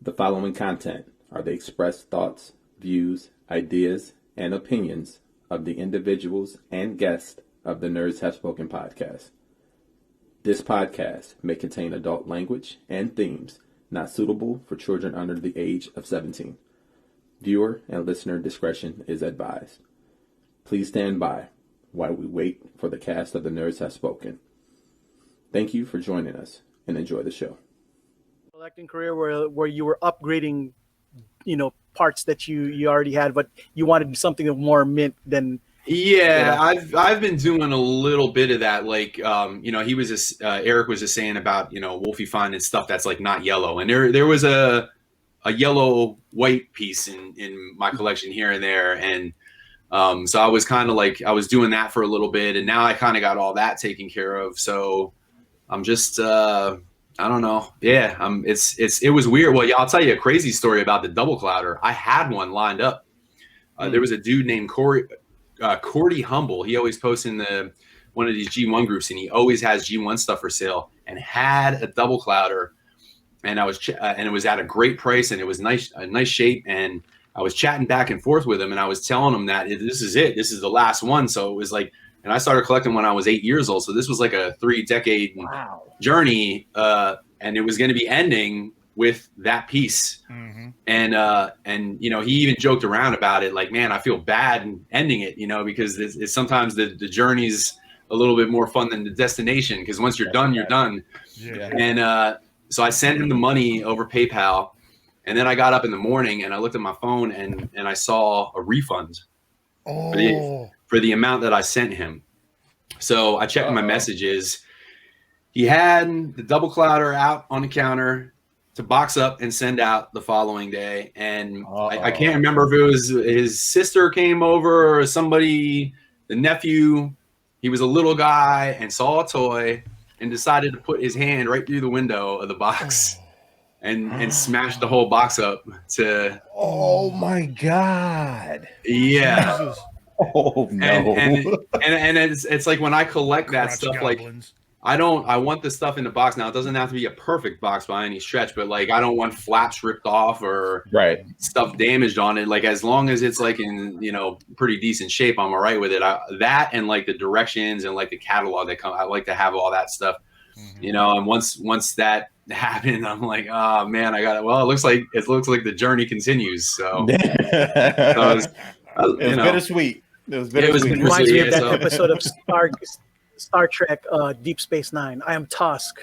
The following content are the expressed thoughts, views, ideas, and opinions of the individuals and guests of the Nerds Have Spoken podcast. This podcast may contain adult language and themes not suitable for children under the age of 17. Viewer and listener discretion is advised. Please stand by while we wait for the cast of the Nerds Have Spoken. Thank you for joining us and enjoy the show. Collecting career where you were upgrading, parts that you already had, but you wanted something of more mint than. Yeah, I've been doing a little bit of that. Like, he was just, Eric was just saying about, Wolfie finding stuff that's like not yellow, and there was a yellow white piece in my collection here and there, and so I was kind of like I was doing that for a little bit, and now I kind of got all that taken care of. So I'm just I don't know. Yeah, it was weird. Well, yeah, I'll tell you a crazy story about the double clouder. I had one lined up. There was a dude named Cordy Humble. He always posts in one of these G1 groups, and he always has G1 stuff for sale. And had a double clouder, and it was at a great price, and it was a nice shape. And I was chatting back and forth with him, and I was telling him that this is it. This is the last one. So it was like. And I started collecting when I was 8 years old. So this was like a 3-decade journey. And it was going to be ending with that piece. Mm-hmm. And he even joked around about it. Like, man, I feel bad in ending it, because it's sometimes the journey's a little bit more fun than the destination. Because once you're done, you're done. Yeah. And so I sent him the money over PayPal. And then I got up in the morning and I looked at my phone and I saw a refund. For the amount that I sent him. So I checked my messages. He had the double clouder out on the counter to box up and send out the following day. And I can't remember if it was his sister came over or somebody, the nephew. He was a little guy and saw a toy and decided to put his hand right through the window of the box and smash the whole box up to. Oh my God. Yeah. Jesus. Oh no! And it's like when I collect that stuff, goblins. Like I want the stuff in the box. Now it doesn't have to be a perfect box by any stretch, but like I don't want flaps ripped off or stuff damaged on it. Like as long as it's like in pretty decent shape, I'm all right with it. That and like the directions and like the catalog that come, I like to have all that stuff. Mm-hmm. And once that happened, I'm like, oh man, I got it. Well, it looks like the journey continues. So, it was bittersweet. It was bittersweet. It reminds me of that episode of Star Trek Deep Space Nine. I am Tosk.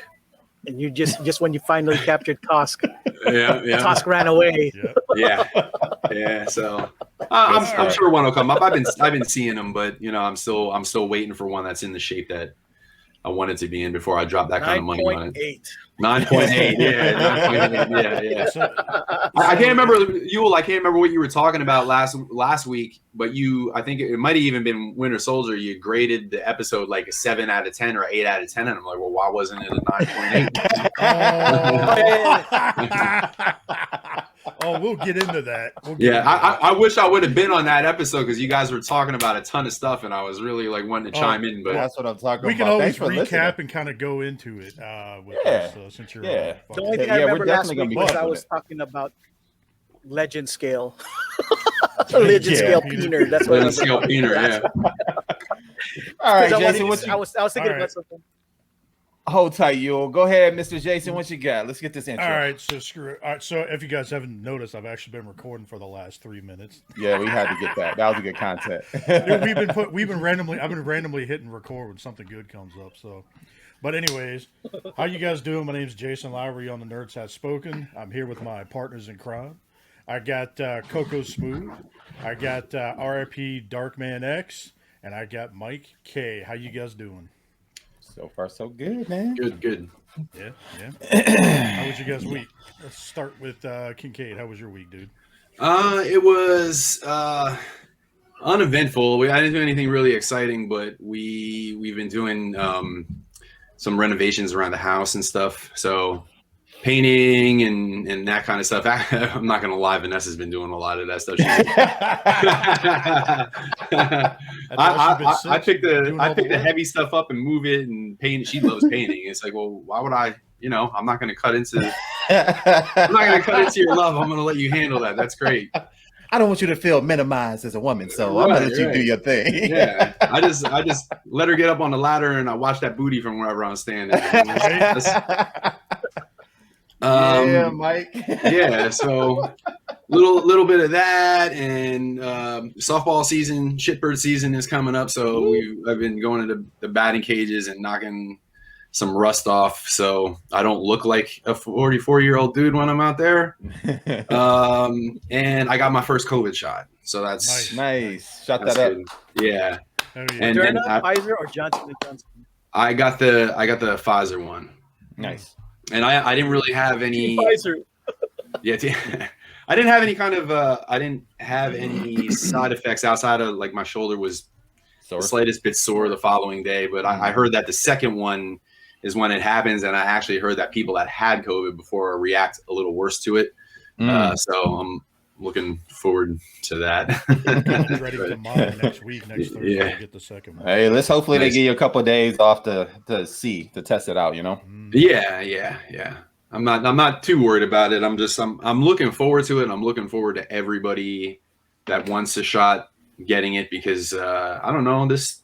And you just when you finally captured Tosk, Tosk ran away. Yeah. So I'm sure one will come up. I've been seeing them, but I'm still waiting for one that's in the shape that I want it to be in before I drop that kind of money on it. 9.8. Yeah. I can't remember, Yule. I can't remember what you were talking about last week, but I think it might have even been Winter Soldier. You graded the episode like a 7 out of 10 or 8 out of 10, and I'm like, well, why wasn't it a 9.8? Oh, we'll get into that. I wish I would have been on that episode because you guys were talking about a ton of stuff, and I was really like wanting to chime in. But that's what I'm talking about. We can always recap and kind of go into it. Since you're the only thing I remember last week was I was talking about legend scale. Legend scale peener. That's what legend scale peener. Yeah. All right, Jason. I was thinking about something. Hold tight, Yule. Go ahead, Mr. Jason. What you got? Let's get this intro. All right, so screw it. All right, so if you guys haven't noticed, I've actually been recording for the last 3 minutes. Yeah, we had to get that. That was a good content. Dude, I've been randomly hitting record when something good comes up. So, but anyways, how you guys doing? My name's Jason Lowry on the Nerds Have Spoken. I'm here with my partners in crime. I got Coco Smooth. I got RIP Darkman X, and I got Mike K. How you guys doing? So far, so good, man. Good. Yeah. How was your guys' week? Let's start with Kingcaid. How was your week, dude? It was uneventful. I didn't do anything really exciting, but we've been doing some renovations around the house and stuff. So painting and that kind of stuff. I'm not gonna lie, Vanessa's been doing a lot of that stuff. I pick the heavy stuff up and move it and paint. She loves painting. It's like, well, why would I? I'm not gonna cut into I'm not gonna cut into your love. I'm gonna let you handle that. That's great. I don't want you to feel minimized as a woman, so I'm gonna let you do your thing. Yeah, I just let her get up on the ladder and I watch that booty from wherever I'm standing. Yeah, Mike. Yeah, so little bit of that, and softball season, shitbird season is coming up. So I've been going to the batting cages and knocking some rust off, so I don't look like a 44-year-old dude when I'm out there. And I got my first COVID shot, so that's nice. Shut that up. Good. Yeah. Oh, yeah. Moderna, Pfizer, or Johnson & Johnson? I got the Pfizer one. Nice. And I didn't really have any. Pfizer. Yeah, I didn't have any kind of. I didn't have any side effects outside of like my shoulder was the slightest bit sore the following day. But I heard that the second one is when it happens, and I actually heard that people that had COVID before react a little worse to it. So I'm looking forward to that. Ready tomorrow, next week, next Thursday, to get the second one. Hey, let's hopefully they give you a couple of days off to test it out. You know. Yeah. I'm not too worried about it. I'm looking forward to it. I'm looking forward to everybody that wants a shot getting it, because I don't know, this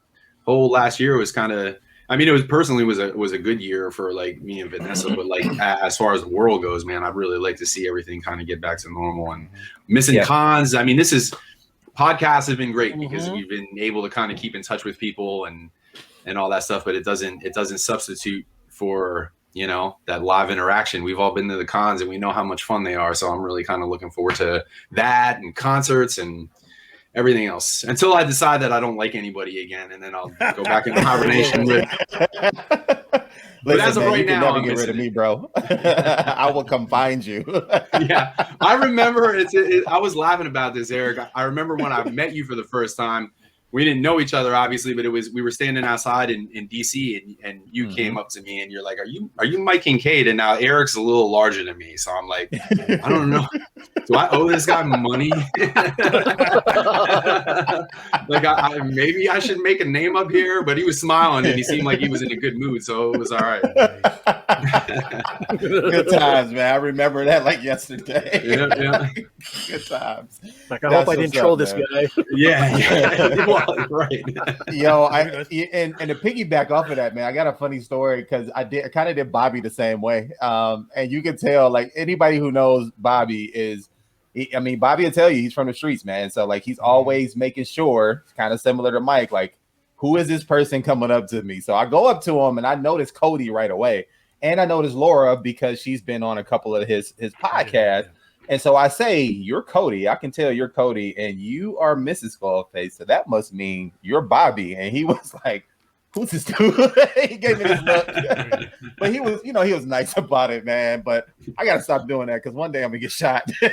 whole last year was kind of. I mean, it was a good year for like me and Vanessa, but like as far as the world goes, man, I'd really like to see everything kind of get back to normal. And missing cons. I mean, podcasts have been great because we've been able to kind of keep in touch with people and all that stuff, but it doesn't substitute for, you know, that live interaction. We've all been to the cons and we know how much fun they are. So I'm really kind of looking forward to that and concerts and everything else until I decide that I don't like anybody again, and then I'll go back into hibernation. But as of right now, never get rid of me, bro. I will come find you. Yeah, I remember. I was laughing about this, Eric. I remember when I met you for the first time. We didn't know each other, obviously, but we were standing outside in DC, and you came up to me and you're like, "Are you Mike Kingcaid?" And now Eric's a little larger than me, so I'm like, I don't know. Do I owe this guy money? Like, maybe I should make a name up here. But he was smiling and he seemed like he was in a good mood, so it was all right. Good times, man. I remember that like yesterday. Yeah. Good times. Like, I hope I didn't troll this guy. Yeah. Well, right. Yo, and to piggyback off of that, man, I got a funny story because I kind of did Bobby the same way. And you can tell, like, anybody who knows Bobby Bobby will tell you he's from the streets, man. So like he's always making sure, kind of similar to Mike, like, who is this person coming up to me? So I go up to him and I notice Cody right away. And I notice Laura because she's been on a couple of his podcasts. Yeah. And so I say, "You're Cody. I can tell you're Cody, and you are Mrs. Skullface. So that must mean you're Bobby." And he was like, "Who's this dude?" He gave me this look. But he was nice about it, man. But I got to stop doing that because one day I'm going to get shot. Dude,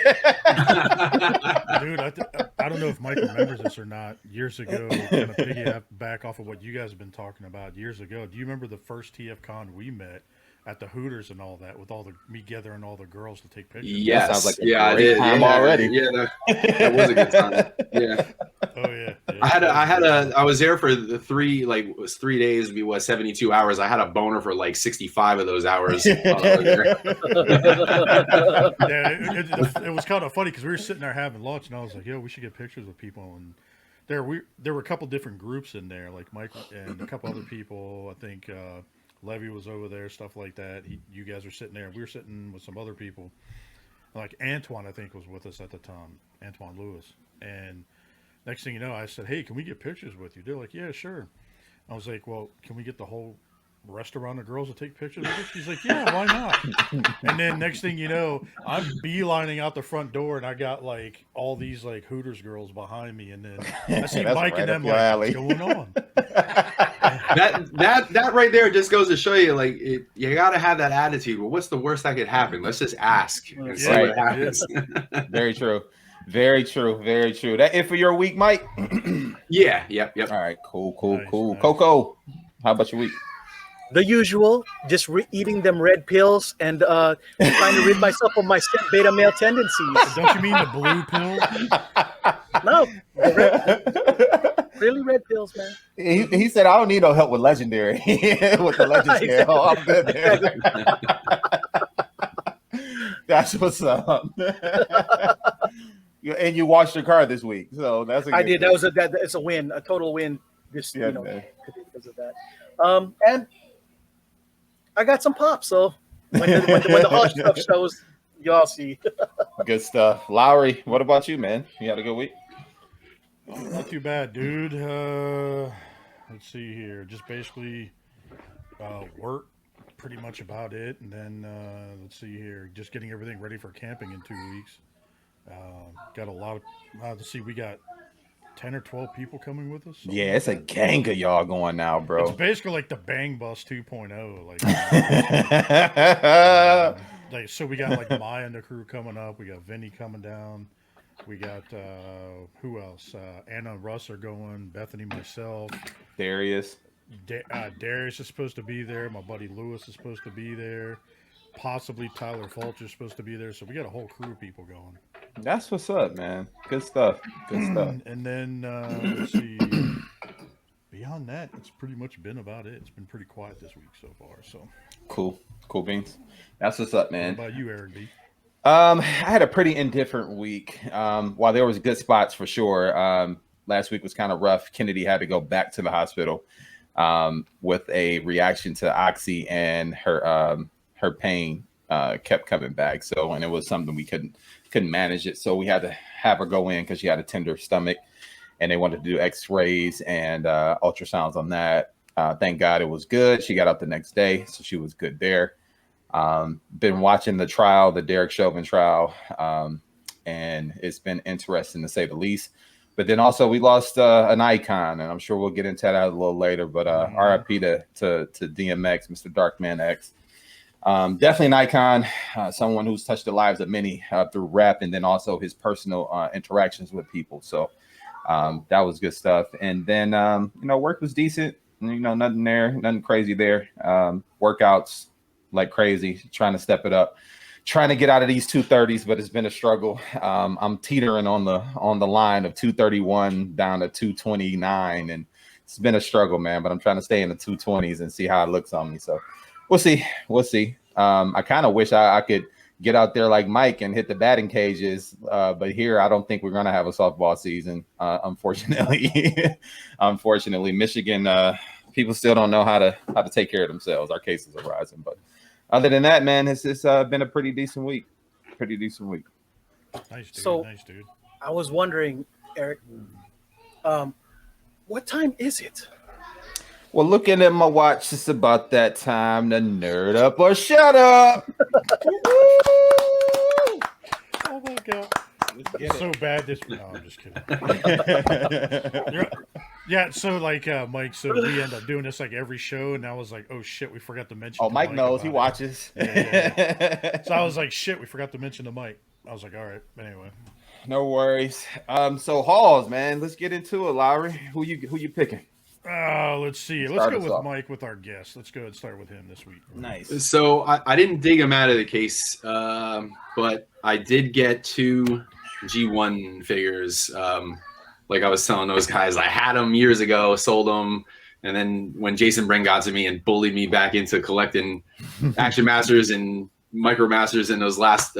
I don't know if Mike remembers this or not. Years ago, kind of piggyback off of what you guys have been talking about years ago. Do you remember the first TFCon we met at the Hooters and all that, with me gathering all the girls to take pictures? Yes. That sounds like a great time already. Yeah, that was a good time. Yeah. Oh yeah. I was there for the 3 days, 72 hours. I had a boner for like 65 of those hours. Yeah, it was kind of funny because we were sitting there having lunch, and I was like, "Yo, we should get pictures with people." And there were a couple different groups in there, like Mike and a couple other people. I think Levy was over there, stuff like that. You guys were sitting there. We were sitting with some other people. Like Antoine, I think, was with us at the time. Antoine Lewis. And next thing you know, I said, "Hey, can we get pictures with you?" They're like, "Yeah, sure." I was like, "Well, can we get the whole restaurant of girls to take pictures with us?" She's like, "Yeah, why not?" And then next thing you know, I'm beelining out the front door, and I got like all these like Hooters girls behind me, and then I see Mike and them like, "What's going on?" That right there just goes to show you, like, you got to have that attitude. Well, what's the worst that could happen? Let's just ask and see what happens. Very true. Very true. Very true. That it for your week, Mike? Yeah. Yep. All right. Cool. Nice. Coco, how about your week? The usual, just eating them red pills and trying to rid myself of my beta male tendencies. Don't you mean the blue pill? No, really red pills, man. He said, "I don't need no help with Legendary." With the Legendary, I'm good there. That's what's up. And you washed your car this week, so that's. I did. Thing. It's a win, a total win. Just because of that. And I got some pop. So when the hot stuff shows, y'all see. Good stuff, Lowry. What about you, man? You had a good week? Oh, not too bad, dude. Let's see here. Just basically work. Pretty much about it. And then let's see here. Just getting everything ready for camping in 2 weeks. Got a lot of. Let's see. We got 10 or 12 people coming with us. Yeah, it's a gang of y'all going now, bro. It's basically like the Bang Bus 2.0. Like, so we got like Maya and the crew coming up. We got Vinny coming down. We got who else? Anna and Russ are going. Bethany, myself, Darius. Darius is supposed to be there. My buddy Lewis is supposed to be there. Possibly Tyler Fulcher's supposed to be there. So we got a whole crew of people going. That's what's up, man. Good stuff. Good stuff. And then let's see. Beyond that, it's pretty much been about it. It's been pretty quiet this week so far. So cool beans. That's what's up, man. What about you, Eric B? I had a pretty indifferent week. While there was good spots for sure. Last week was kind of rough. Kennedy had to go back to the hospital with a reaction to Oxy, and her pain kept coming back. So, and it was something we couldn't manage it. So we had to have her go in because she had a tender stomach, and they wanted to do X-rays and ultrasounds on that. Thank God it was good. She got out the next day, so she was good there. Been watching the trial, the Derek Chauvin trial, and it's been interesting to say the least. But then also we lost an icon, and I'm sure we'll get into that a little later. But RIP to DMX, Mr. Darkman X. Definitely an icon, someone who's touched the lives of many through rap, and then also his personal interactions with people. So that was good stuff. And then work was decent. Nothing there, nothing crazy there. Workouts like crazy, trying to step it up, trying to get out of these 230s, but it's been a struggle. I'm teetering on the line of 231 down to 229, and it's been a struggle, man. But I'm trying to stay in the 220s and see how it looks on me. So we'll see. I kind of wish I could get out there like Mike and hit the batting cages, but here I don't think we're gonna have a softball season. Unfortunately, Michigan people still don't know how to take care of themselves. Our cases are rising, but other than that, man, it's been a pretty decent week. Nice, dude. Nice, dude. I was wondering, Eric, what time is it? Well, looking at my watch, it's about that time to nerd up or shut up. Oh my God. It's so bad this week. No, I'm just kidding. Yeah, so like Mike, so we end up doing this like every show, and I was like, oh shit, we forgot to mention. Oh, Mike knows, he watches. Yeah. So I was like, shit, we forgot to mention the Mike. I was like, all right, anyway. No worries. So Halls, man, let's get into it, Lowry. Who you picking? Let's see. Let's go with Mike with our guest. Let's go ahead and start with him this week. Nice. So I didn't dig him out of the case, but I did get 2 G1 figures. Like I was telling those guys, I had them years ago, sold them, and then when Jason Brink got to me and bullied me back into collecting Action Masters and Micro Masters in those last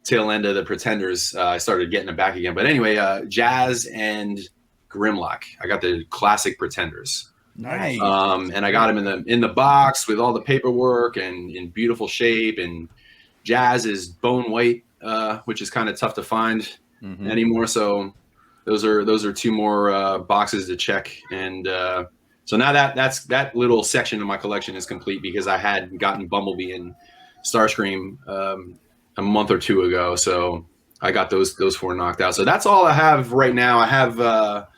tail end of the Pretenders, I started getting them back again. But anyway, Jazz and Grimlock. I got the classic Pretenders. Nice. And I got them in the box with all the paperwork and in beautiful shape. And Jazz is bone white, which is kind of tough to find anymore. So those are 2 more boxes to check. And so now that little section of my collection is complete because I had gotten Bumblebee and Starscream a month or 2 ago. So I got those 4 knocked out. So that's all I have right now. I have a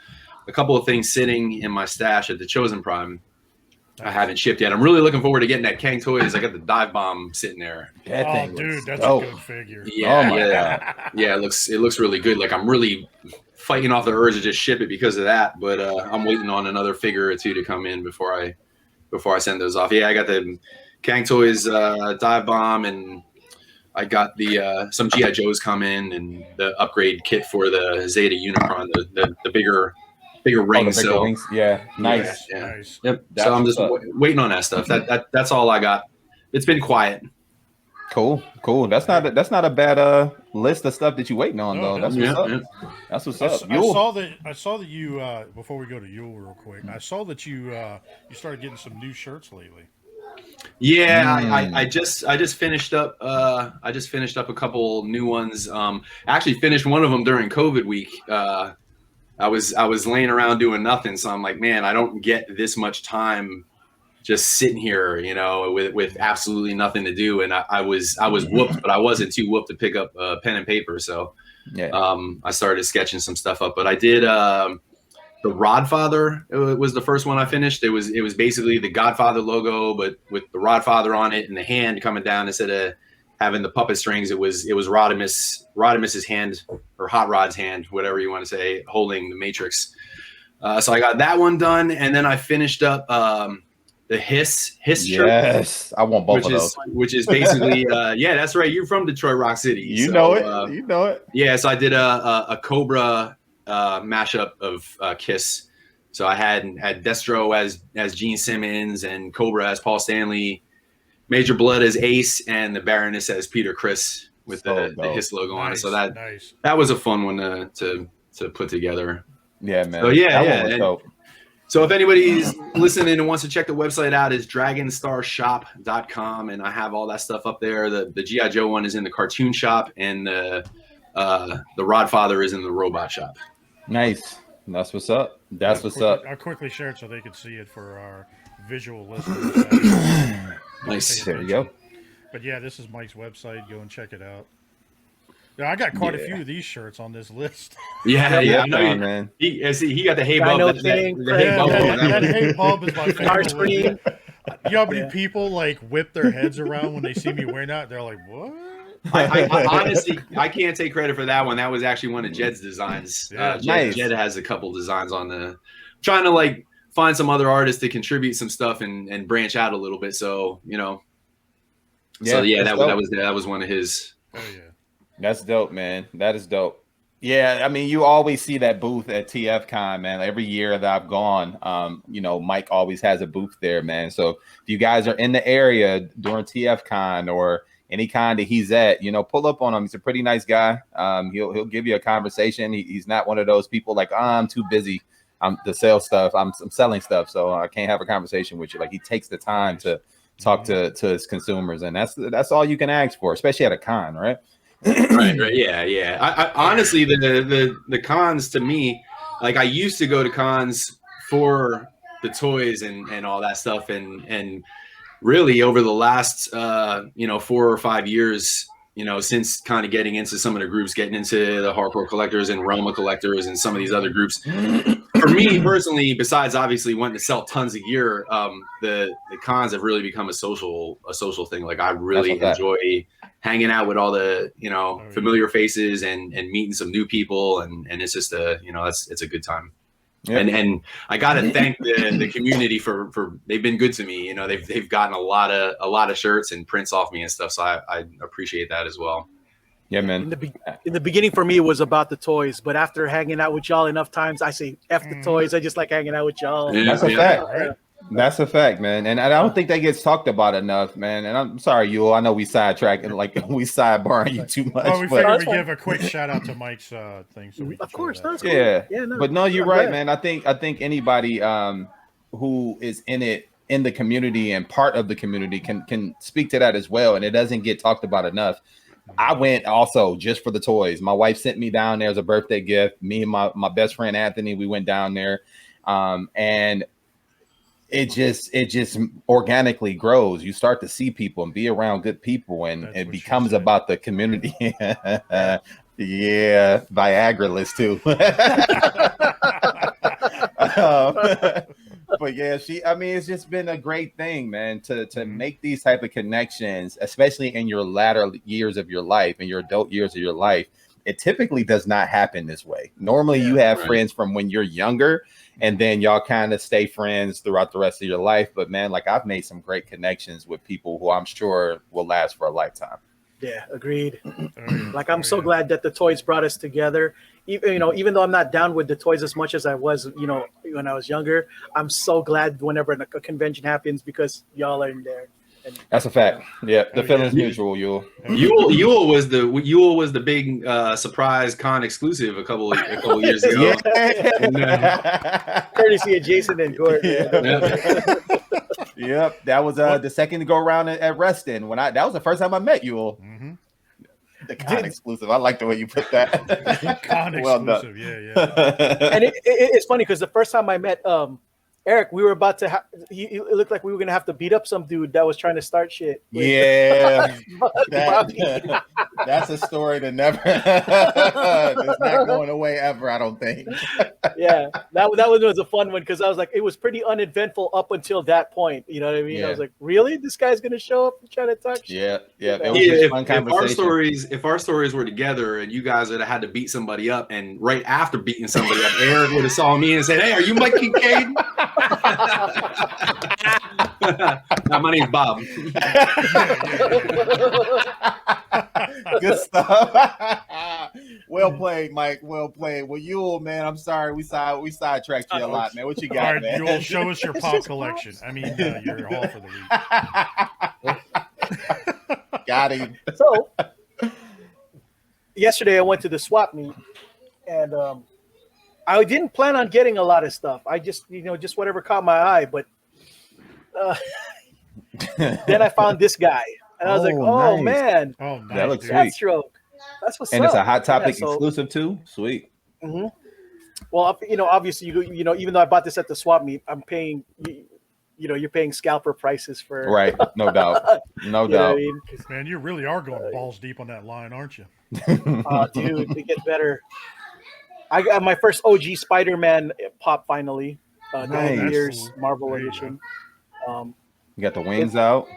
couple of things sitting in my stash at the Chosen Prime. I haven't shipped yet. I'm really looking forward to getting that Kang Toys. I got the Dive Bomb sitting there. Dude, that's a good figure. Yeah. It looks really good. Like I'm really fighting off the urge to just ship it because of that. But I'm waiting on another figure or 2 to come in before I send those off. Yeah, I got the Kang Toys Dive Bomb, and I got the some G.I. Joes come in, and the upgrade kit for the Zeta Unicron, the bigger rings. Rings. Yeah, nice. Yeah. Nice. Yep. So I'm just waiting on that stuff. That's all I got. It's been quiet. Cool. That's not a bad list of stuff that you waiting on though. That's what's up. Yeah. That's what's up. I saw that you before we go to Yule real quick. I saw that you started getting some new shirts lately. Yeah, I just finished up a couple new ones. I actually finished one of them during COVID week. I was laying around doing nothing, so I'm like, man, I don't get this much time just sitting here, with absolutely nothing to do. And I was whooped, but I wasn't too whooped to pick up pen and paper. So I started sketching some stuff up. But I did the Rodfather. It was the first one I finished. It was basically the Godfather logo, but with the Rodfather on it and the hand coming down instead of having the puppet strings. It was Rodimus's hand, or Hot Rod's hand, whatever you want to say, holding the Matrix. So I got that one done, and then I finished up the Hiss shirt. Yes, I want both of those. Which is basically, yeah, that's right. You're from Detroit Rock City. You know it. Yeah, so I did a Cobra mashup of Kiss. So I had Destro as Gene Simmons and Cobra as Paul Stanley, Major Blood as Ace, and the Baroness as Peter Criss with the Hiss logo on it. So that was a fun one to put together. Yeah, man. So yeah. So if anybody's listening and wants to check the website out, is dragonstarshop.com, and I have all that stuff up there. The G.I. Joe one is in the cartoon shop, and the Rodfather is in the robot shop. Nice. That's what's up. I'll quickly share it so they can see it for our visual listeners. Nice. There you go. But yeah, this is Mike's website. Go and check it out. Yeah, I got quite a few of these shirts on this list. Yeah. I know man. He got the Hey Bub. That Hey Bub is my favorite. You know how many people like whip their heads around when they see me wearing that? They're like, what? I honestly, I can't take credit for that one. That was actually one of Jed's designs. Nice. Jed has a couple designs on the. Trying to like find some other artists to contribute some stuff and branch out a little bit. So that was one of his. Oh yeah. That's dope, man. That is dope. Yeah, I mean, you always see that booth at TFCon, man. Every year that I've gone, Mike always has a booth there, man. So if you guys are in the area during TFCon or any con that he's at, pull up on him. He's a pretty nice guy. He'll give you a conversation. He's not one of those people like, I'm too busy. I'm to sell stuff. I'm selling stuff, so I can't have a conversation with you. Like, he takes the time to talk to his consumers, and that's all you can ask for, especially at a con, right? right. Yeah. I honestly, the cons to me, like, I used to go to cons for the toys and all that stuff, and really over the last 4 or 5 years, since kind of getting into some of the groups, getting into the Hardcore Collectors and Realm of Collectors and some of these other groups. For me personally, besides obviously wanting to sell tons of gear, the cons have really become a social thing. Like, I really enjoy hanging out with all the familiar faces and meeting some new people, and it's just it's a good time. Yep. And I gotta thank the community for they've been good to me. They've gotten a lot of shirts and prints off me and stuff, so I appreciate that as well. Yeah, man. In the beginning for me, it was about the toys, but after hanging out with y'all enough times, I say F the toys. I just like hanging out with y'all. Yeah, that's a fact. Right? That's a fact, man. And I don't think that gets talked about enough, man. And I'm sorry, Yule. I know we sidetracking, like we sidebarring you too much. Well, we figured we give a quick shout out to Mike's thing, so we can. Of course, that's cool. Yeah. No, but no, you're right, man. I think anybody who is in the community and part of the community can speak to that as well. And it doesn't get talked about enough. I went also just for the toys. My wife sent me down there as a birthday gift. Me and my best friend Anthony, we went down there, and it just organically grows. You start to see people and be around good people, and it becomes about the community. Yeah, Viagra list too. But yeah, it's just been a great thing, man, to make these type of connections, especially in your latter years of your life, in your adult years of your life. It typically does not happen this way. Normally you have friends from when you're younger, and then y'all kind of stay friends throughout the rest of your life. But man, like, I've made some great connections with people who I'm sure will last for a lifetime. Yeah, agreed. Like, I'm so glad that the toys brought us together. Even though I'm not down with the toys as much as I was, when I was younger, I'm so glad whenever a convention happens because y'all are in there. That's a fact. Yeah, the feeling's mutual. Yule was the big surprise con exclusive a couple years ago. Courtesy of Jason and Gordon. Yep, that was the second go around at Reston that was the first time I met Yule. Mm-hmm. The con exclusive. I like the way you put that. Con exclusive. Yeah. And it's funny because the first time I met Eric, we were about to it looked like we were going to have to beat up some dude that was trying to start shit. Yeah. That's a story that never it's not going away ever, I don't think. Yeah. That was a fun one because I was like, it was pretty uneventful up until that point. You know what I mean? Yeah. I was like, really? This guy's going to show up and try to talk shit? Yeah. It was a fun conversation. If our stories were together and you guys would have had to beat somebody up, and right after beating somebody up, Eric would have saw me and said, "Hey, are you Mike Kingcaid?" No, my name's Bob. Good stuff. Well played, Mike. Well played. Well, Yule, man, I'm sorry we sidetracked you a lot, man. What you got, all right, man? Yule, show us your pop collection. I mean, your haul for the week. Got him. So, yesterday I went to the swap meet, and I didn't plan on getting a lot of stuff. I just whatever caught my eye. But then I found this guy, and I was like, "Oh, nice. Man, nice. That looks sweet. Stroke. That's what's and up." It's a Hot Topic exclusive too. Sweet. Mm-hmm. Well, obviously, even though I bought this at the swap meet, I'm paying. You're paying scalper prices for. Right, no doubt, no doubt. I mean? Man, you really are going balls deep on that line, aren't you? Oh, dude, it gets better. I got my first OG Spider-Man pop finally. Nice. Years Marvel edition. You got the wings out.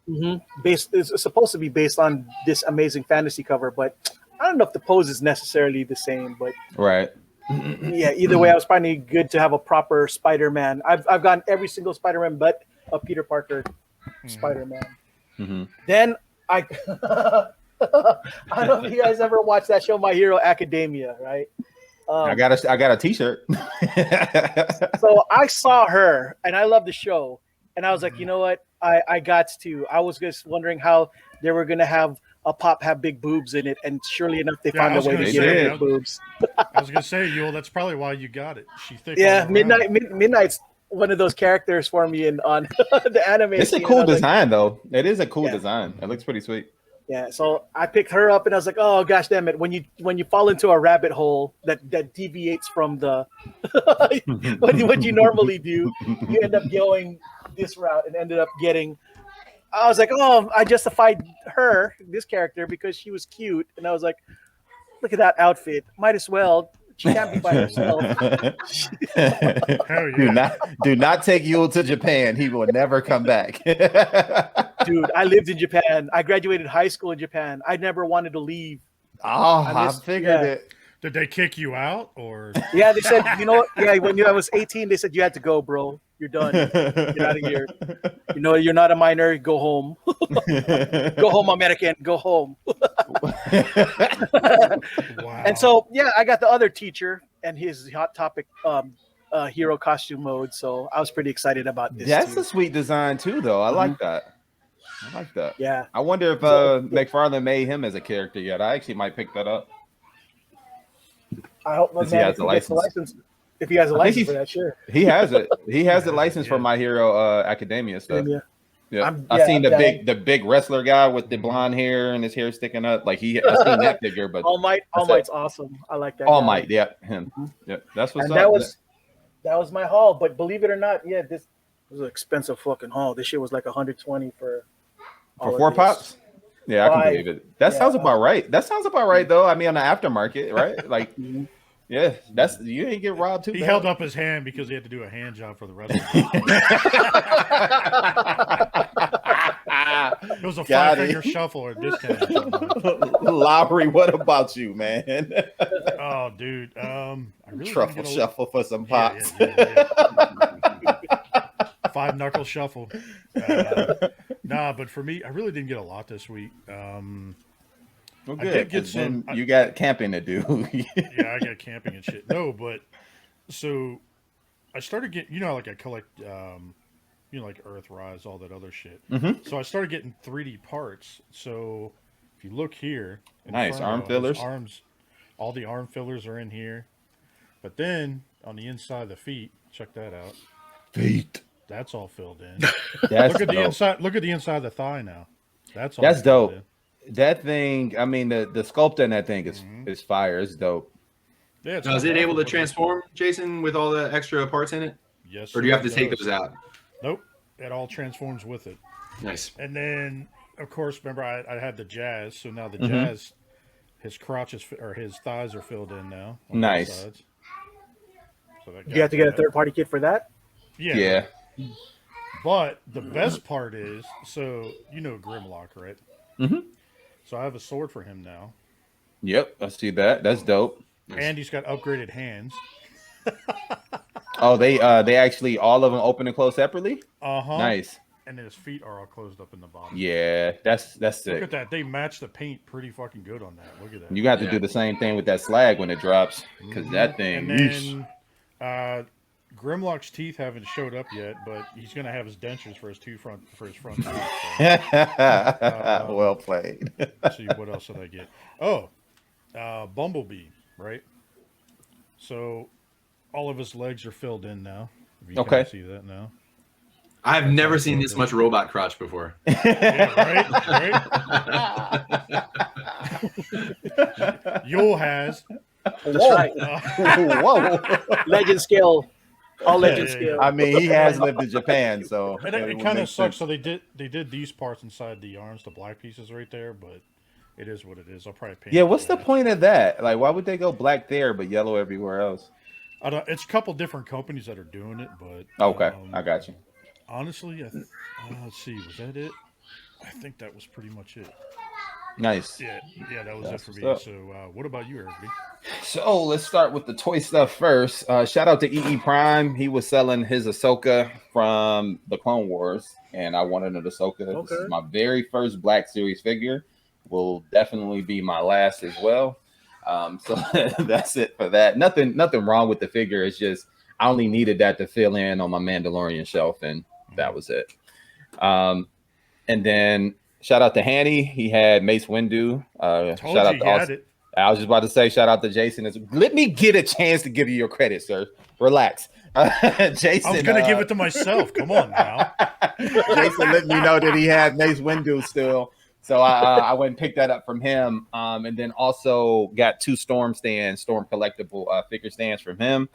Mm-hmm. It's supposed to be based on this amazing fantasy cover, but I don't know if the pose is necessarily the same. But right. Yeah. Either way, I was finding it good to have a proper Spider-Man. I've gotten every single Spider-Man, but a Peter Parker Spider-Man. Mm-hmm. Then I don't know if you guys ever watched that show, My Hero Academia, right? I got a T-shirt. So I saw her, and I love the show, and I was like, you know what? I got to. I was just wondering how they were gonna have a pop have big boobs in it, and surely enough, they found a way to get big boobs. I was gonna say, Yule, that's probably why you got it. She thick. Yeah, Midnight's one of those characters for me on the anime. It's a cool design, though. It is a cool design. It looks pretty sweet. Yeah, so I picked her up, and I was like, "Oh gosh, damn it! When you fall into a rabbit hole that deviates from the what you normally do, you end up going this route and ended up getting." I was like, "Oh, I justified this character, because she was cute," and I was like, "Look at that outfit! Might as well. She can't be by herself." Do not take Yule to Japan. He will never come back. Dude, I lived in Japan. I graduated high school in Japan. I never wanted to leave. Oh, I figured it. Did they kick you out, or? Yeah, they said, you know what? Yeah, when I was 18, they said you had to go, bro. You're done. Get out of here. You're not a minor. Go home. Go home, American. Go home. Wow. And so, yeah, I got the other teacher and his Hot Topic hero costume mode. So I was pretty excited about this. That's a sweet design too, though. I like that. Yeah. I wonder if McFarlane made him as a character yet. I actually might pick that up. I hope he has a license. If he has a license for that, sure. He has it. He has the license for My Hero Academia stuff. Yeah. I've seen the big wrestler guy with the blonde hair and his hair sticking up. Like I've seen that figure, but All Might's awesome. I like that. All guy. Might, yeah, him. Yeah, that's what's and up. That was my haul. But believe it or not, this was an expensive fucking haul. This shit was like $120 for 4 pops. Yeah, I can believe it. That sounds about right. That sounds about right, though. I mean, on the aftermarket, right? Like, yeah, you ain't get robbed too. He bad. held up his hand because he had to do a hand job for the rest of it. It was a 5-finger shuffle or discount. Lowry, what about you, man? Oh, dude, I really truffle shuffle for some pops. Yeah. 5-knuckle shuffle. But for me, I really didn't get a lot this week. Well, good. I did get some. You got camping to do. Yeah, I got camping and shit. No, but so I started getting, like I collect, like Earthrise, all that other shit. Mm-hmm. So I started getting 3D parts. So if you look here, nice arm fillers. Arms, all the arm fillers are in here. But then on the inside of the feet, check that out. Feet. That's all filled in. That's look at dope. the inside. Look at the inside of the thigh now. That's dope. In. That thing. I mean, the sculpt in that thing is fire. It's dope. Yeah. Now, is it able to transform, Jason, with all the extra parts in it? Yes. Or do you have to take those out? Nope. It all transforms with it. Nice. And then, of course, remember I had the Jazz. So now the Jazz, his crotches or his thighs are filled in now. Nice. So you have to get a third-party kit for that? Yeah. But the best part is, so you know Grimlock, right? Mm-hmm. So I have a sword for him now. Yep, I see that. That's dope. And he's got upgraded hands. Oh, they actually all of them open and close separately? Uh-huh. Nice. And then his feet are all closed up in the bottom. Yeah, that's sick. Look at that. They match the paint pretty fucking good on that. Look at that. You got to do the same thing with that slag when it drops, because that thing. And then Grimlock's teeth haven't showed up yet, but he's gonna have his dentures for his front teeth. So. Well played. Let's see, what else did I get? Oh, Bumblebee, right? So all of his legs are filled in now. If you can see that now. I've never seen this much robot crotch before. Yeah, right? Yule has. That's right. Whoa. Legend scale. All legend scale. I mean, he has lived in Japan, so and it kind of sucks. So they did these parts inside the arms, the black pieces right there, but it is what it is. I'll probably paint. Yeah, what's the point of that? Like, why would they go black there but yellow everywhere else? I don't. It's a couple different companies that are doing it, but okay, I got you. Honestly, let's see. Was that it? I think that was pretty much it. Nice. Yeah, that was That's it for me. Up. So, what about you, Eric? So let's start with the toy stuff first. Shout out to EE Prime. He was selling his Ahsoka from the Clone Wars, and I wanted an Ahsoka. Okay. This is my very first Black Series figure. Will definitely be my last as well. So that's it for that. Nothing wrong with the figure. It's just I only needed that to fill in on my Mandalorian shelf, and that was it. And then shout out to Hanny. He had Mace Windu. Shout out to Austin. I was just about to say shout out to Jason. Let me get a chance to give you your credit, sir. Relax. Jason. I was going to give it to myself. Come on now. Jason let me know that he had Mace Windu still. So I went and picked that up from him. And then also got 2 Storm collectible figure stands from him.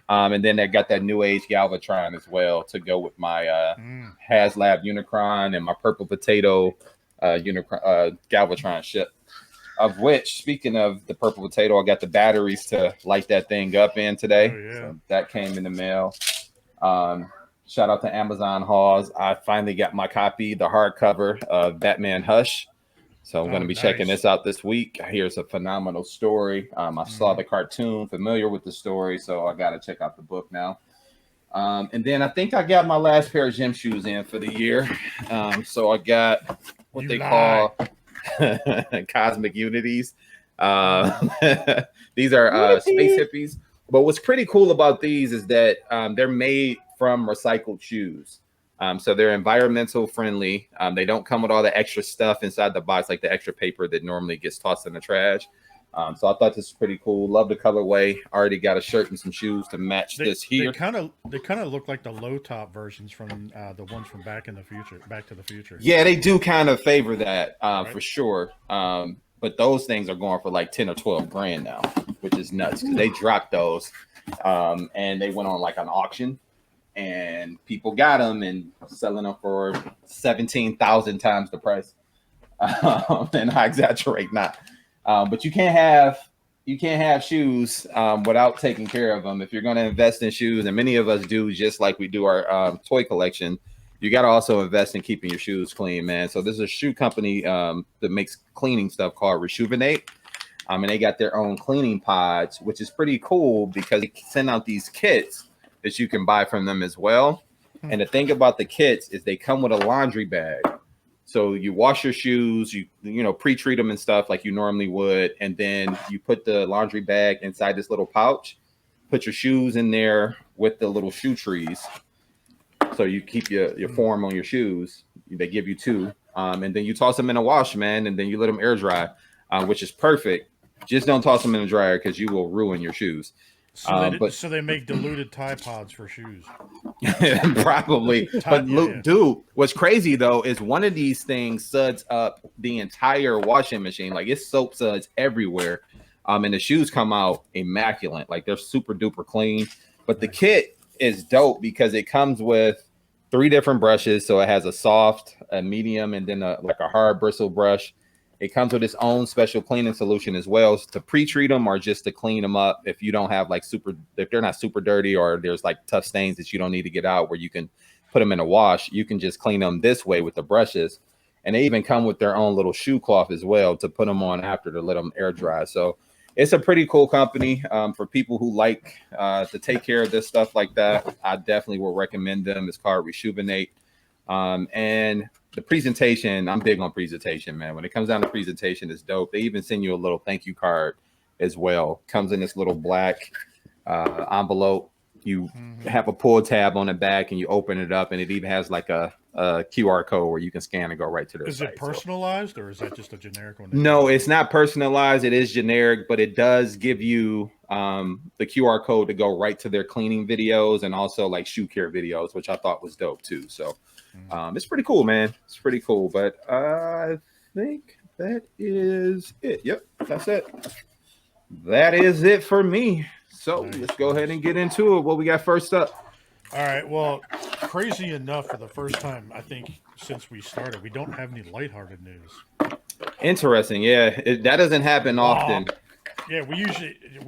And then I got that New Age Galvatron as well to go with my HasLab Unicron and my Purple Potato Galvatron ship. Of which, speaking of the Purple Potato, I got the batteries to light that thing up in today. Oh, yeah. So that came in the mail. Shout out to Amazon Hauls. I finally got my copy, the hardcover of Batman Hush. So I'm going to be checking this out this week. Here's a phenomenal story. I saw the cartoon, familiar with the story, so I got to check out the book now. And then I think I got my last pair of gym shoes in for the year. So I got what they call Cosmic Unities. These are space hippies. But what's pretty cool about these is that they're made from recycled shoes. So they're environmental friendly. They don't come with all the extra stuff inside the box, like the extra paper that normally gets tossed in the trash. So I thought this was pretty cool. Love the colorway. Already got a shirt and some shoes to match this here. They kind of look like the low top versions from the ones from Back to the Future. Yeah, they do kind of favor that for sure. But those things are going for like 10 or 12 grand now, which is nuts because they dropped those and they went on like an auction and people got them and selling them for 17,000 times the price. And I exaggerate not. But you can't have shoes without taking care of them. If you're going to invest in shoes, and many of us do, just like we do our toy collection, you got to also invest in keeping your shoes clean, man. So there's a shoe company that makes cleaning stuff called Rejuvenate. And they got their own cleaning pods, which is pretty cool because they send out these kits that you can buy from them as well. And the thing about the kits is they come with a laundry bag. So you wash your shoes, you pre-treat them and stuff like you normally would. And then you put the laundry bag inside this little pouch, put your shoes in there with the little shoe trees. So you keep your form on your shoes. They give you 2, and then you toss them in a wash, man, and then you let them air dry, which is perfect. Just don't toss them in the dryer because you will ruin your shoes. So they make diluted Tide Pods for shoes. Probably. But dude, what's crazy though is one of these things suds up the entire washing machine. Like it's soap suds everywhere. And the shoes come out immaculate. Like they're super duper clean. But the kit is dope because it comes with 3 different brushes. So it has a soft, a medium, and then a hard bristle brush. It comes with its own special cleaning solution as well to pre-treat them or just to clean them up if you don't have if they're not super dirty or there's like tough stains that you don't need to get out where you can put them in a wash. You can just clean them this way with the brushes. And they even come with their own little shoe cloth as well to put them on after to let them air dry. So it's a pretty cool company for people who like to take care of this stuff like that. I definitely will recommend them. It's called Rejuvenate. And the presentation, I'm big on presentation, man. When it comes down to presentation, it's dope. They even send you a little thank you card as well. Comes in this little black envelope. You have a pull tab on the back and you open it up, and it even has like a QR code where you can scan and go right to their site. Is it personalized or is that just a generic one? No, it's not personalized. It is generic, but it does give you the QR code to go right to their cleaning videos and also like shoe care videos, which I thought was dope too. So it's pretty cool, man. It's pretty cool. But I think that is it. Yep, that's it. That is it for me. So let's go ahead and get into it. What we got first up? All right. Well, crazy enough, for the first time, I think, since we started, we don't have any lighthearted news. Interesting. Yeah, that doesn't happen often. Yeah, we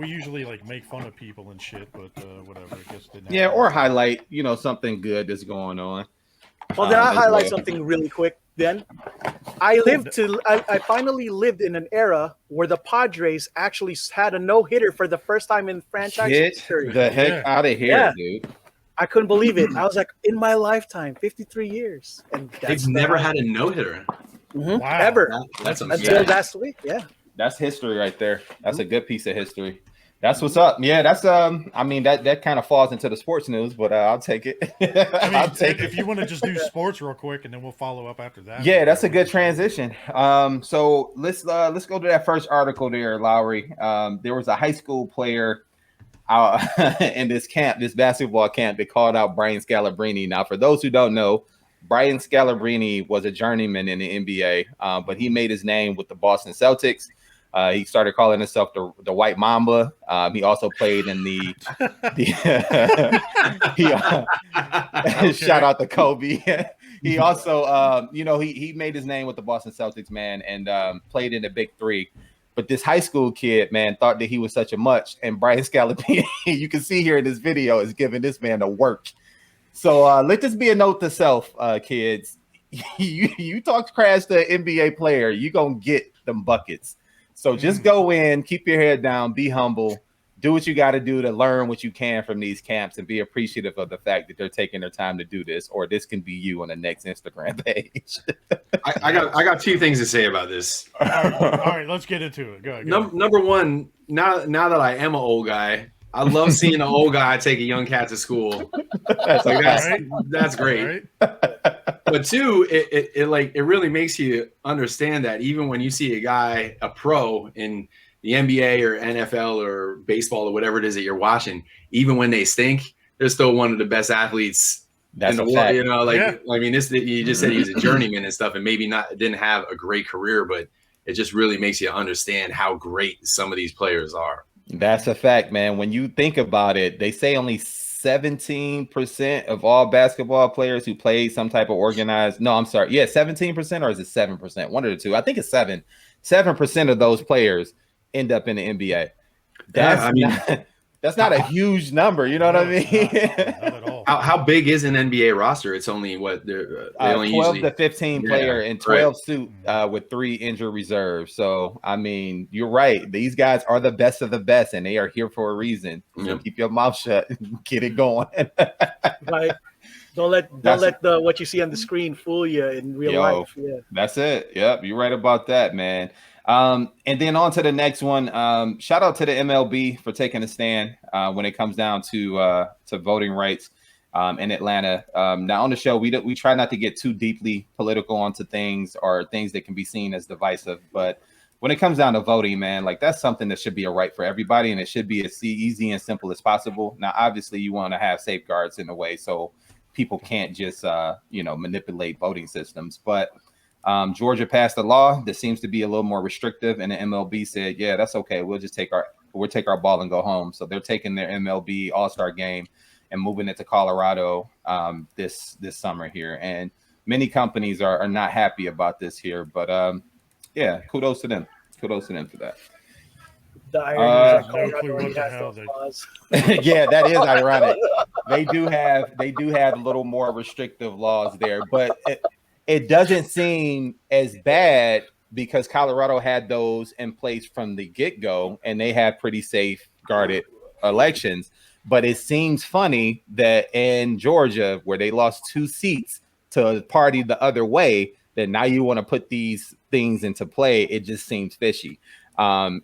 usually like make fun of people and shit, but whatever. I guess didn't happen. Yeah, or highlight, something good that's going on. Well, then I'll highlight something really quick. Then I finally lived in an era where the Padres actually had a no-hitter for the first time in franchise history. The heck out of here, dude. I couldn't believe it. I was like, in my lifetime, 53 years. And they've never had a no-hitter. Wow. Ever. That's until last week, yeah. That's history right there. That's a good piece of history. That's what's up. Yeah, that's that kind of falls into the sports news, but I'll take it. I'll take it. If you want to just do sports real quick, and then we'll follow up after that. Yeah, that's a good transition. So let's go to that first article there, Lowry. There was a high school player in this basketball camp. They called out Brian Scalabrine. Now, for those who don't know, Brian Scalabrine was a journeyman in the NBA, but he made his name with the Boston Celtics. He started calling himself the White Mamba. He also played in the shout out to Kobe. He also, he made his name with the Boston Celtics, man, and played in the Big Three. But this high school kid, man, thought that he was such a much. And Brian Scalabrine, you can see here in this video, is giving this man the work. So let this be a note to self, kids. You talk trash to an NBA player, you gonna get them buckets. So just go in, keep your head down, be humble, do what you got to do to learn what you can from these camps, and be appreciative of the fact that they're taking their time to do this, or this can be you on the next Instagram page. I got 2 things to say about this. All right, let's get into it. Go ahead. Number one, now that I am an old guy, I love seeing an old guy take a young cat to school. That's great. Right. But 2, it really makes you understand that even when you see a pro in the NBA or NFL or baseball or whatever it is that you're watching, even when they stink, they're still one of the best athletes in the world. I mean, you just said he was a journeyman and stuff, and maybe didn't have a great career, but it just really makes you understand how great some of these players are. That's a fact, man. When you think about it, they say only 17% of all basketball players who play some type of organized. No, I'm sorry. Yeah, 17%, or is it 7%? One of the two. I think it's 7. 7% of those players end up in the NBA. That's not a huge number. You know what I mean? Not at all. How big is an NBA roster? It's only what they only 12 to 15 player and 12 suit with 3 injured reserves. So I mean, you're right. These guys are the best of the best, and they are here for a reason. So keep your mouth shut, get it going. Right. Don't let what you see on the screen fool you in real life. Yeah. That's it. Yep, you're right about that, man. And then on to the next one. Shout out to the MLB for taking a stand when it comes down to voting rights. in Atlanta. Now on the show, we try not to get too deeply political onto things or things that can be seen as divisive. But when it comes down to voting, man, like that's something that should be a right for everybody, and it should be as easy and simple as possible. Now, obviously, you want to have safeguards in a way so people can't just manipulate voting systems. But Georgia passed a law that seems to be a little more restrictive, and the MLB said, "Yeah, that's okay. We'll take our ball and go home." So they're taking their MLB All-Star game and moving it to Colorado this summer here. And many companies are not happy about this here, but yeah, kudos to them. Kudos to them for that. The irony is that no clue Colorado what the has hell those laws. Yeah, that is ironic. They do have a little more restrictive laws there, but it doesn't seem as bad because Colorado had those in place from the get-go, and they have pretty safeguarded elections. But it seems funny that in Georgia, where they lost 2 seats to a party the other way, that now you want to put these things into play. It just seems fishy. And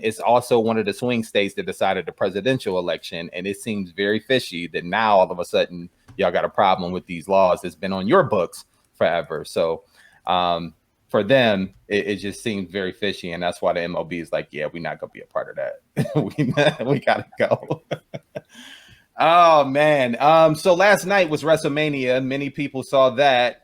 it's also one of the swing states that decided the presidential election. And it seems very fishy that now all of a sudden y'all got a problem with these laws that's been on your books forever. So for them, it just seems very fishy. And that's why the MLB is like, yeah, we're not going to be a part of that. we got to go. Oh, man. So last night was WrestleMania. Many people saw that.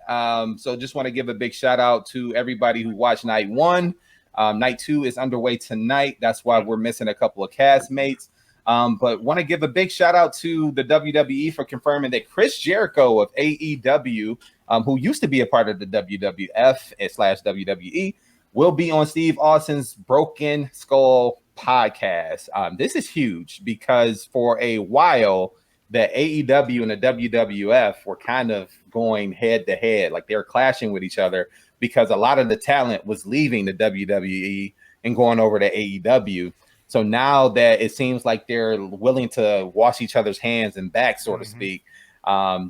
So just want to give a big shout out to everybody who watched night 1. Night 2 is underway tonight. That's why we're missing a couple of castmates. But want to give a big shout out to the WWE for confirming that Chris Jericho of AEW, who used to be a part of the WWF/WWE, will be on Steve Austin's Broken Skull podcast. This is huge because for a while, the AEW and the WWF were kind of going head to head, like they're clashing with each other because a lot of the talent was leaving the WWE and going over to AEW. So now that it seems like they're willing to wash each other's hands and back, so to speak,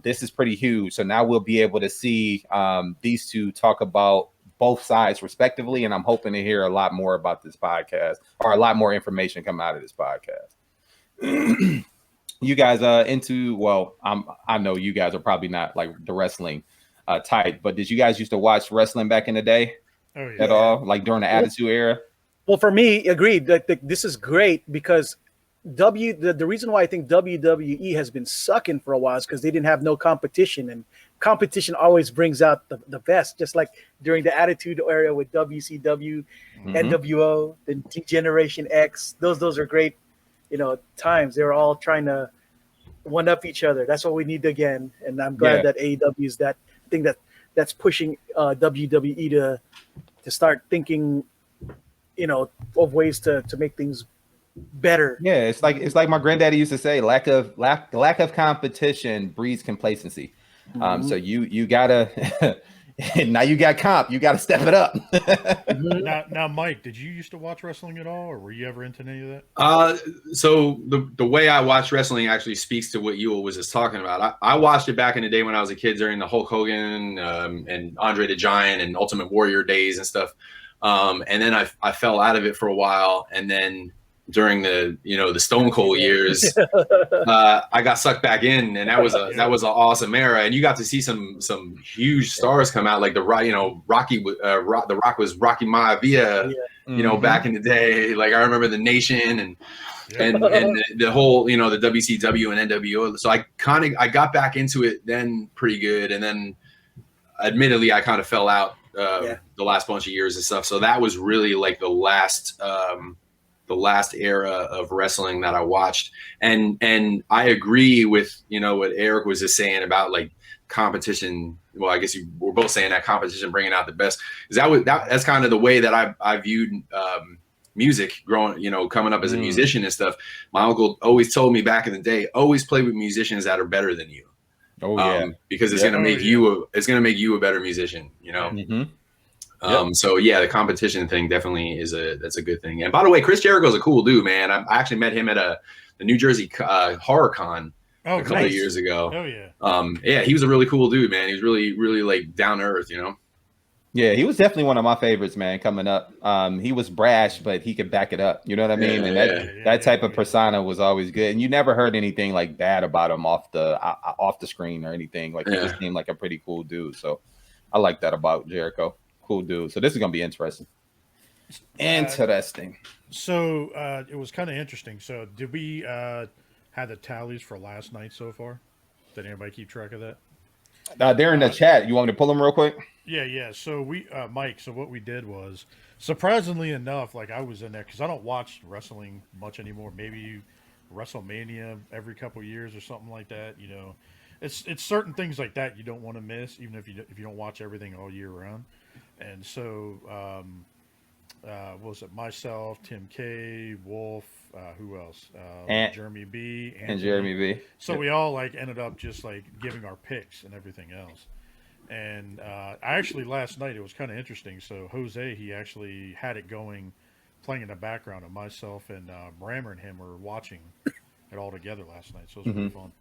this is pretty huge. So now we'll be able to see these two talk about both sides respectively. And I'm hoping to hear a lot more about this podcast or a lot more information come out of this podcast. You guys I know you guys are probably not like the wrestling type, but did you guys used to watch wrestling back in the day at all? Like during the Attitude Era? Well, for me, agreed. This is great because the reason why I think WWE has been sucking for a while is because they didn't have no competition, and competition always brings out the best. Just like during the Attitude Era with WCW, NWO, then Generation X, those are great, times. They were all trying to one up each other. That's what we need again, and I'm glad that AEW is that thing that's pushing WWE to start thinking, of ways to make things better. Yeah, it's like my granddaddy used to say, lack of competition breeds complacency. So you gotta now you got comp, you gotta step it up. Now, Mike, did you used to watch wrestling at all, or were you ever into any of that? So the way I watch wrestling actually speaks to what Yul was just talking about. I watched it back in the day when I was a kid during the Hulk Hogan and Andre the Giant and Ultimate Warrior days and stuff. And then I fell out of it for a while, and then during the Stone Cold years, I got sucked back in, and that was an awesome era. And you got to see some huge stars come out, like Rocky. The Rock was Rocky Maivia, back in the day. Like I remember the Nation and the whole the WCW and NWO. So I got back into it then pretty good, and then admittedly I kind of fell out the last bunch of years and stuff. So that was really like the last era of wrestling that I watched. And I agree with, what Eric was just saying about like competition. Well, I guess we're both saying that competition bringing out the best. That's kind of the way that I viewed music growing, coming up as a musician and stuff. My uncle always told me back in the day, always play with musicians that are better than you. Because it's going to make you a better musician, So the competition thing definitely that's a good thing. And by the way, Chris Jericho's a cool dude, man. I actually met him at the New Jersey Horror Con a couple of years ago. Oh yeah. He was a really cool dude, man. He was really, really like down to earth, Yeah, he was definitely one of my favorites, man, coming up. He was brash, but he could back it up. You know what I mean? And that type of persona was always good. And you never heard anything like bad about him off the screen or anything. Like he just seemed like a pretty cool dude. So I like that about Jericho. Cool dude. So this is gonna be interesting. Interesting. So it was kind of interesting. So did we have the tallies for last night so far? Did anybody keep track of that? They're in the chat. You want me to pull them real quick? Yeah. So we, Mike. So what we did was, surprisingly enough, like I was in there because I don't watch wrestling much anymore. Maybe WrestleMania every couple years or something like that. You know, it's certain things like that you don't want to miss, even if you don't watch everything all year round. And so, what was it? Myself, Tim K, Wolf, who else? Jeremy B. And Jeremy B. So we all like ended up just like giving our picks and everything else. And I actually last night it was kind of interesting. So Jose, he actually had it going, playing in the background, and myself and Brammer and him were watching it all together last night. So it was really fun.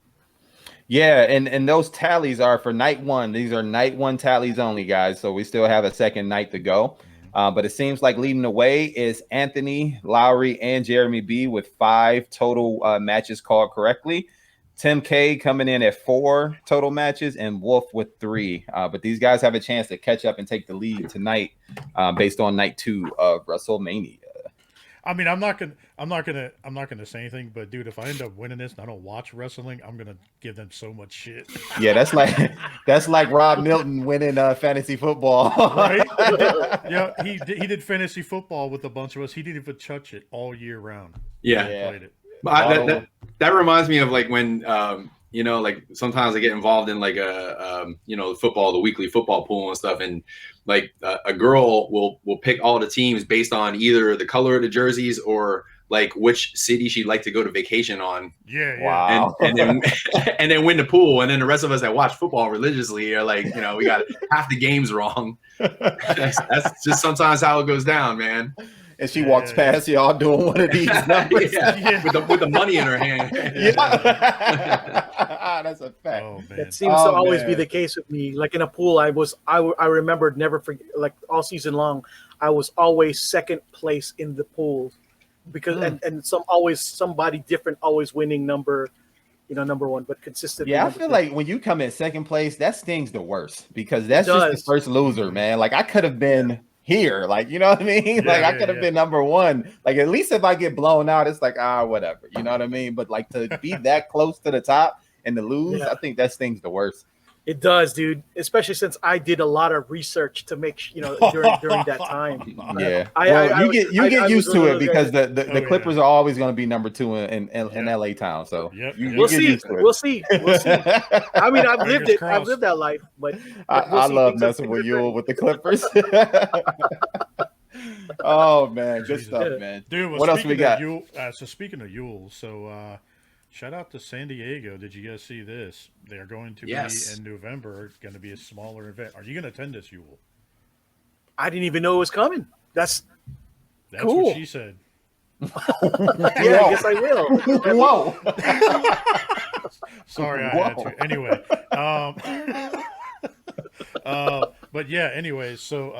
Yeah, and those tallies are for night one. These are night one tallies only, guys. So we still have a second night to go. But it seems like leading the way is Anthony, Lowry, and Jeremy B with 5 total matches called correctly. Tim K coming in at 4 total matches, and Wolf with 3. But these guys have a chance to catch up and take the lead tonight, based on night 2 of WrestleMania. I mean, I'm not gonna say anything, but dude, if I end up winning this and I don't watch wrestling, I'm gonna give them so much shit. Yeah, that's like Rob Milton winning fantasy football. Right? Yeah, he did fantasy football with a bunch of us. He didn't even touch it all year round. Yeah. Played it. That reminds me of like when like sometimes I get involved in like the weekly football pool and stuff, and like a girl will pick all the teams based on either the color of the jerseys or like which city she'd like to go to vacation on. Yeah. Wow. And then win the pool, and then the rest of us that watch football religiously are like, we got half the games wrong. That's just sometimes how it goes down, man. And she walks past y'all doing one of these numbers. With the money in her hand. That's a fact. Oh, man. That seems to always be the case with me. Like in a pool, I remembered never forget, like all season long, I was always second place in the pool because and somebody different always winning number 1, but consistently. Yeah, I feel like when you come in second place, that stings the worst because that's just the first loser, man. Like I could have been here, like, you know what I mean? Like I could have been number 1. Like at least if I get blown out, it's like whatever, you know what I mean? But like to be that close to the top and to lose, I think that stings the worst. It does, dude. Especially since I did a lot of research to make during that time. Yeah, you get used to it because the Clippers are always going to be number 2 in LA town. So we'll see. We'll see. I mean, I've lived it. I've lived that life, but I love messing with Yule with the Clippers. Oh man, good stuff, man. Dude, what else we got? So speaking of Yule, so shout out to San Diego. Did you guys see this? They are going to be in November. It's going to be a smaller event. Are you going to attend this, Yule? I didn't even know it was coming. That's cool. What she said. I guess I will. Whoa. Sorry, I had to. Anyway. But yeah, anyway, so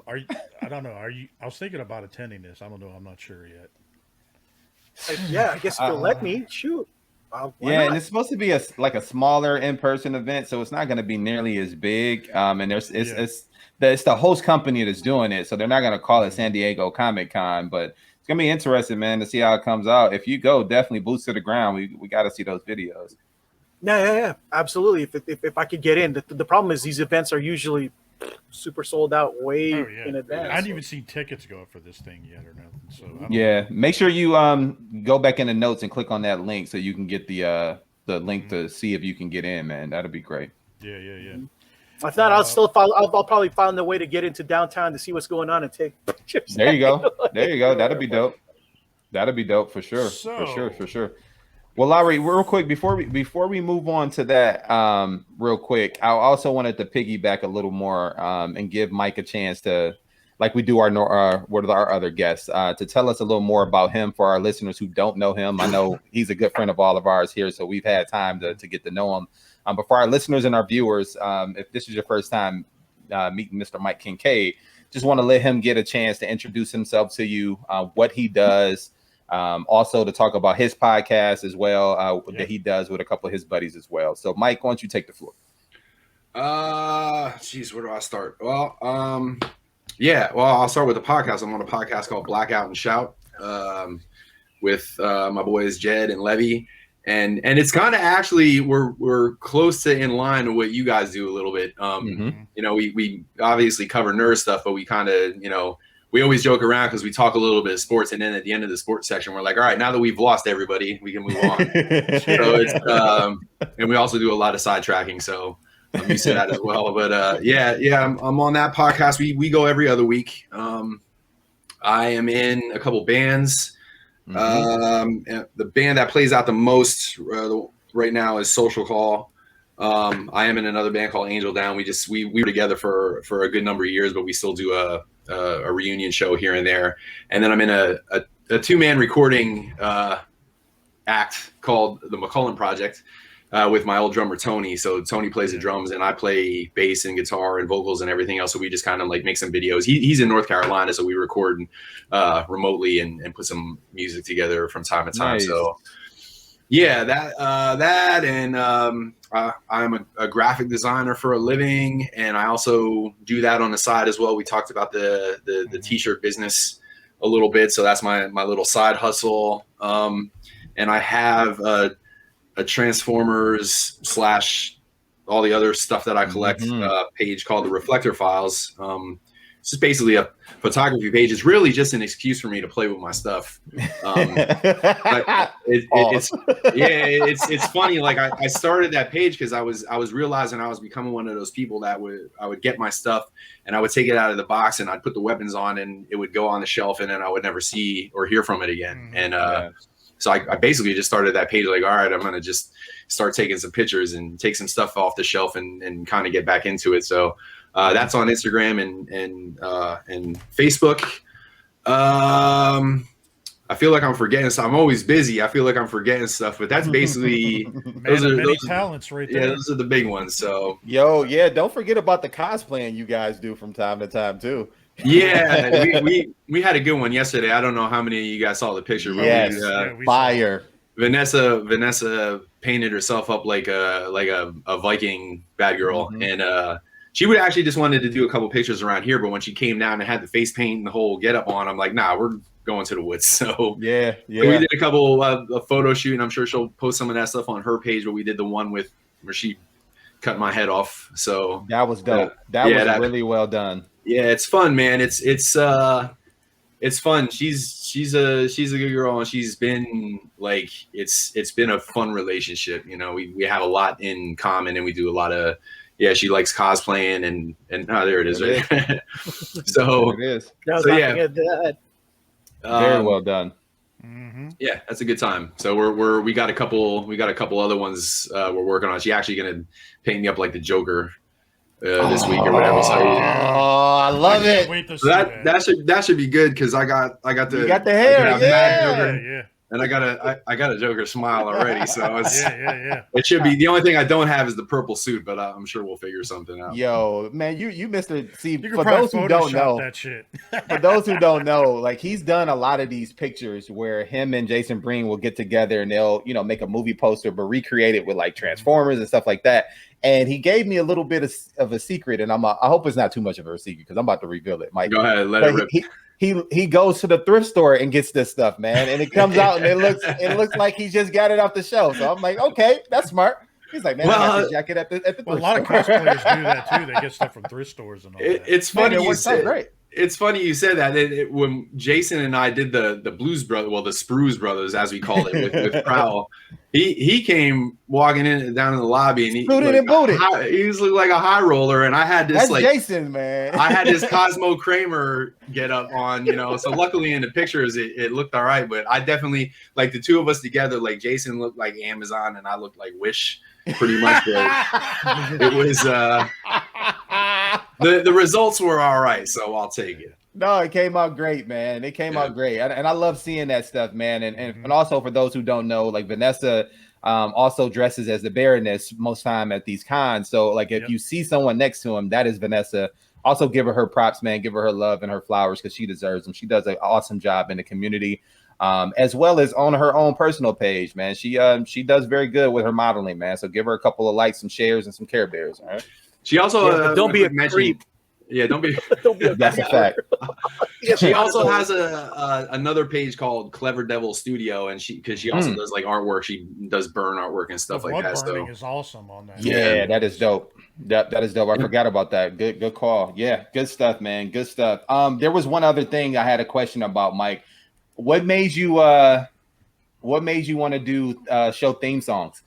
I don't know. I was thinking about attending this. I don't know. I'm not sure yet. Yeah, I guess if you'll let me, shoot. And it's supposed to be a smaller in-person event, so it's not going to be nearly as big. And it's the host company that's doing it, so they're not going to call it San Diego Comic Con, but it's going to be interesting, man, to see how it comes out. If you go, definitely boots to the ground. We got to see those videos. Yeah, absolutely. If I could get in, the problem is these events are usually super sold out way in advance. I hadn't even seen tickets go up for this thing yet or nothing. So make sure you go back in the notes and click on that link so you can get the link to see if you can get in, man. That'd be great. Yeah. If not, I'll probably find a way to get into downtown to see what's going on and take pictures. There you go. That'd be dope. That'd be dope for sure. For sure. Well, Lowry, real quick before we move on to that, real quick, I also wanted to piggyback a little more and give Mike a chance to, like we do our other guests, to tell us a little more about him for our listeners who don't know him. I know he's a good friend of all of ours here, so we've had time to get to know him. But for our listeners and our viewers, if this is your first time meeting Mr. Mike Kingcaid. Just want to let him get a chance to introduce himself to you, what he does, also to talk about his podcast as well, that he does with a couple of his buddies as well. So, Mike, why don't you take the floor? Geez, where do I start? Well, I'll start with the podcast. I'm on a podcast called Blackout and Shout with my boys Jed and Levy, and it's kind of actually we're close to in line with what you guys do a little bit. You know, we obviously cover nerd stuff, but we kind of, you know, we always joke around because we talk a little bit of sports, and then at the end of the sports section, we're like, all right, now that we've lost everybody, we can move on. So it's and we also do a lot of sidetracking, so I'm used to that as well. But I'm on that podcast. We go every other week. I am in a couple bands. The band that plays out the most right now is Social Call. I am in another band called Angel Down. We were together for a good number of years, but we still do a reunion show here and there. And then I'm in a two-man recording act called the McCullen Project with my old drummer Tony. So Tony plays the drums and I play bass and guitar and vocals and everything else. So we just kind of like make some videos. He's in North Carolina, so we record remotely and put some music together from time to time. Nice. So yeah, that and I'm a graphic designer for a living, and I also do that on the side as well. We talked about the t-shirt business a little bit, so that's my little side hustle. And I have a Transformers / all the other stuff that I collect page called the Reflector Files. It's just basically a photography page. It's really just an excuse for me to play with my stuff. It's funny. Like I started that page because I was realizing I was becoming one of those people that I would get my stuff and I would take it out of the box and I'd put the weapons on and it would go on the shelf and then I would never see or hear from it again. And so I basically just started that page like, all right, I'm going to just start taking some pictures and take some stuff off the shelf and kind of get back into it. So that's on Instagram and Facebook. I feel like I'm forgetting stuff. I'm always busy. I feel like I'm forgetting stuff, but that's basically those are many talents right there. Yeah, those are the big ones. So don't forget about the cosplaying you guys do from time to time too. Yeah, we had a good one yesterday. I don't know how many of you guys saw the picture. Yes, fire. Vanessa painted herself up like a Viking bad girl, and she would actually just wanted to do a couple pictures around here. But when she came down and had the face paint and the whole get up on, I'm like, nah, we're going to the woods. So yeah. So we did a couple a photo shoot, and I'm sure she'll post some of that stuff on her page. But we did the one where she cut my head off. So that was dope. That was really well done. Yeah, it's fun, man. It's fun. She's a good girl, and she's been like it's been a fun relationship. You know, we have a lot in common, and we do a lot of she likes cosplaying and there it is. Right? So it is. Very well done. Yeah, that's a good time. So we got a couple other ones we're working on. She's actually gonna paint me up like the Joker this week or whatever. So I love it. That should be good because I got the hair, and I got a Joker smile already. So it's it should be. The only thing I don't have is the purple suit, but I'm sure we'll figure something out. Yo, man, you missed it. See, for those who don't know, that shit. For those who don't know, like he's done a lot of these pictures where him and Jason Breen will get together and they'll make a movie poster but recreate it with like Transformers and stuff like that. And he gave me a little bit of a secret, and I hope it's not too much of a secret because I'm about to reveal it, Mike. Go ahead, let it rip. He goes to the thrift store and gets this stuff, man, and it comes out and it looks like he just got it off the shelf. So I'm like, okay, that's smart. He's like, man, I got this jacket at the thrift store. A lot of cosplayers do that too. They get stuff from thrift stores and all that. It's funny. Man, it works out great. It's funny you said that. When Jason and I did the Blues Brothers, the Sprues Brothers, as we call it, with Prowl, he came walking down in the lobby and he was like a high roller, and I had this Jason, man. I had this Cosmo Kramer get up on, So luckily in the pictures it looked all right, but I definitely like the two of us together. Like Jason looked like Amazon, and I looked like Wish, pretty much. It was. The results were all right, so I'll take it. No, it came out great, man. It came out great, and I love seeing that stuff, man. And also for those who don't know, like Vanessa also dresses as the Baroness most time at these cons. So like if you see someone next to him, that is Vanessa. Also give her props, man. Give her love and her flowers because she deserves them. She does an awesome job in the community, as well as on her own personal page, man. She does very good with her modeling, man. So give her a couple of likes, some shares, and some Care Bears. All right. She also don't be a creep. Yeah, don't be. That's a fact. She also has another page called Clever Devil Studio, and she also does like artwork. She does burn artwork and stuff like that. Burning is awesome on that. Yeah, that is dope. That is dope. I forgot about that. Good call. Yeah, good stuff, man. Good stuff. There was one other thing I had a question about, Mike. What made you want to do show theme songs?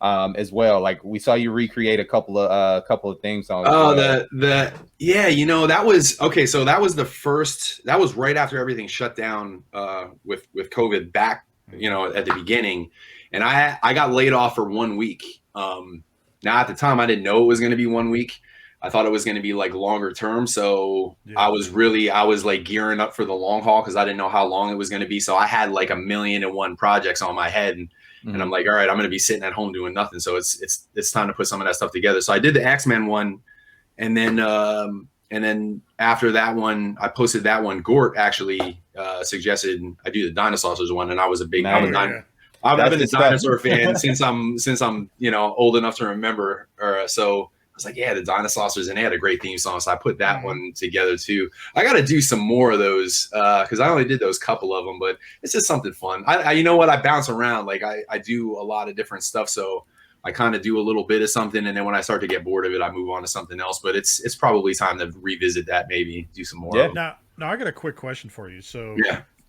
As well, like we saw you recreate a couple of theme songs. Oh, that was okay. So that was the first. That was right after everything shut down with COVID back, at the beginning, and I got laid off for 1 week. Now at the time I didn't know it was going to be 1 week. I thought it was going to be like longer term. So I was like gearing up for the long haul because I didn't know how long it was going to be. So I had like 1,000,001 projects on my head. And I'm like, all right, I'm going to be sitting at home doing nothing. So it's time to put some of that stuff together. So I did the X-Men one. And then after that one, I posted that one. Gort actually suggested I do the Dinosaurs one. And I was a big, I've been a dinosaur fan since I'm old enough to remember. So I was like, yeah, the Dinosaurs, and they had a great theme song. So I put that one together too. I got to do some more of those because I only did those couple of them, but it's just something fun. I you know what? I bounce around. Like I do a lot of different stuff. So I kind of do a little bit of something. And then when I start to get bored of it, I move on to something else. But it's probably time to revisit that, maybe do some more. Yeah. Now I got a quick question for you. So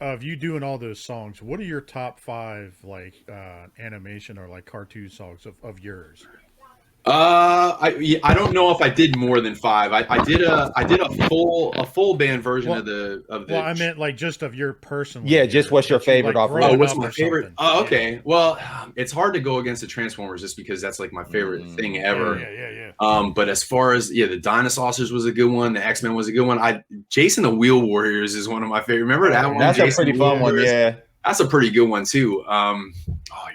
of you doing all those songs, what are your top 5 like animation or like cartoon songs of yours? I don't know if I did more than 5. I did a full band version of the. Well, I meant like just of your personal. Yeah, just what's your favorite off? What's my favorite? Oh, okay. Yeah. Well, it's hard to go against the Transformers just because that's like my favorite thing ever. Yeah. But as far as the Dinosaurs was a good one. The X-Men was a good one. Jason the Wheel Warriors is one of my favorite. Remember that one? That's Jason a pretty fun one. Yeah. That's a pretty good one too. You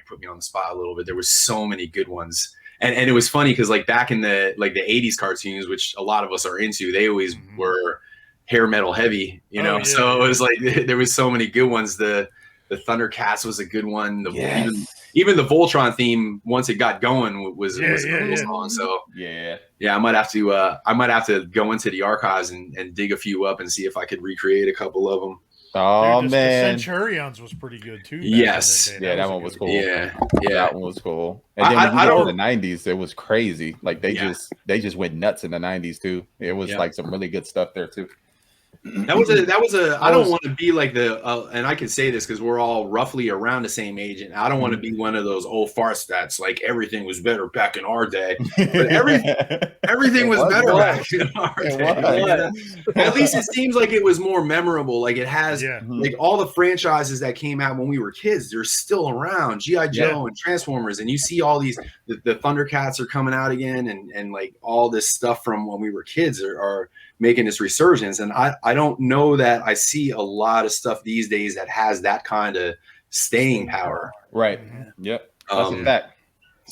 put me on the spot a little bit. There were so many good ones. And it was funny because like back in the 80s cartoons, which a lot of us are into, they always were hair metal heavy, so it was like there was so many good ones. The Thundercats was a good one. Even the Voltron theme, once it got going, was a cool song. So I might have to go into the archives and dig a few up and see if I could recreate a couple of them. Oh, man, the Centurions was pretty good too. Yes, that one was cool. Yeah, that one was cool. And then I don't in the '90s, it was crazy. Like they just went nuts in the '90s too. It was like some really good stuff there too. That was a. I don't want to be like the, and I can say this because we're all roughly around the same age, and I don't want to be one of those old farts that's like everything was better back in our day. But everything was better back in our day. At least it seems like it was more memorable. Like it has, like all the franchises that came out when we were kids, they're still around. G.I. Joe and Transformers, and you see all these. The Thundercats are coming out again, and like all this stuff from when we were kids are making this resurgence. And I don't know that I see a lot of stuff these days that has that kind of staying power. Right. Yep. That's a fact.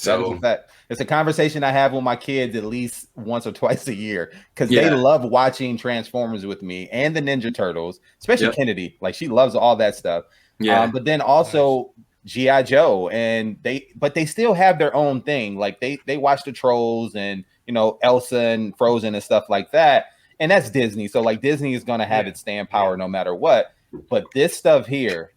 That is a fact. It's a conversation I have with my kids at least once or twice a year because they love watching Transformers with me and the Ninja Turtles, especially Kennedy. Like she loves all that stuff. Yeah. But then also G.I. Joe, and they still have their own thing. Like they watch the Trolls and Elsa and Frozen and stuff like that. And that's Disney. So like Disney is going to have its staying power no matter what. But this stuff here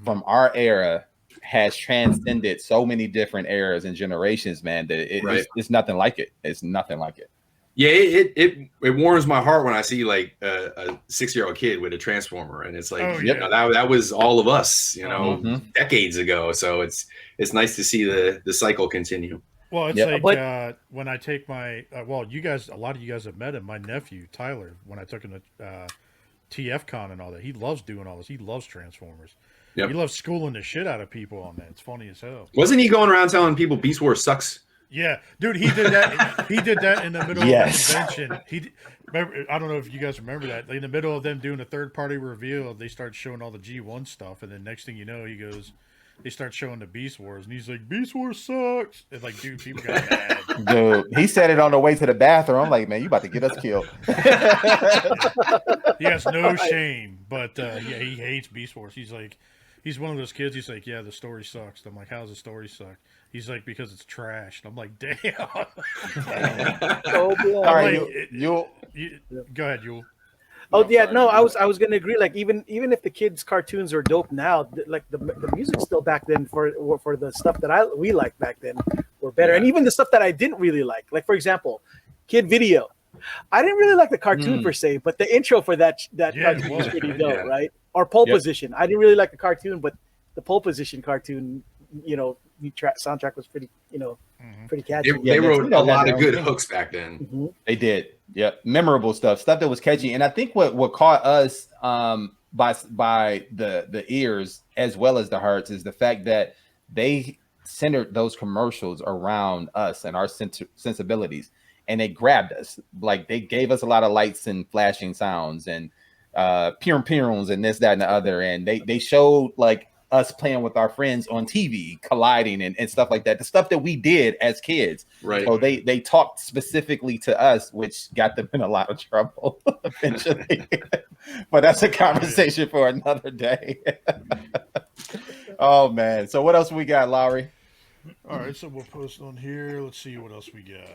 from our era has transcended so many different eras and generations, man, that it's nothing like it. It's nothing like it. Yeah, it warms my heart when I see like a 6-year-old kid with a Transformer, and it's like that was all of us, decades ago. So it's nice to see the cycle continue. Well, it's like when I take my you guys, a lot of you guys have met him. My nephew Tyler, when I took him to TFCon and all that, he loves doing all this. He loves Transformers. He loves schooling the shit out of people on that. It's funny as hell. Wasn't he going around telling people Beast Wars sucks? Yeah, dude, he did that. He did that in the middle of the convention. I don't know if you guys remember that. In the middle of them doing a third-party reveal, they start showing all the G1 stuff, and then next thing you know, they start showing the Beast Wars, and he's like, "Beast Wars sucks." It's like, dude, people got mad. Dude, he said it on the way to the bathroom. I'm like, man, you about to get us killed. He has no shame, but he hates Beast Wars. He's one of those kids. He's like, yeah, the story sucks. I'm like, how's the story suck? He's like, because it's trash. And I'm like, damn. All right, you go ahead, Yul. Oh yeah, no, I was gonna agree. Like even if the kids' cartoons are dope now, like the music still back then for the stuff that we liked back then were better, and even the stuff that I didn't really like for example, Kid Video. I didn't really like the cartoon per se, but the intro for that cartoon was pretty dope, right? Or Pole Position. I didn't really like the cartoon, but the Pole Position cartoon, soundtrack was pretty, pretty catchy. They wrote a lot of good hooks back then. Mm-hmm. They did. Yeah, memorable stuff that was catchy. And I think what caught us by the ears as well as the hearts is the fact that they centered those commercials around us and our sensibilities. And they grabbed us. Like they gave us a lot of lights and flashing sounds and pirums and this, that, and the other. And they showed like us playing with our friends on TV, colliding and stuff like that. The stuff that we did as kids. Right. So they talked specifically to us, which got them in a lot of trouble eventually. But that's a conversation for another day. Oh man. So what else we got, Lowry? All right, so we'll post on here. Let's see what else we got.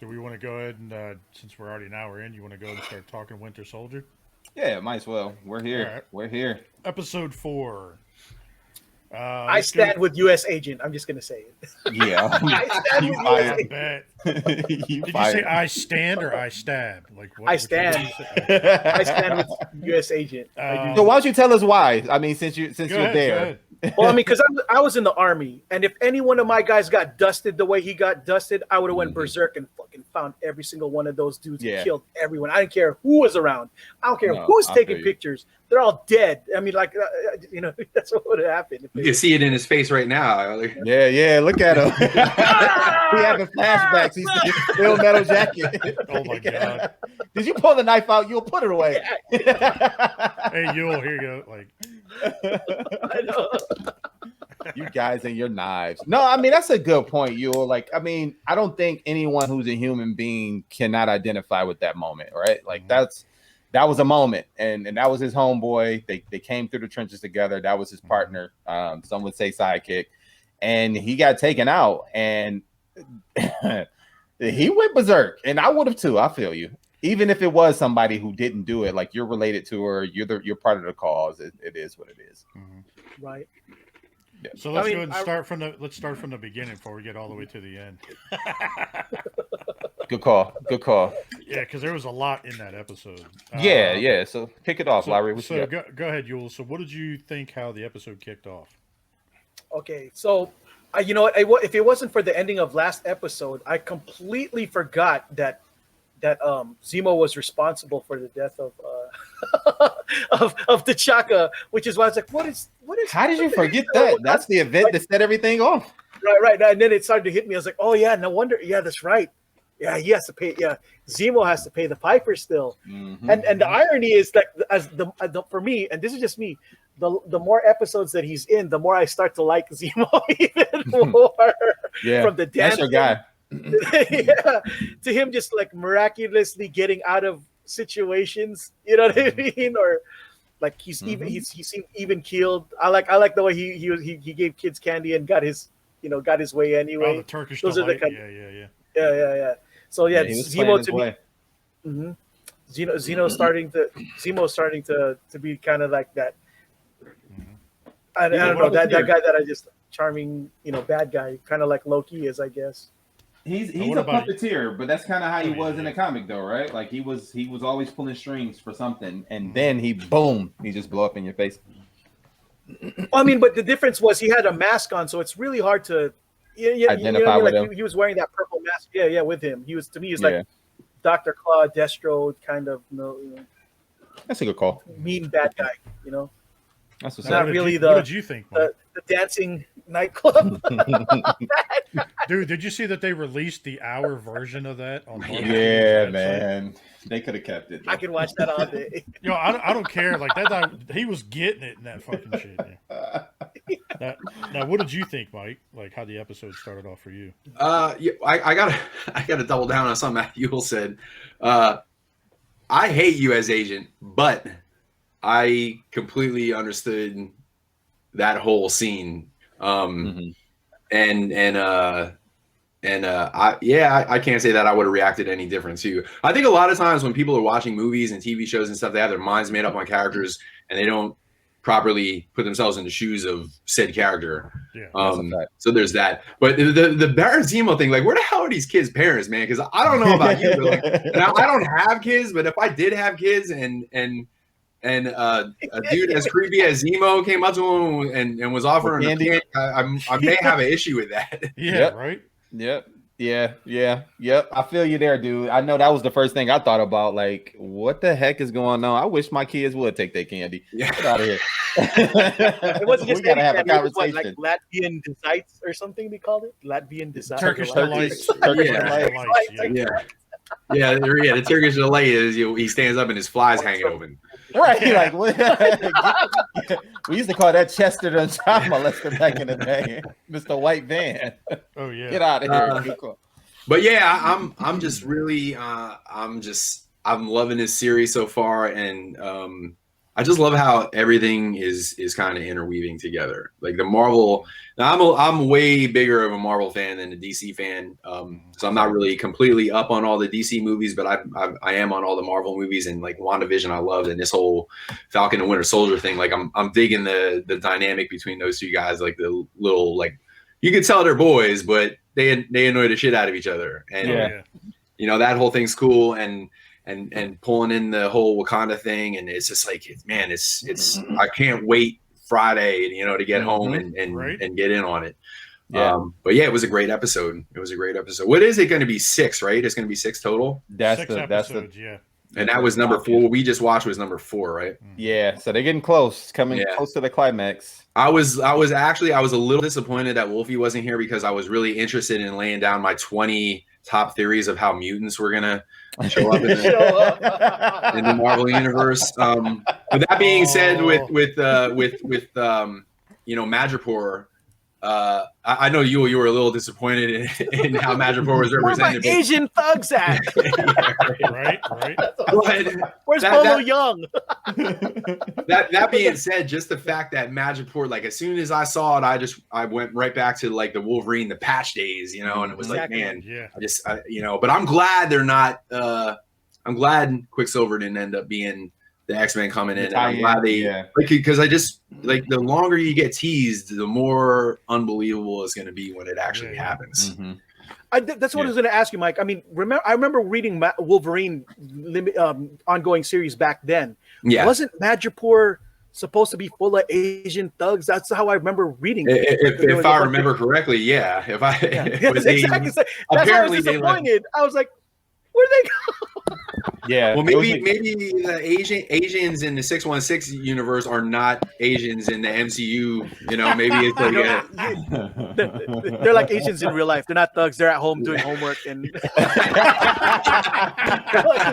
Do we want to go ahead and, since we're already an hour in, you want to go and start talking Winter Soldier? Yeah, might as well. We're here. Right. We're here. Episode 4. I stand with U.S. Agent. I'm just going to say it. Yeah. I stand with U.S. Agent. Did you say I stand or I stab? Like what? I stand. I stand with U.S. Agent. So why don't you tell us why? I mean, since you're there. Well, I mean, because I was in the Army, and if any one of my guys got dusted the way he got dusted, I would have went berserk and fucking found every single one of those dudes and killed everyone. I didn't care who was around. I don't care who's taking pictures. They're all dead. I mean, like, that's what would have happened. You can see it in his face right now. Yeah, look at him. He having flashbacks. He's still metal jacket. Oh my god! Did you pull the knife out? You'll put it away. Hey, Yul, here you go. Like, I know. You guys and your knives. No, I mean that's a good point, Yul. Like, I mean, I don't think anyone who's a human being cannot identify with that moment, right? Like that was a moment, and that was his homeboy. They came through the trenches together. That was his partner. Some would say sidekick, and he got taken out, and he went berserk, and I would have too. I feel you. Even if it was somebody who didn't do it, like you're related to her, you're part of the cause. It is what it is. Mm-hmm. Right. Yeah. So let's go ahead and start from the beginning before we get all the way to the end. Good call. Yeah, because there was a lot in that episode. Yeah. So kick it off, Larry. Go ahead, Yul. So what did you think how the episode kicked off? Okay, so you know what? If it wasn't for the ending of last episode, I completely forgot that Zemo was responsible for the death of T'Chaka, which is why I was like, what is? How did you forget that? That's the event that set everything off. Right. And then it started to hit me. I was like, oh yeah, no wonder. Yeah, that's right. Yeah, he has to pay. Yeah, Zemo has to pay the piper still. Mm-hmm. And the irony is that for me, and this is just me, the more episodes that he's in, the more I start to like Zemo even more. Yeah, from the dance. That's your guy. Yeah, to him just like miraculously getting out of situations, you know what I mean? Or like he seemed even keeled. I like the way he gave kids candy and got his way anyway. Oh, the Turkish Those delight. Are the yeah. So yeah, Zemo to me. Mm-hmm. Zemo's starting to be kind of like that. Mm-hmm. I don't know that guy that I just charming, bad guy, kind of like Loki is, I guess. He's a puppeteer, but that's kind of how he was in the comic, though, right? Like he was always pulling strings for something, and then he just blow up in your face. I mean, but the difference was he had a mask on, so it's really hard to identify with him. He was wearing that purple mask. Yeah, with him. He was, to me, he's like Dr. Claw, Destro, kind of. That's a good call. Mean bad guy, That's what's not up. really what did you think, Mike? the dancing nightclub. Dude, did you see that they released the hour version of that on Yeah, man. They could have kept it. I can watch that all day. Yo, I don't care. Like that, he was getting it in that fucking shit. Now, what did you think, Mike? Like how the episode started off for you? Yeah, I gotta double down on something that Yule said. I hate you as agent, but I completely understood that whole scene. I can't say that I would have reacted any different too. I think a lot of times when people are watching movies and TV shows and stuff, they have their minds made up on characters and they don't properly put themselves in the shoes of said character. Yeah, so there's that. But the Baron Zemo thing, like, where the hell are these kids' parents, man? Because I don't know about you, but like, I don't have kids, but if I did have kids and a dude as creepy as Zemo came up to him and was offering candy, I may have an issue with that. Yeah, right. Yep. I feel you there, dude. I know that was the first thing I thought about. Like, what the heck is going on? I wish my kids would take their candy. Yeah. Get out of here. It wasn't just we gotta have a conversation. Like Latvian desites or something they called it. Latvian desites. Turkish delights. Yeah, the Turkish delight is he stands up and his flies hanging open. Right, like we used to call that Chester the child molester back in the day, Mr. White Van. Oh yeah, get out of here. But yeah, I'm just really I'm loving this series so far, and I just love how everything is kind of interweaving together. Like the Marvel, now I'm way bigger of a Marvel fan than a DC fan, so I'm not really completely up on all the DC movies, but I am on all the Marvel movies, and like WandaVision I loved, and this whole Falcon and Winter Soldier thing. Like I'm digging the dynamic between those two guys. Like the little, like, you could tell they're boys, but they annoy the shit out of each other, and you know, that whole thing's cool, and pulling in the whole Wakanda thing, and it's just like, it's I can't wait Friday, you know, to get home and get in on it. Yeah. But yeah, it was a great episode. What is it going to be? 6, right? It's going to be 6 total. That's episodes, yeah. And that was number 4. What we just watched was number 4, right? Yeah. So they're getting close, close to the climax. I was a little disappointed that Wolfie wasn't here because I was really interested in laying down my 20 top theories of how mutants were gonna show up in the Marvel universe. But that being said, with you know, Madripoor, I know you were a little disappointed in how Madripoor was represented. Where my Asian thugs at? Right. Where's Polo Young? That being said, just the fact that Madripoor, like, as soon as I saw it, I went right back to like the Wolverine, the patch days, you know, and it was like, man, you know, but I'm glad they're not. I'm glad Quicksilver didn't end up being the X-Men coming in. I'm glad because I just, like, the longer you get teased, the more unbelievable it's going to be when it actually happens. That's what I was going to ask you, Mike. I mean, I remember reading Wolverine ongoing series back then. Yeah, wasn't Madripoor supposed to be full of Asian thugs? That's how I remember reading it. If I remember correctly, yeah. That's why I was disappointed. I was like, where'd they go? Yeah. Well, maybe the Asians in the 616 universe are not Asians in the MCU. You know, maybe it's like they're like Asians in real life. They're not thugs. They're at home doing homework and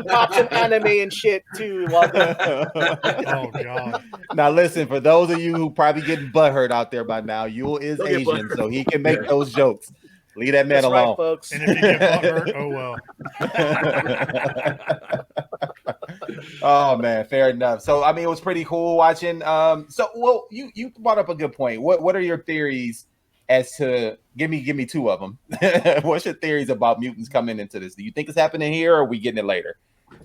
watching anime and shit too. Oh God! Now listen, for those of you who probably getting butthurt out there by now, Yule is Asian, so he can make those jokes. Leave that man alone, right, folks. And if you get butthurt, oh well. Oh man, fair enough. So I mean, it was pretty cool watching. You brought up a good point. What are your theories as to give me 2 of them? What's your theories about mutants coming into this? Do you think it's happening here, or are we getting it later?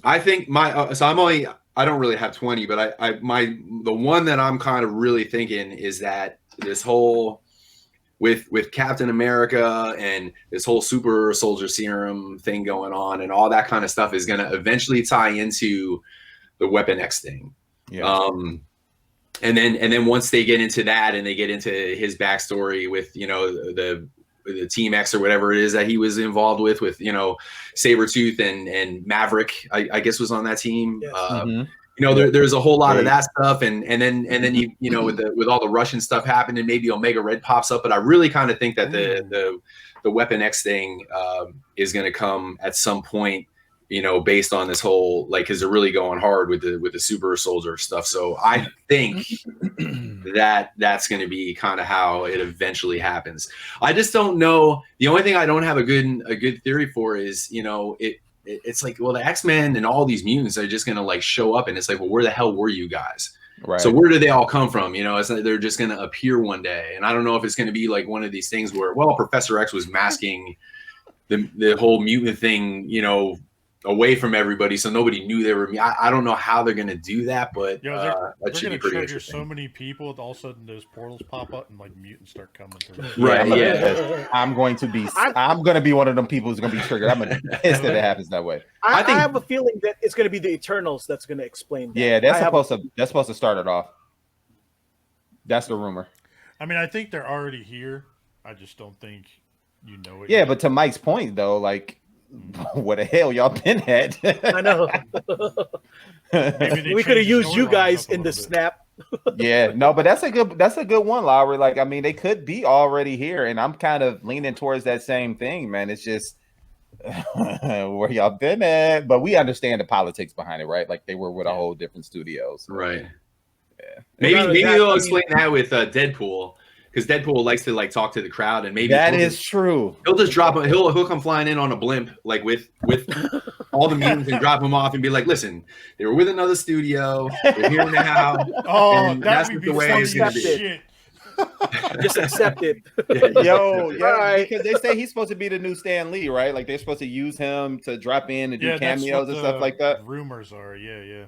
I think I don't really have 20, but the one that I'm kind of really thinking is that this whole with Captain America and this whole super soldier serum thing going on and all that kind of stuff is going to eventually tie into the Weapon X thing. Yeah. And then once they get into that and they get into his backstory with, you know, the Team X or whatever it is that he was involved with, you know, Sabretooth and Maverick, I guess was on that team. Yes. you know, there's a whole lot of that stuff, and then you know, with all the Russian stuff happening, maybe Omega Red pops up. But I really kind of think that the Weapon X thing is going to come at some point, you know, based on this whole, like, because they're really going hard with the super soldier stuff. So I think that's going to be kind of how it eventually happens. I just don't know. The only thing I don't have a good theory for is, you know, it's like, well, the X-Men and all these mutants are just going to like show up, and it's like, well, where the hell were you guys? Right. So where do they all come from? You know, it's like they're just going to appear one day, and I don't know if it's going to be like one of these things where, well, Professor X was masking the whole mutant thing, you know, away from everybody, so nobody knew they were. I don't know how they're going to do that, but they're going to trigger so many people. All of a sudden, those portals pop up and like mutants start coming through. Right? I'm going to be one of them people who's going to be triggered. I'm going to pissed that it happens that way. I have a feeling that it's going to be the Eternals that's going to explain that. Yeah, that's supposed to start it off. That's the rumor. I mean, I think they're already here. I just don't think you know it. Yeah, but to Mike's point though, like, what the hell y'all been at? I know. We could have used you guys in the snap. Yeah, no, but that's a good one, Lowry. Like, I mean, they could be already here, and I'm kind of leaning towards that same thing, man. It's just where y'all been at, but we understand the politics behind it, right? Like, they were with a whole different studios, right? Yeah, maybe they'll explain that with Deadpool. Because Deadpool likes to like talk to the crowd, and maybe that is true. He'll just drop him. He'll come flying in on a blimp, like with all the mutants, and drop him off, and be like, "Listen, they were with another studio. They're here now. And that's the way it's gonna be." Just accept it. Because they say he's supposed to be the new Stan Lee, right? Like, they're supposed to use him to drop in and do cameos and stuff like that. Rumors are, yeah.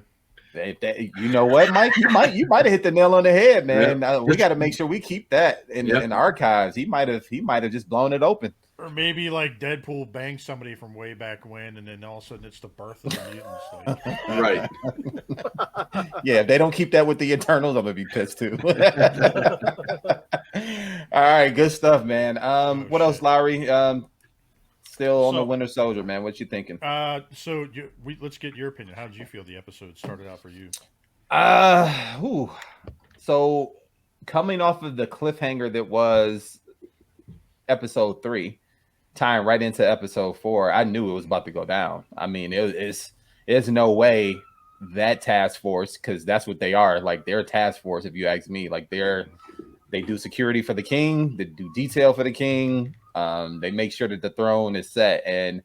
You know what, Mike? You might have hit the nail on the head, man. We got to make sure we keep that in the archives. He might have just blown it open. Or maybe like Deadpool banged somebody from way back when, and then all of a sudden it's the birth of the mutants. Like. Right. Yeah, if they don't keep that with the Eternals, I'm gonna be pissed too. All right, good stuff, man. What else, Lowry? Still on the Winter Soldier, man. What you thinking? Let's get your opinion. How did you feel the episode started out for you? So coming off of the cliffhanger that was episode 3, tying right into episode 4, I knew it was about to go down. I mean, there's no way that task force, because that's what they are. Like, they're a task force, if you ask me. Like, they do security for the king, they do detail for the king. They make sure that the throne is set, and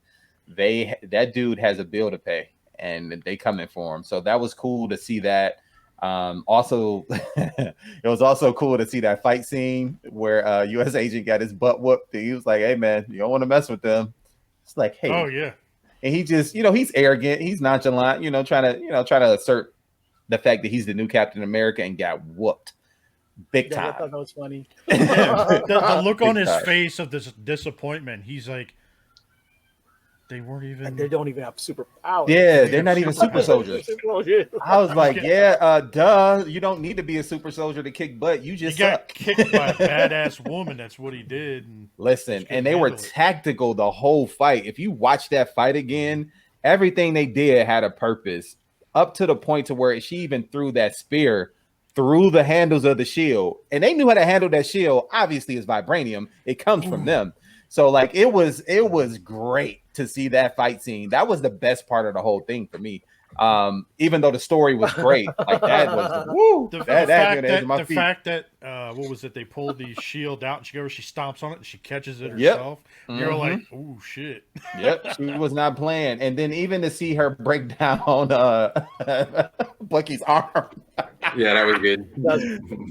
that dude has a bill to pay, and they come in for him. So that was cool to see that. Also, it was also cool to see that fight scene where U.S. agent got his butt whooped. He was like, "Hey, man, you don't want to mess with them." It's like, "Hey, oh yeah," and he just, he's arrogant, he's nonchalant, trying to assert the fact that he's the new Captain America, and got whooped. Big time. I thought that was funny. The look on his face of this disappointment. He's like, they weren't even. They don't even have superpowers. Yeah, they're not even super soldiers. I was like, duh. You don't need to be a super soldier to kick butt. You got kicked by a badass woman. That's what he did. And listen, and they were tactical the whole fight. If you watch that fight again, everything they did had a purpose. Up to the point to where she even threw that spear through the handles of the shield, and they knew how to handle that shield. Obviously, it's vibranium; it comes from them. So, like, it was great to see that fight scene. That was the best part of the whole thing for me. Even though the story was great, like, that was the fact that what was it? They pulled the shield out, and she stomps on it, and she catches it herself. Yep. You're like, oh shit. Yep, she was not playing. And then even to see her break down Bucky's arm. Yeah, that was good.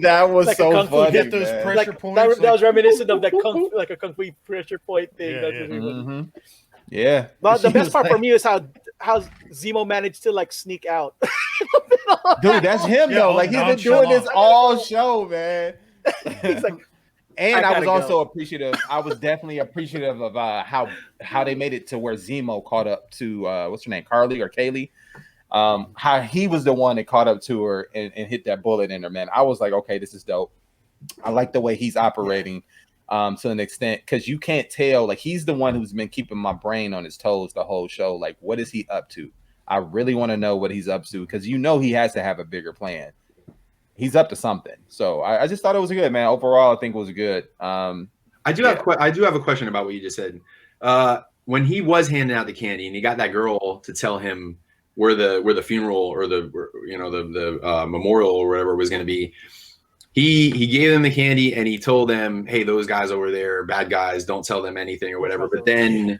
That was like so funny. Get those pressure points. That was reminiscent of that a kung fu pressure point thing. Yeah. But the best part for me is how Zemo managed to like sneak out. Dude, that's him though. Like, he's been doing this all show, man. He's like, and I was also appreciative. I was definitely appreciative of how they made it to where Zemo caught up to what's her name, Carly or Kaylee. How he was the one that caught up to her and hit that bullet in her, man. I was like, okay, this is dope. I like the way he's operating to an extent, because you can't tell. Like, he's the one who's been keeping my brain on his toes the whole show. Like, what is he up to? I really want to know what he's up to because you know he has to have a bigger plan. He's up to something. So I just thought it was good, man. Overall, I think it was good. I do have a question about what you just said. When he was handing out the candy and he got that girl to tell him where the funeral or the memorial or whatever was going to be, he gave them the candy and he told them, hey, those guys over there, bad guys, don't tell them anything or whatever. But then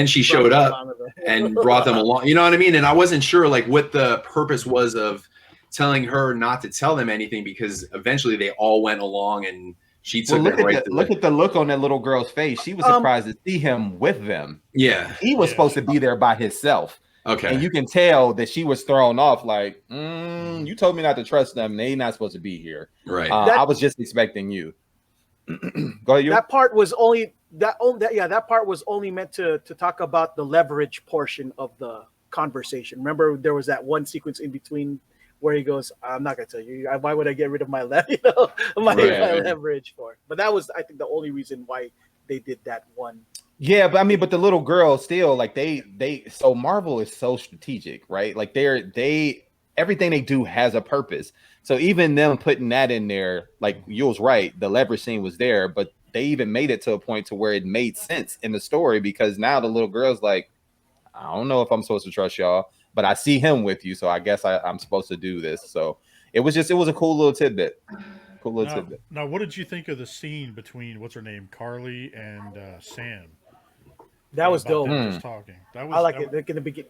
she showed up and brought them along. You know what I mean? And I wasn't sure like what the purpose was of telling her not to tell them anything, because eventually they all went along and she took look at the look on that little girl's face. She was surprised to see him with them. Yeah. He was supposed to be there by himself. Okay. And you can tell that she was thrown off like, you told me not to trust them. They're not supposed to be here. Right. I was just expecting you. Go ahead, you. That part was only that part was only meant to talk about the leverage portion of the conversation. Remember, there was that one sequence in between where he goes, I'm not going to tell you. Why would I get rid of my leverage for? But that was, I think, the only reason why they did that one. Yeah, but the little girl still, like so Marvel is so strategic, right? Like everything they do has a purpose. So even them putting that in there, like you was right, the leverage scene was there, but they even made it to a point to where it made sense in the story, because now the little girl's like, I don't know if I'm supposed to trust y'all, but I see him with you, so I guess I'm supposed to do this. So it was a cool little tidbit. Now, what did you think of the scene between what's her name, Carly and Sam? That was dope. Just talking. I like it. They're gonna be.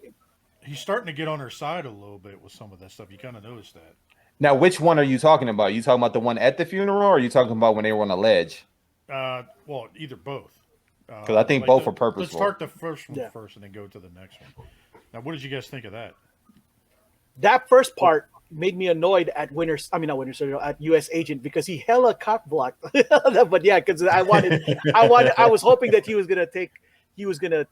He's starting to get on her side a little bit with some of that stuff. You kind of noticed that. Now, which one are you talking about? Are you talking about the one at the funeral, or are you talking about when they were on the ledge? Well, either both. Because I think both are purposeful. Let's start the first one first and then go to the next one. Now, what did you guys think of that? That first part made me annoyed at at US Agent, because he hella cock blocked. But yeah, because I was hoping that he was gonna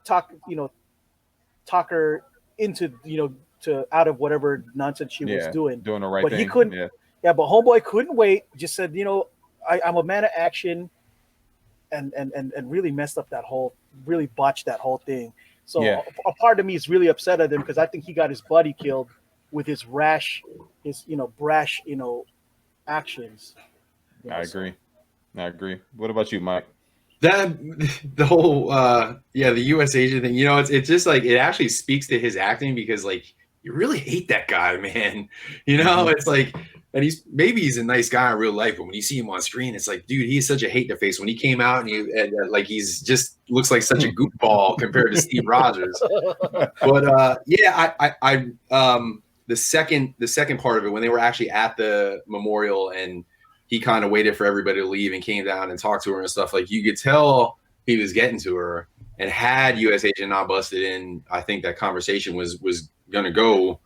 talk her into, to out of whatever nonsense she was doing the right but thing. He couldn't. Yeah, but homeboy couldn't wait. Just said, I'm a man of action, and really messed up really botched that whole thing. So a part of me is really upset at him, because I think he got his buddy killed with his brash actions. I agree. What about you, Mike? The whole the US Agent thing, it's just like, it actually speaks to his acting, because like, you really hate that guy, man. It's like, and he's a nice guy in real life, but when you see him on screen, it's like, dude, he's such a hate to face. When he came out and like, he's just looks like such a goofball compared to Steve Rogers. But the second part of it, when they were actually at the memorial and he kind of waited for everybody to leave and came down and talked to her and stuff, like, you could tell he was getting to her. And had US Agent not busted in, I think that conversation was going to go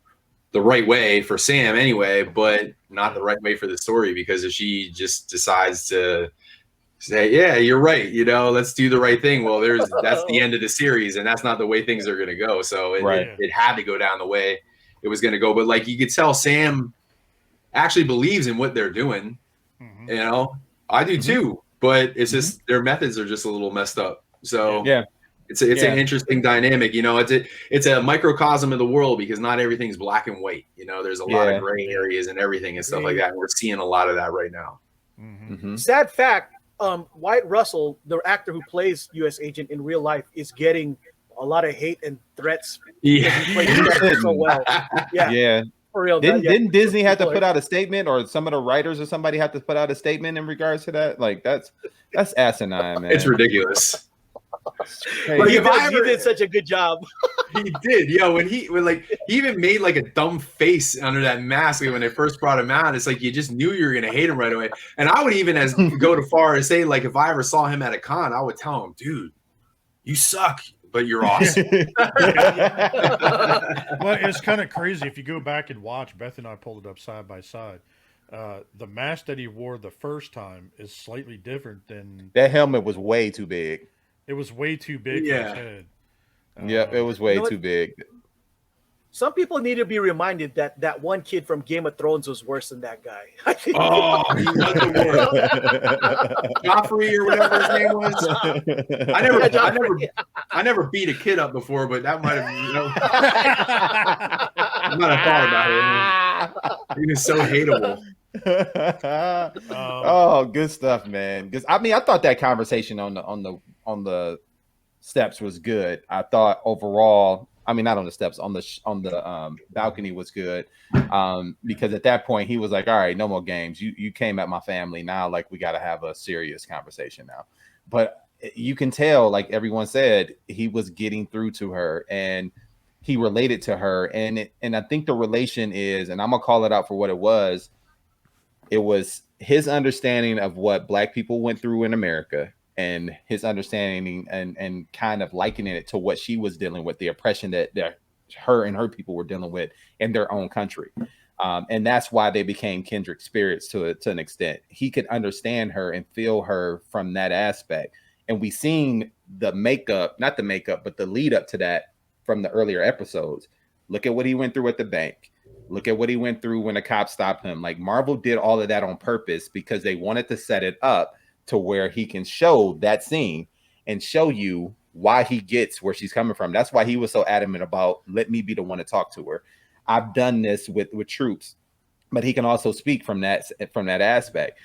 the right way for Sam anyway, but not the right way for the story, because if she just decides to say, yeah, you're right, let's do the right thing, well, that's the end of the series, and that's not the way things are going to go. So it had to go down the way it was going to go. But like, you could tell Sam actually believes in what they're doing. I do too, but it's just their methods are just a little messed up. So it's an interesting dynamic. It's a microcosm of the world, because not everything's black and white. There's a lot of gray areas and everything and stuff like that. And we're seeing a lot of that right now. Sad fact, Wyatt Russell, the actor who plays US Agent in real life, is getting a lot of hate and threats. He plays so well. Yeah. For real. Didn't Disney have to put out a statement, or some of the writers or somebody have to put out a statement in regards to that? Like, that's asinine, man. It's ridiculous. Like, he did such a good job. He did. When he even made like a dumb face under that mask when they first brought him out. It's like, you just knew you were gonna hate him right away. And I would even go to far as say, like, if I ever saw him at a con, I would tell him, dude, you suck, but you're awesome. Well, it's kind of crazy if you go back and watch. Beth and I pulled it up side by side. The mask that he wore the first time is slightly different than that helmet was way too big. It was way too big for his head. It was way too big. Some people need to be reminded that that one kid from Game of Thrones was worse than that guy. Oh, he was the worst. Joffrey or whatever his name was. I never beat a kid up before, but that might have. I might have thought about it. He was so hateable. Oh, good stuff, man. Because I mean, I thought that conversation on the steps was good. I thought overall. I mean, not on the steps, on the balcony was good, because at that point he was like, "All right, no more games. You came at my family now. Like, we got to have a serious conversation now." But you can tell, like everyone said, he was getting through to her, and he related to her, and I think the relation is, and I'm gonna call it out for what it was. It was his understanding of what Black people went through in America. And his understanding and kind of likening it to what she was dealing with, the oppression that her and her people were dealing with in their own country. And that's why they became kindred spirits to an extent. He could understand her and feel her from that aspect. And we seen the not the makeup, but the lead up to that from the earlier episodes. Look at what he went through at the bank. Look at what he went through when the cops stopped him. Like, Marvel did all of that on purpose because they wanted to set it up to where he can show that scene and show you why he gets where she's coming from. That's why he was so adamant about, let me be the one to talk to her. I've done this with troops, but he can also speak from that aspect.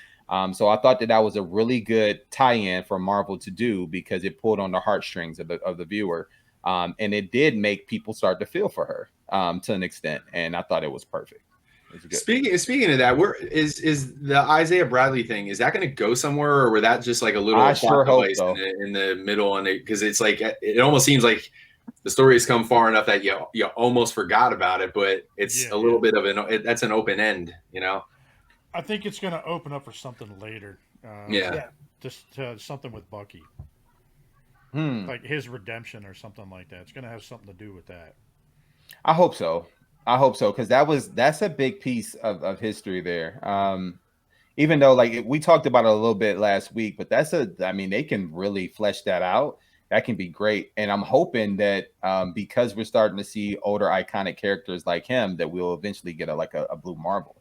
So I thought that was a really good tie-in for Marvel to do, because it pulled on the heartstrings of the viewer. And it did make people start to feel for her to an extent. And I thought it was perfect. Speaking of that, where is the Isaiah Bradley thing? Is that going to go somewhere, or were that just like a little device in the middle? And because it's like, it almost seems like the story has come far enough that you almost forgot about it, but it's a little bit of that's an open end, you know. I think it's going to open up for something later. Just something with Bucky, like his redemption or something like that. It's going to have something to do with that. I hope so, because that's a big piece of history there. Even though, like, we talked about it a little bit last week, but they can really flesh that out. That can be great. And I'm hoping that because we're starting to see older iconic characters like him, that we'll eventually get a Blue Marvel.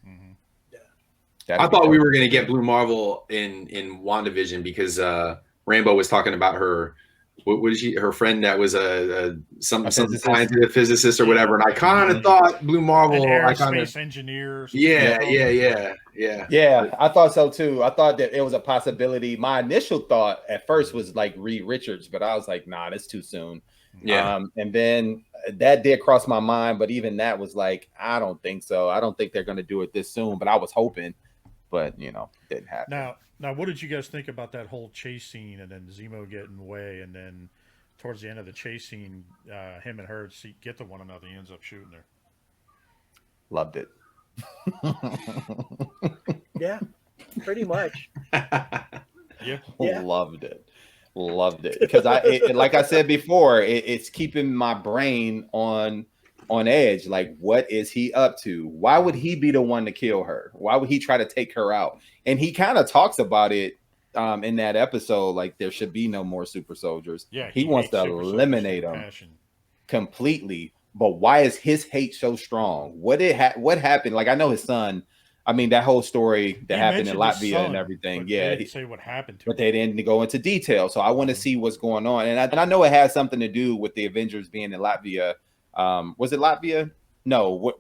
Mm-hmm. Yeah. I thought we were going to get Blue Marvel in WandaVision, because Rainbow was talking about her. What is she? Her friend that was some scientist, physicist or whatever, and I kind of thought Blue Marvel, aerospace engineer. Yeah. I thought so too. I thought that it was a possibility. My initial thought at first was like Reed Richards, but I was like, nah, that's too soon. Yeah. And then that did cross my mind, but even that was like, I don't think so. I don't think they're going to do it this soon. But I was hoping, but it didn't happen. Now, what did you guys think about that whole chase scene, and then Zemo getting away, and then towards the end of the chase scene, him and her get to one another, he ends up shooting her? Loved it. Yeah, pretty much. Yeah. Loved it. Because like I said before, it's keeping my brain on edge. Like, what is he up to? Why would he be the one to kill her? Why would he try to take her out? And he kind of talks about it in that episode, like there should be no more super soldiers. Yeah, he wants to eliminate them completely. But why is his hate so strong? What happened? Like, I know his son. I mean, that whole story that happened in Latvia and everything. Yeah, they didn't say what happened to him. But they didn't go into detail. So I want to see what's going on. And I know it has something to do with the Avengers being in Latvia. Was it Latvia? No,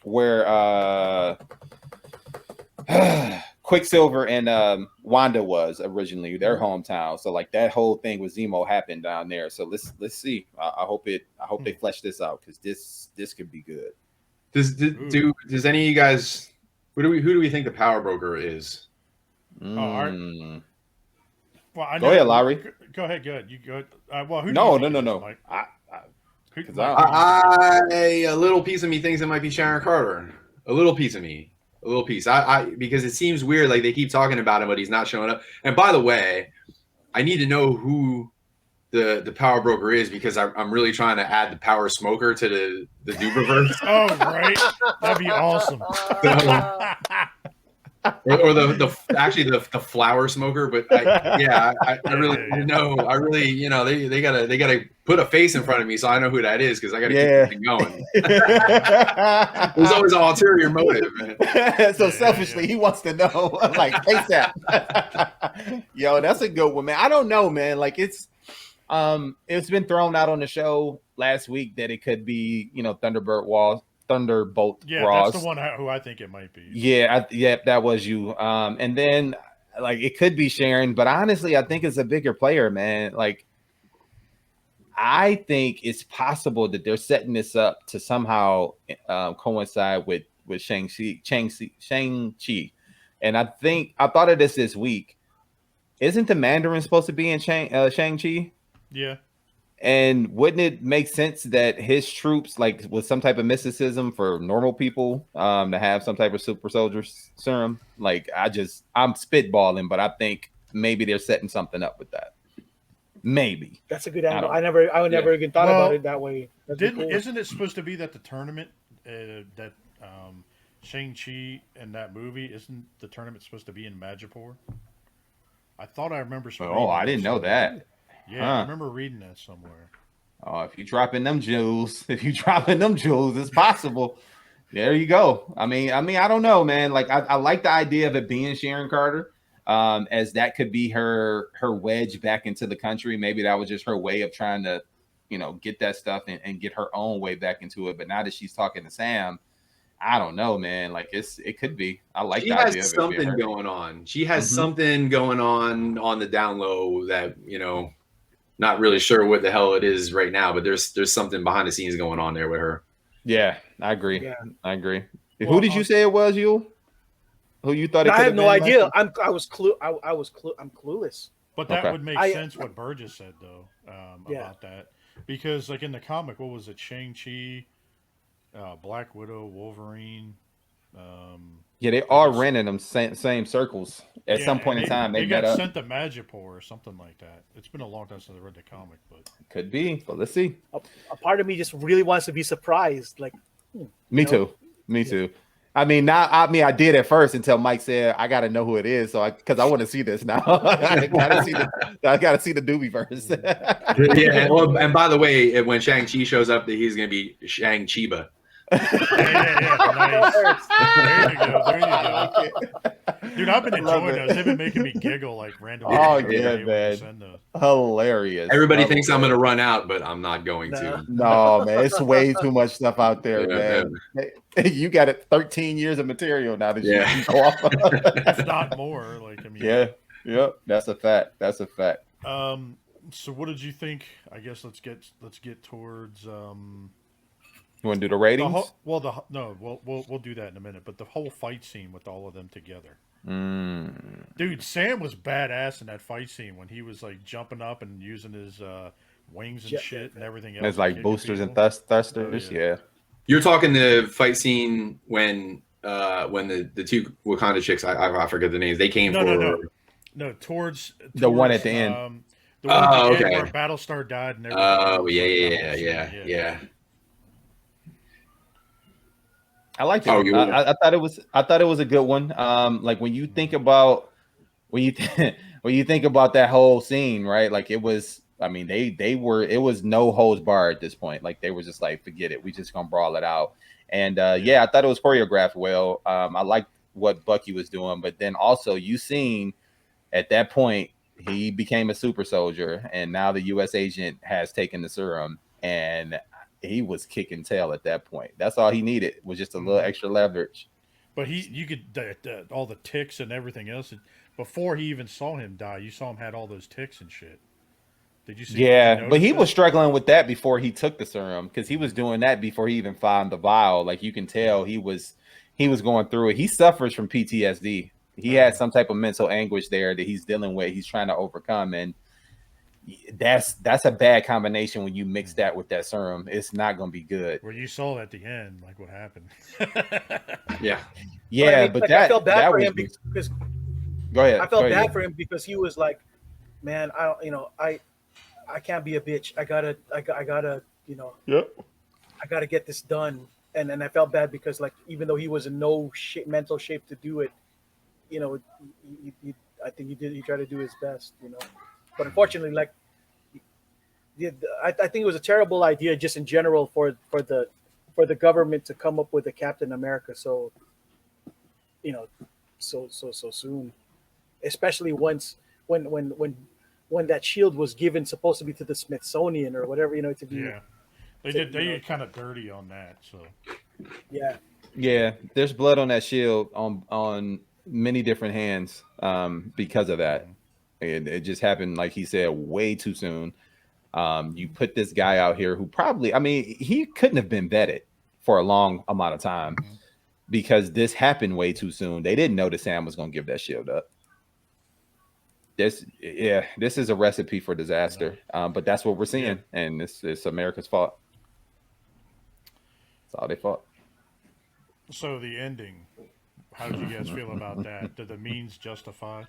where Quicksilver and Wanda was originally their hometown. So like that whole thing with Zemo happened down there. So let's see. I hope they flesh this out, because this could be good. Does any of you guys, who do we think the power broker is? Art? Well, I know. Go ahead, Lowry. Go ahead. Good. You go. Well, who? No. Mike? A little piece of me thinks it might be Sharon Carter. A little piece of me. A little piece. Because it seems weird. Like, they keep talking about him, but he's not showing up. And by the way, I need to know who the power broker is, because I'm really trying to add the power smoker to the Duberverse. Oh, right. That'd be awesome. or the flower smoker. But I really know. I really, they gotta put a face in front of me so I know who that is because I gotta keep everything going. There's always an ulterior motive, man. So selfishly, he wants to know, like, ASAP. Yo, that's a good one, man. I don't know, man. Like it's been thrown out on the show last week that it could be, Thunderbolt. Yeah, Ross. that's the one who I think it might be. Yeah, that was you. And then like it could be Sharon, but honestly, I think it's a bigger player, man. Like I think it's possible that they're setting this up to somehow coincide with Shang-Chi. And I thought of this week. Isn't the Mandarin supposed to be in Shang-Chi? Yeah. And wouldn't it make sense that his troops, like with some type of mysticism for normal people, to have some type of super soldier serum? Like I'm spitballing, but I think maybe they're setting something up with that. Maybe that's a good angle. I never even thought about it that way. Isn't it supposed to be that the tournament that Shang-Chi and that movie, isn't the tournament supposed to be in Madripoor? I thought I remember. I didn't know that. Yeah, I remember reading that somewhere. Oh, if you're dropping them jewels, it's possible. There you go. I mean, I don't know, man. Like, I like the idea of it being Sharon Carter, as that could be her wedge back into the country. Maybe that was just her way of trying to, get that stuff and get her own way back into it. But now that she's talking to Sam, I don't know, man. Like it could be. I like the idea of it. She has something going on. She has something going on the down low that, not really sure what the hell it is right now, but there's something behind the scenes going on there with her. Yeah, I agree. Yeah. I agree. Well, who did you say it was, you? Who you thought it I have no idea. I'm clueless. But that would make sense what Burgess said though, about that. Because like in the comic, what was it? Shang-Chi, Black Widow, Wolverine. They all ran in them same circles at some point in time. They got sent to Madripoor or something like that. It's been a long time since I read the comic, but could be. But let's see. A part of me just really wants to be surprised. Like, me too. I mean, I did at first until Mike said I got to know who it is, so because I want to see this now. I got to see the doobie verse. Yeah. Well, and by the way, when Shang-Chi shows up, he's going to be Shang-Chiba. Nice. There you go. Dude, I've been enjoying those. They've been making me giggle like randomly. Oh yeah, man, hilarious. Everybody thinks I'm going to run out, but I'm not going to. No, man, it's way too much stuff out there, man. You got 13 years of material now that you can go off. If not more, that's a fact. So what did you think? I guess let's get towards. You want to do the ratings? We'll do that in a minute. But the whole fight scene with all of them together, dude, Sam was badass in that fight scene when he was like jumping up and using his wings and shit and everything else. It's like boosters and thrusters. Yeah. You're talking the fight scene when the two Wakanda chicks, I forget the names. They came No, towards the one at the end. The one at the end where Battlestar died and everything. Oh yeah. I liked it. I thought it was a good one. Like when you think about that whole scene, right? Like it was. I mean, it was no holds barred at this point. Like they were just like, forget it. We just gonna brawl it out. And I thought it was choreographed well. I liked what Bucky was doing, but then also you seen at that point he became a super soldier, and now the U.S. agent has taken the serum, and he was kicking tail at that point. That's all he needed was just a little extra leverage. But you could all the ticks and everything else before he even saw him die. You saw him had all those ticks and shit. Did you see? Yeah, but he was struggling with that before he took the serum because he was doing that before he even found the vial. Like you can tell he was going through it. He suffers from PTSD. He had some type of mental anguish there that he's dealing with. He's trying to overcome, and that's a bad combination when you mix that with that serum. It's not going to be good. Well, you saw at the end, like what happened. Yeah, but I felt bad for him because. Go ahead. I felt bad for him because he was like, man, I can't be a bitch. I gotta, I gotta get this done. And I felt bad because like, even though he was in no mental shape to do it, you know, I think he tried to do his best, you know, but unfortunately, like, I think it was a terrible idea just in general for the government to come up with a Captain America so, you know, so soon, especially once when that shield was given supposed to be to the Smithsonian or whatever, you know, to be. Yeah, they get kind of dirty on that. So yeah, there's blood on that shield on many different hands because of that. It just happened, like he said, way too soon. You put this guy out here who probably, I mean, he couldn't have been vetted for a long amount of time because this happened way too soon. They didn't know that Sam was going to give that shield up. This is a recipe for disaster. But that's what we're seeing, and it's America's fault. That's all they fought. So the ending, how did you guys feel about that? Did the means justify?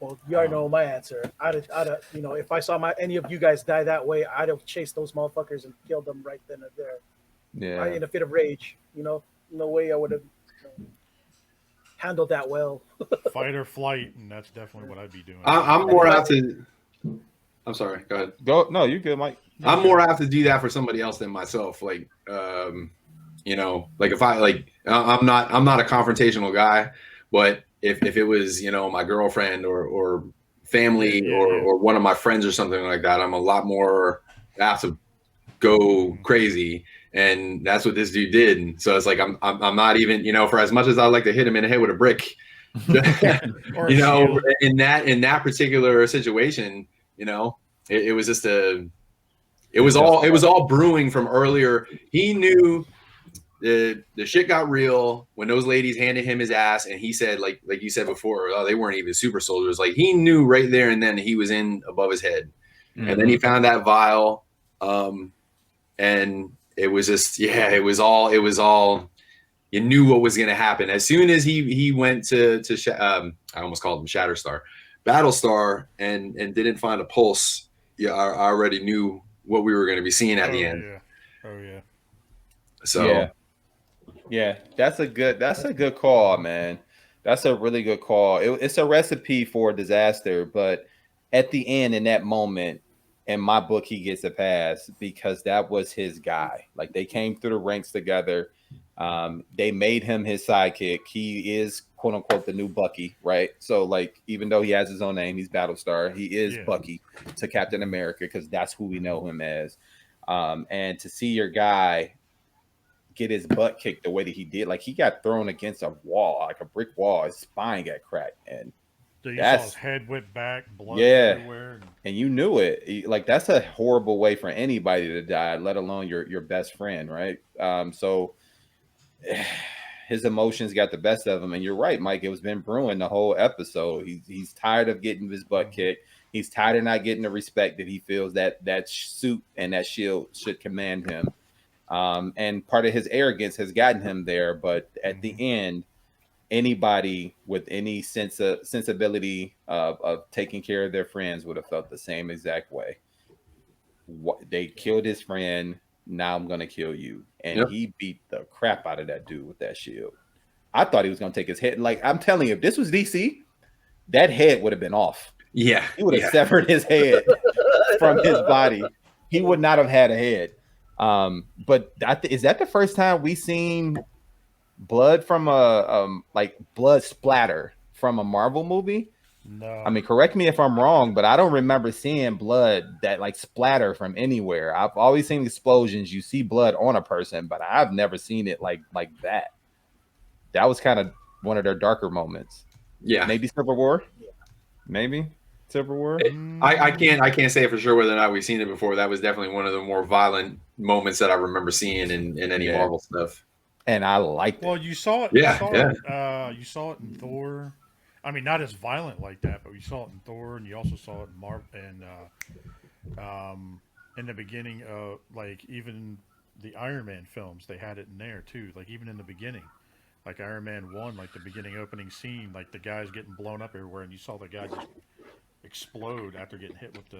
Well, you already know my answer. I'd have, you know, if I saw any of you guys die that way, I'd have chased those motherfuckers and killed them right then and there. Yeah. In a fit of rage, you know, no way I would have handled that well. Fight or flight, and that's definitely what I'd be doing. I'm more apt to. I'm sorry. Go ahead. No, you good, Mike. I'm more apt to do that for somebody else than myself. Like, you know, like if I like, I'm not a confrontational guy, but if it was, you know, my girlfriend or family or one of my friends or something like that, I'm a lot more apt to go crazy. And that's what this dude did. And so it's like, I'm not even, you know, for as much as I like to hit him in the head with a brick, you know, in that particular situation, you know, it was just it was all brewing from earlier. He knew the shit got real when those ladies handed him his ass, and he said, like you said before, oh, they weren't even super soldiers. Like, he knew right there and then he was in above his head. And then he found that vial, and it was just, it was all, you knew what was going to happen. As soon as he went to I almost called him Shatterstar, Battlestar, and didn't find a pulse, I already knew what we were going to be seeing at the end. Yeah. Oh yeah. So yeah, that's a good call, man. That's a really good call. It's a recipe for disaster, but at the end, in that moment, in my book, he gets a pass because that was his guy. Like, they came through the ranks together. They made him his sidekick. He is, quote unquote, the new Bucky, right? So, like, even though he has his own name, he's Battlestar. He is Bucky to Captain America because that's who we know him as. And to see your guy get his butt kicked the way that he did, like, he got thrown against a wall, like a brick wall. His spine got cracked, and so you saw his head whip back, blood everywhere, and you knew it. Like, that's a horrible way for anybody to die, let alone your best friend, right? So his emotions got the best of him, and you're right, Mike. It was been brewing the whole episode. He's tired of getting his butt kicked. He's tired of not getting the respect that he feels that suit and that shield should command him. And part of his arrogance has gotten him there, but at the end, anybody with any sensibility of taking care of their friends would have felt the same exact way. They killed his friend. Now I'm going to kill you. And he beat the crap out of that dude with that shield. I thought he was going to take his head. Like, I'm telling you, if this was DC, that head would have been off. Yeah. He would have severed his head from his body. He would not have had a head. But is that the first time we seen blood from blood splatter from a Marvel movie? No. I mean, correct me if I'm wrong, but I don't remember seeing blood that like splatter from anywhere. I've always seen explosions. You see blood on a person, but I've never seen it like that. That was kind of one of their darker moments. Yeah. Maybe Civil War. Maybe Civil War. I can't say for sure whether or not we've seen it before. That was definitely one of the more violent moments that I remember seeing in any Marvel stuff. And I liked it. Well, you saw it. You saw it in Thor. I mean, not as violent like that, but you saw it in Thor, and you also saw it in the beginning of, like, even the Iron Man films. They had it in there too. Like, even in the beginning, like Iron Man 1, like the beginning opening scene, like the guy's getting blown up everywhere, and you saw the guy just explode after getting hit with the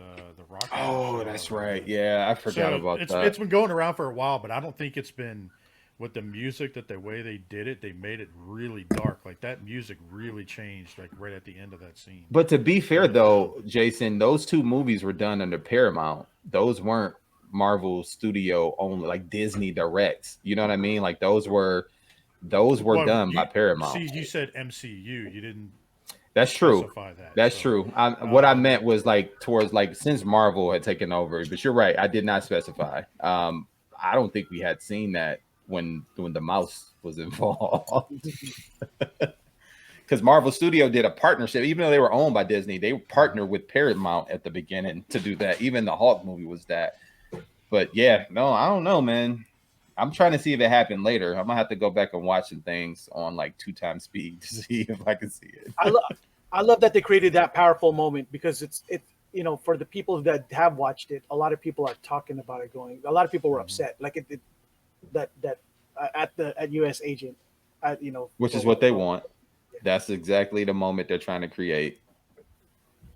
rocket. Oh, that's right. Yeah, I forgot about that. It's been going around for a while, but I don't think it's been with the music, that the way they did it, they made it really dark. Like that music really changed, like right at the end of that scene. But to be fair, though, Jason, those two movies were done under Paramount. Those weren't Marvel Studio only, like Disney Directs. You know what I mean? Like those were done by Paramount. See, you said MCU. You didn't. That's true. Specify that. That's true. What I meant was like towards like since Marvel had taken over. But you're right. I did not specify. I don't think we had seen that when the mouse was involved. Because Marvel Studio did a partnership, even though they were owned by Disney, they partnered with Paramount at the beginning to do that. Even the Hulk movie was that. But yeah, no, I don't know, man. I'm trying to see if it happened later. I'm gonna have to go back and watch some things on like 2x speed to see if I can see it. I love that they created that powerful moment, because it's you know, for the people that have watched it, a lot of people are talking about it. A lot of people were upset, like at US Agent, you know, which is what they want. That's exactly the moment they're trying to create.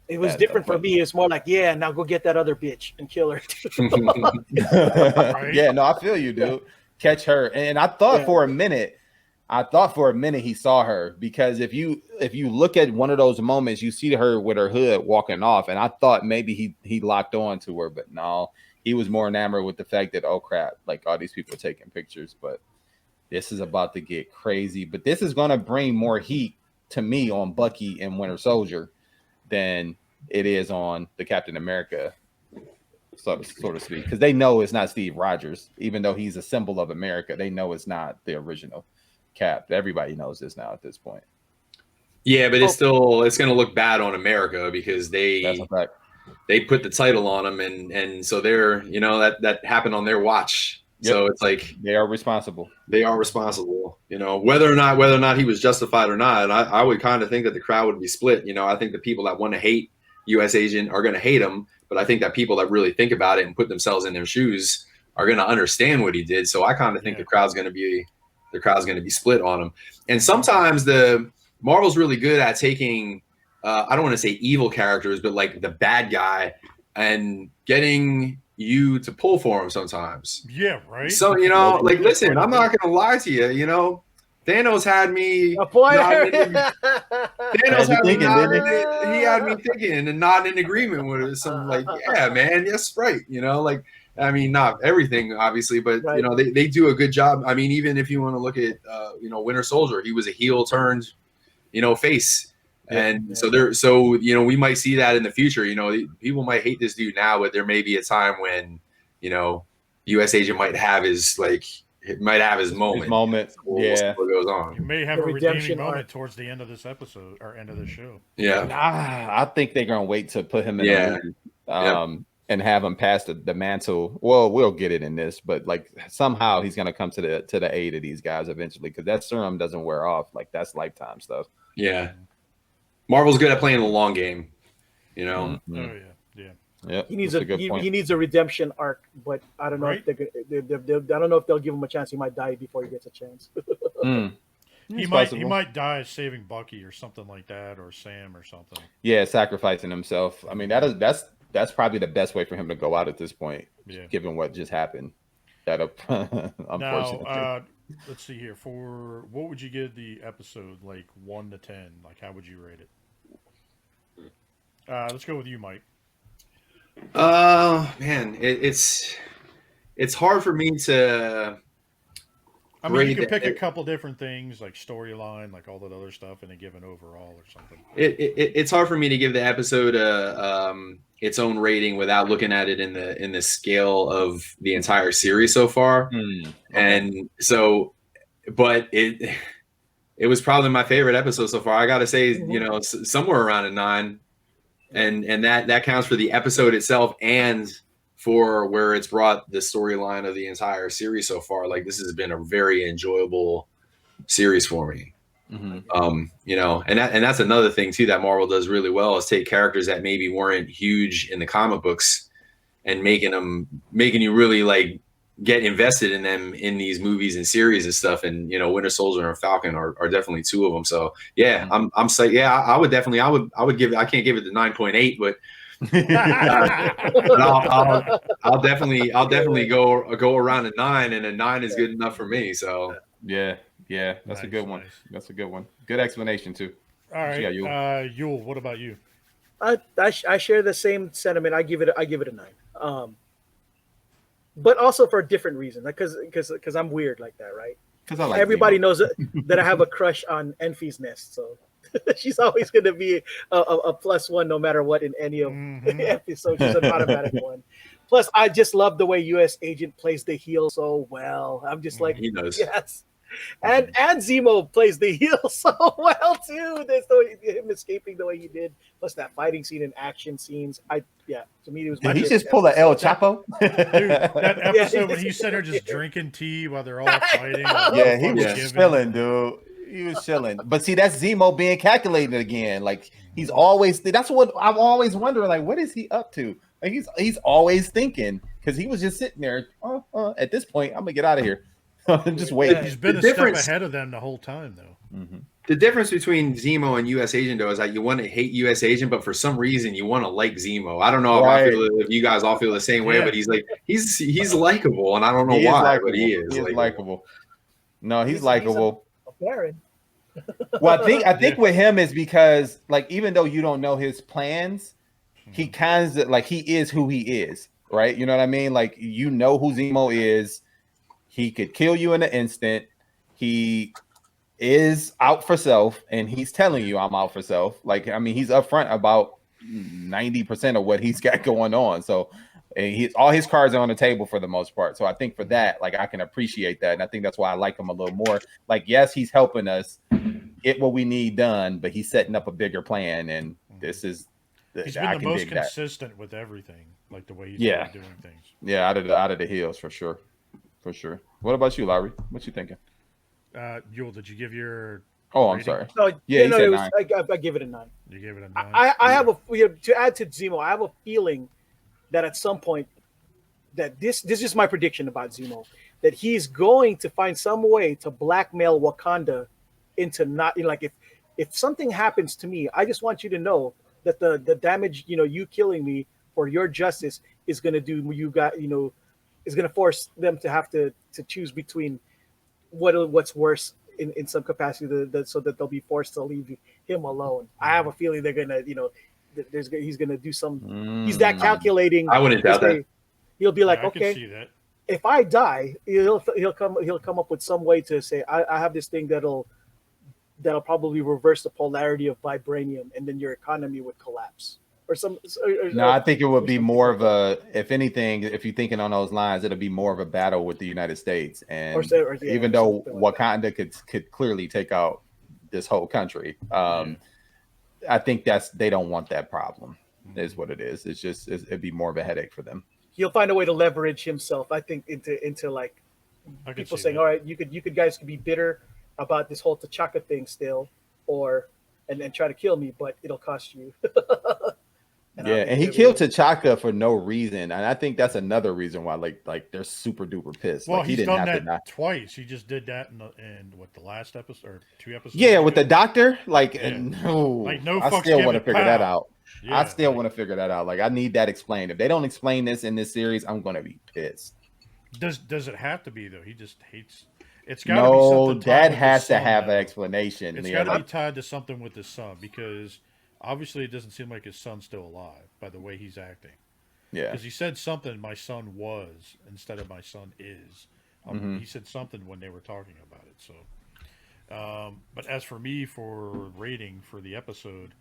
It was different for me. It's more like, yeah, now go get that other bitch and kill her. Yeah, no, I feel you, dude. Catch her. And I thought for a minute he saw her, because if you look at one of those moments, you see her with her hood walking off, and I thought maybe he locked on to her, but no, he was more enamored with the fact that, oh crap, like all these people are taking pictures. But this is about to get crazy. But this is going to bring more heat to me on Bucky and Winter Soldier than it is on the Captain America, so to speak, because they know it's not Steve Rogers, even though he's a symbol of America. They know it's not the original Cap. Everybody knows this now at this point. Yeah, but it's going to look bad on America, because That's a fact. They put the title on him, and so they're, you know, that happened on their watch. Yep. So it's like they are responsible. They are responsible, you know, whether or not he was justified or not. And I would kind of think that the crowd would be split. You know, I think the people that want to hate U.S. Agent are going to hate him, but I think that people that really think about it and put themselves in their shoes are going to understand what he did. So I kind of think the crowd's going to be split on him. And sometimes the Marvel's really good at taking, I don't want to say evil characters, but like the bad guy, and getting you to pull for him sometimes. Yeah, right. So, you know, like, listen, I'm not going to lie to you. You know, Thanos had me. He had me thinking and not in agreement with it. So I'm like, yeah, man, yes, right. You know, like, I mean, not everything, obviously, but you know, they do a good job. I mean, even if you want to look at, you know, Winter Soldier, he was a heel turned, you know, face. And so you know, we might see that in the future. You know, people might hate this dude now, but there may be a time when, you know, U.S. Agent might have his moment. We'll see what goes on. You may have a redeeming moment towards the end of this episode or end of the show. Yeah, I think they're gonna wait to put him in the movie, and have him pass the mantle. Well, we'll get it in this, but like somehow he's gonna come to the aid of these guys eventually, because that serum doesn't wear off. Like that's lifetime stuff. Yeah. Marvel's good at playing the long game, you know. Mm-hmm. Oh yeah. He needs a redemption arc, but I don't know if I don't know if they'll give him a chance. He might die before he gets a chance. He might die saving Bucky or something like that, or Sam or something. Yeah, sacrificing himself. I mean, that's probably the best way for him to go out at this point, given what just happened. Unfortunately. Now, let's see here. For what would you give the episode, like 1 to 10? Like, how would you rate it? Let's go with you, Mike. Man, it's hard for me to. I mean, you can pick a couple different things, like storyline, like all that other stuff, and then give an overall or something. It's hard for me to give the episode its own rating without looking at it in the scale of the entire series so far. Okay. And so, but it was probably my favorite episode so far. I got to say, you know, somewhere around a 9, and that counts for the episode itself and for where it's brought the storyline of the entire series so far. Like, this has been a very enjoyable series for me. Mm-hmm. You know, and that's another thing too that Marvel does really well, is take characters that maybe weren't huge in the comic books and making you really like get invested in them in these movies and series and stuff. And, you know, Winter Soldier and Falcon are definitely two of them. So yeah, I'm saying, I would give it, I can't give it the 9.8, but I'll definitely go around a 9, and a 9 is good enough for me. So yeah, that's a good one. That's a good one. Good explanation too. All right, Yule, what about you? I share the same sentiment. I give it a 9. But also for a different reason, because I'm weird like that, right? Because I like everybody knows that I have a crush on Enfy's Nest, so she's always going to be a +1 no matter what in any of episodes. She's an automatic one. Plus, I just love the way U.S. Agent plays the heel so well. I'm just like, he knows. Yes. And Zemo plays the heel so well too. There's him escaping the way he did. Plus that fighting scene and action scenes. To me it was. Did he just pull a El Chapo? Dude, that episode when he's sitting there just drinking tea while they're all fighting. Yeah, he was chilling, dude. He was chilling. But see, that's Zemo being calculated again. Like he's always. That's what I'm always wondering. Like, what is he up to? Like he's always thinking because he was just sitting there. At this point, I'm gonna get out of here. Just wait. He's been a step ahead of them the whole time, though. Mm-hmm. The difference between Zemo and U.S. Agent, though, is that you want to hate U.S. Agent, but for some reason you want to like Zemo. I don't know if you guys all feel the same way, but he's likable, and I don't know why, but he is likable. No, he's likable. A Baron. Well, I think with him is because like even though you don't know his plans, he kind of like he is who he is, right? You know what I mean? Like you know who Zemo is. He could kill you in an instant. He is out for self, and he's telling you I'm out for self. Like, I mean, he's upfront about 90% of what he's got going on. So all his cards are on the table for the most part. So I think for that, like, I can appreciate that. And I think that's why I like him a little more. Like, yes, he's helping us get what we need done, but he's setting up a bigger plan. And this is he's been the most consistent with everything, like the way he's been doing things. Yeah, out of the heels for sure. For sure. What about you, Larry? What you thinking? Yule, did you give your? Oh, I'm sorry. No, I give it a 9. You gave it a 9. I have to add to Zemo. I have a feeling that at some point, that this is my prediction about Zemo, that he's going to find some way to blackmail Wakanda into not like if something happens to me, I just want you to know that the damage you killing me for your justice is going to do is going to force them to have to choose between what's worse in some capacity so that they'll be forced to leave him alone. I have a feeling they're going to, he's going to do some, he's that calculating. I wouldn't doubt that. He'll be like, I okay, can see that. If I die, he'll come up with some way to say, I have this thing that'll probably reverse the polarity of vibranium, and then your economy would collapse. No, I think it would be more of a, if anything, if you're thinking on those lines, it'll be more of a battle with the United States. And even though Wakanda could clearly take out this whole country, I think they don't want that problem, is what it is. It's just, it'd be more of a headache for them. He'll find a way to leverage himself, I think, into like people saying, all right, you guys could be bitter about this whole T'Chaka thing still, and then try to kill me, but it'll cost you. And he killed T'Chaka for no reason, and I think that's another reason why like they're super duper pissed. Well, like, he didn't have that twice. He just did that in what, the last episode or 2 episodes? Yeah, with the doctor. Like no, I still want to figure that out. Yeah, I still want to figure that out. Like I need that explained. If they don't explain this in this series, I'm gonna be pissed. Does it have to be though? He just hates. It's got to be something. That has to have an explanation. It's got to be tied to something with his son because. Obviously, it doesn't seem like his son's still alive by the way he's acting. Yeah. Because he said something, my son was, instead of my son is. He said something when they were talking about it. So, but as for me, for rating for the episode,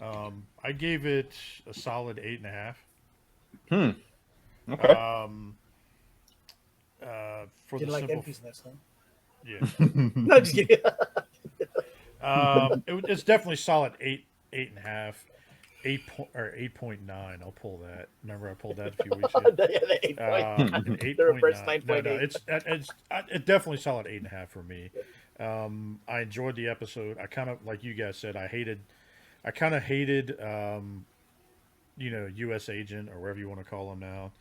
I gave it a solid 8.5. Okay. For the like simple... Enfy's Nest, huh? Yeah. No, just kidding. It's definitely solid 8.5, 8.9. I'll pull that. Remember, I pulled that a few weeks ago. 8.9. The reverse 9.8. No, it's definitely solid 8.5 for me. I enjoyed the episode. I kind of, like you guys said, I kind of hated, U.S. Agent or whatever you want to call him now,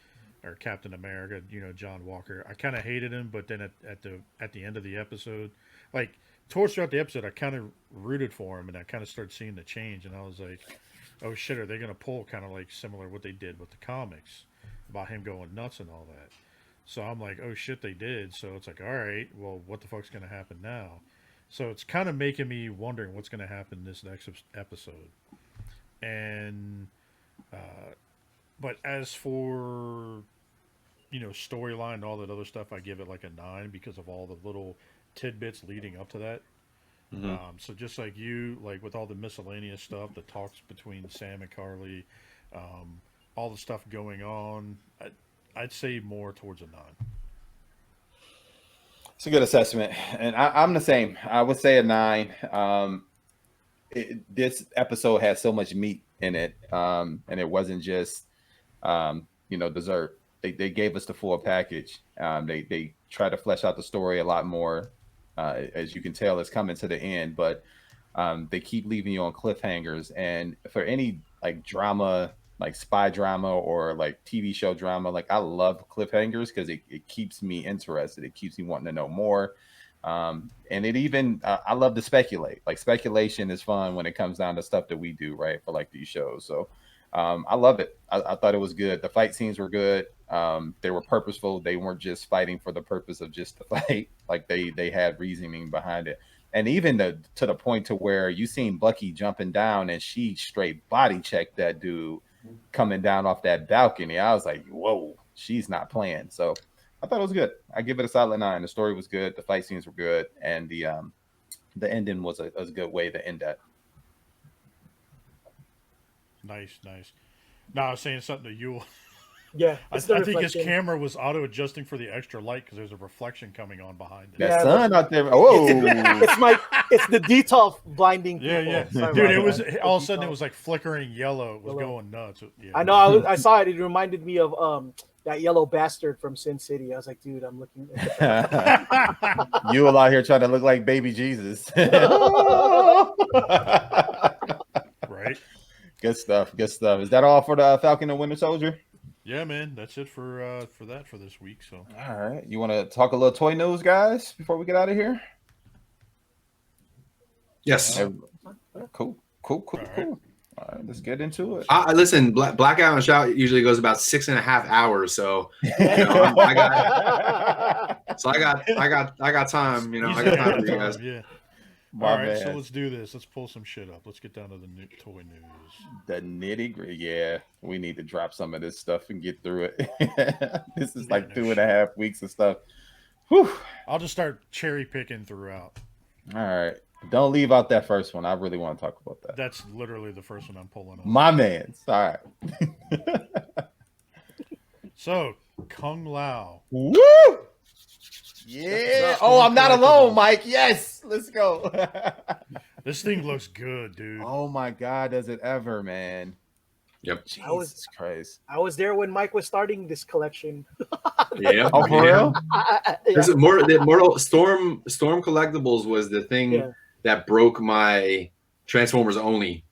or Captain America. John Walker. I kind of hated him, but then at the end of the episode, like. Throughout the episode, I kind of rooted for him, and I kind of started seeing the change, and I was like, oh shit, are they going to pull kind of like similar what they did with the comics about him going nuts and all that? So I'm like, oh shit, they did. So it's like, all right, well, what the fuck's going to happen now? So it's kind of making me wondering what's going to happen this next episode. And, but as for, you know, storyline and all that other stuff, I give it like a 9 because of all the little tidbits leading up to that. So just like you, like with all the miscellaneous stuff, the talks between Sam and Carly, all the stuff going on, I'd say more towards a 9. It's a good assessment, and I'm the same. I would say a 9. This episode had so much meat in it, and it wasn't just dessert. They gave us the full package. They try to flesh out the story a lot more. As you can tell, it's coming to the end, but they keep leaving you on cliffhangers. And for any like drama, like spy drama or like TV show drama, like I love cliffhangers because it keeps me interested. It keeps me wanting to know more. And it even I love to speculate. Like speculation is fun when it comes down to stuff that we do, right? For like these shows. So I love it. I thought it was good. The fight scenes were good. They were purposeful. They weren't just fighting for the purpose of just the fight. Like they had reasoning behind it. And even to the point to where you seen Bucky jumping down and she straight body checked that dude coming down off that balcony. I was like, whoa, she's not playing. So I thought it was good. I give it a solid 9. The story was good. The fight scenes were good. And the ending was a good way to end that. Nice. No, I was saying something to you. Yeah, I think his camera was auto adjusting for the extra light because there's a reflection coming on behind it. That sun out there. Whoa! It's the detail blinding. Yeah. Dude, it was all of a sudden it was like flickering yellow. It was going nuts. Yeah. I know. I saw it. It reminded me of that yellow bastard from Sin City. I was like, dude, I'm looking. You all out here trying to look like baby Jesus. Right. Good stuff. Is that all for the Falcon and Winter Soldier? Yeah, man, that's it for this week. So, all right, you want to talk a little toy news, guys, before we get out of here? Yes. Cool. All right, let's get into it. Listen, Blackout and Shout usually goes about 6.5 hours, so I got time. I got time for you guys. Yeah. All right, so let's do this. Let's pull some shit up. Let's get down to the new toy news. The nitty-gritty. Yeah, we need to drop some of this stuff and get through it. This is like 2.5 weeks of stuff. Whew. I'll just start cherry picking throughout. All right. Don't leave out that first one. I really want to talk about that. That's literally the first one I'm pulling up. My man. All right. So, Kung Lao. Woo! Yeah. Oh, I'm not alone, Mike. Yes. Let's go. This thing looks good, dude. Oh my God, does it ever, man? Yep. Jesus Christ. I was there when Mike was starting this collection. Yeah. Oh, for real? Mortal Storm Collectibles was the thing that broke my Transformers only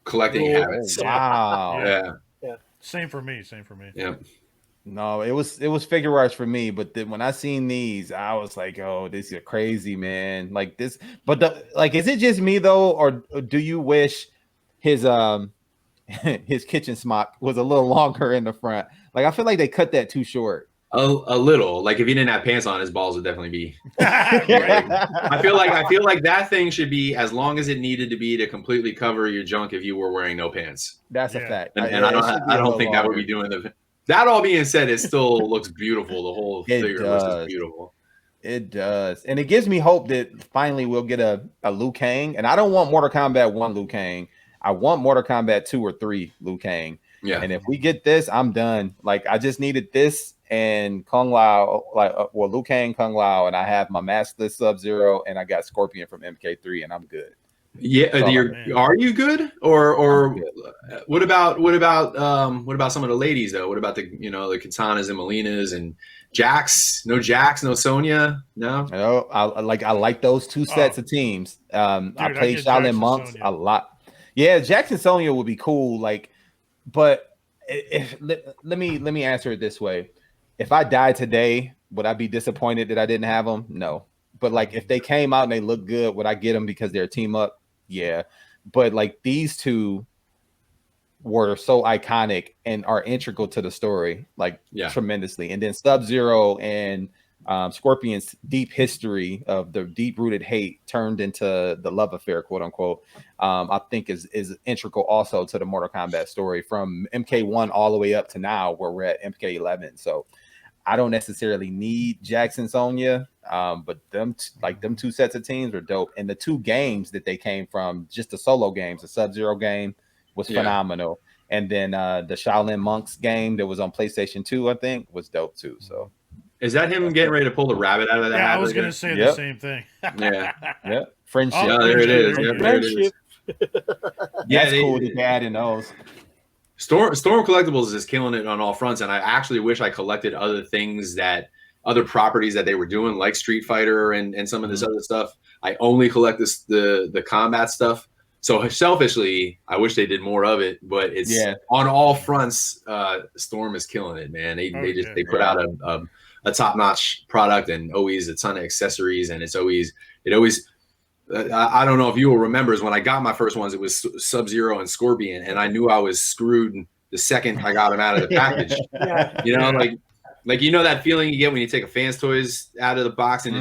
collecting habits. Wow. Yeah. Same for me. Yeah. No, it was figure arts for me, but then when I seen these, I was like, "Oh, this is crazy, man!" Like this, but is it just me though, or do you wish his his kitchen smock was a little longer in the front? Like I feel like they cut that too short. A little. Like if he didn't have pants on, his balls would definitely be. I feel like that thing should be as long as it needed to be to completely cover your junk if you were wearing no pants. That's a fact. And I don't think that would be doing the. That all being said, it still looks beautiful. The whole figure looks beautiful. It does. And it gives me hope that finally we'll get a Liu Kang. And I don't want Mortal Kombat 1 Liu Kang. I want Mortal Kombat 2 or 3 Liu Kang. Yeah. And if we get this, I'm done. Like I just needed this and Kung Lao, Liu Kang, Kung Lao, and I have my maskless Sub-Zero and I got Scorpion from MK3 and I'm good. Yeah, are you good? Or good. What about some of the ladies though? What about the Katanas and Melinas and Jax? No Jax, no Sonya, no. No, I like those two sets of teams. Dude, I played Shaolin Monks a lot. Yeah, Jax and Sonya would be cool. Like, but let me answer it this way: if I died today, would I be disappointed that I didn't have them? No. But like, if they came out and they look good, would I get them because they're a team up? Yeah. But like these two, were so iconic and are integral to the story, like tremendously. And then Sub-Zero and Scorpion's deep history of the deep-rooted hate turned into the love affair, quote unquote, I think is integral also to the Mortal Kombat story from MK1 all the way up to now where we're at MK11. So I don't necessarily need Jackson Sonya, but them two sets of teams are dope. And the two games that they came from, just the solo games, the Sub-Zero game was phenomenal. And then the Shaolin Monks game that was on PlayStation 2, I think, was dope too. So is that him getting ready to pull the rabbit out of the hat? I was going to say the same thing. Friendship. Oh, there it is. There it is. That's cool to add in those. Storm Collectibles is killing it on all fronts, and I actually wish I collected other properties that they were doing, like Street Fighter and some of this other stuff. I only collect the combat stuff. So selfishly, I wish they did more of it, but it's on all fronts. Storm is killing it, man. They put out a top-notch product and always a ton of accessories, and it always. I don't know if you will remember, is when I got my first ones, it was Sub-Zero and Scorpion, and I knew I was screwed the second I got them out of the package. Like you know that feeling you get when you take a Fans Toys out of the box and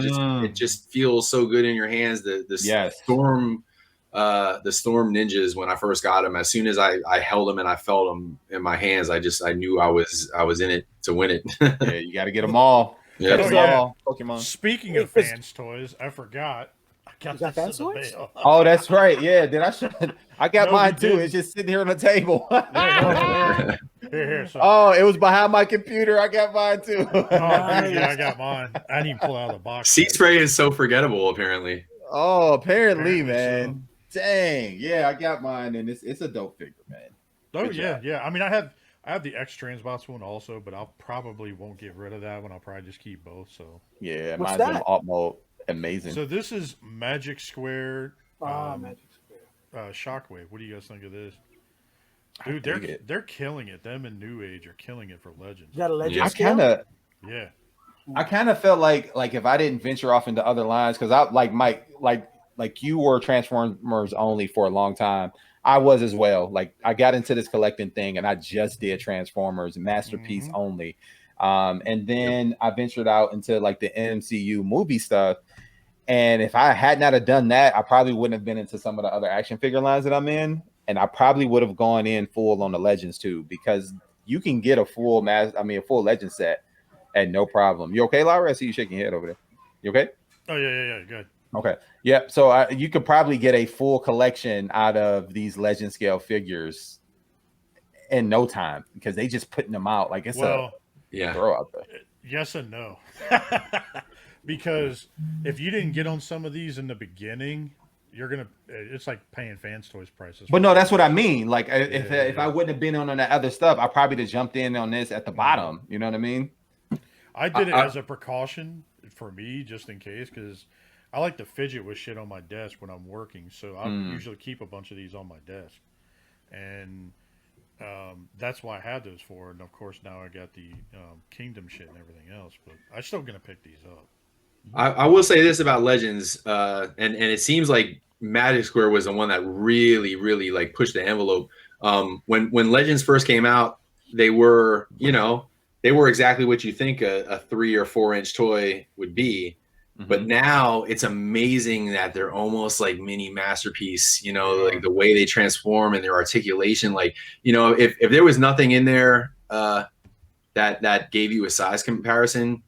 it just feels so good in your hands. The Storm Ninjas, when I first got them, as soon as I held them and I felt them in my hands, I knew I was in it to win it. Yeah, you got to get them all. Pokemon. Speaking of Fans Toys, I forgot. You got Fans Toys? Oh, that's right. Yeah, I got mine too. It's just sitting here on the table. Here, oh, it was behind my computer. I got mine too. I got mine. I didn't pull out of the box. Seed spray is so forgettable, apparently. Oh, apparently, man. So. Dang. Yeah, I got mine, and it's a dope figure, man. Oh, yeah. I mean, I have the X Transbots one also, but I'll probably won't get rid of that one. I'll probably just keep both. So yeah, mine's in alt mode. Amazing. So this is Magic Square. Magic Square. Shockwave. What do you guys think of this? Dude, they're killing it. Them and New Age are killing it for Legends. You got a Legend I kind of felt like if I didn't venture off into other lines, because I like Mike, like you were Transformers only for a long time. I was as well. Like I got into this collecting thing and I just did Transformers Masterpiece only. And then I ventured out into like the MCU movie stuff. And if I had not have done that, I probably wouldn't have been into some of the other action figure lines that I'm in. And I probably would have gone in full on the Legends too, because you can get a full Legend set at no problem. You okay, Laura? I see you shaking your head over there. You okay? Oh yeah, good. Okay. Yeah. So you could probably get a full collection out of these Legend scale figures in no time because they just putting them out like it's throw out there. Yes and no. Because if you didn't get on some of these in the beginning, it's like paying Fans Toys prices. But no, that's what I mean. Like if I wouldn't have been on that other stuff, I probably just jumped in on this at the bottom. You know what I mean? I did it as a precaution for me, just in case, because I like to fidget with shit on my desk when I'm working. So I usually keep a bunch of these on my desk. And that's why I had those for. And of course, now I got the Kingdom shit and everything else. But I'm still going to pick these up. I will say this about Legends, and it seems like Magic Square was the one that really, really like pushed the envelope. When Legends first came out, they were exactly what you think a 3 or 4 inch toy would be. But now it's amazing that they're almost like mini masterpiece, like the way they transform and their articulation. Like, if there was nothing in there that gave you a size comparison,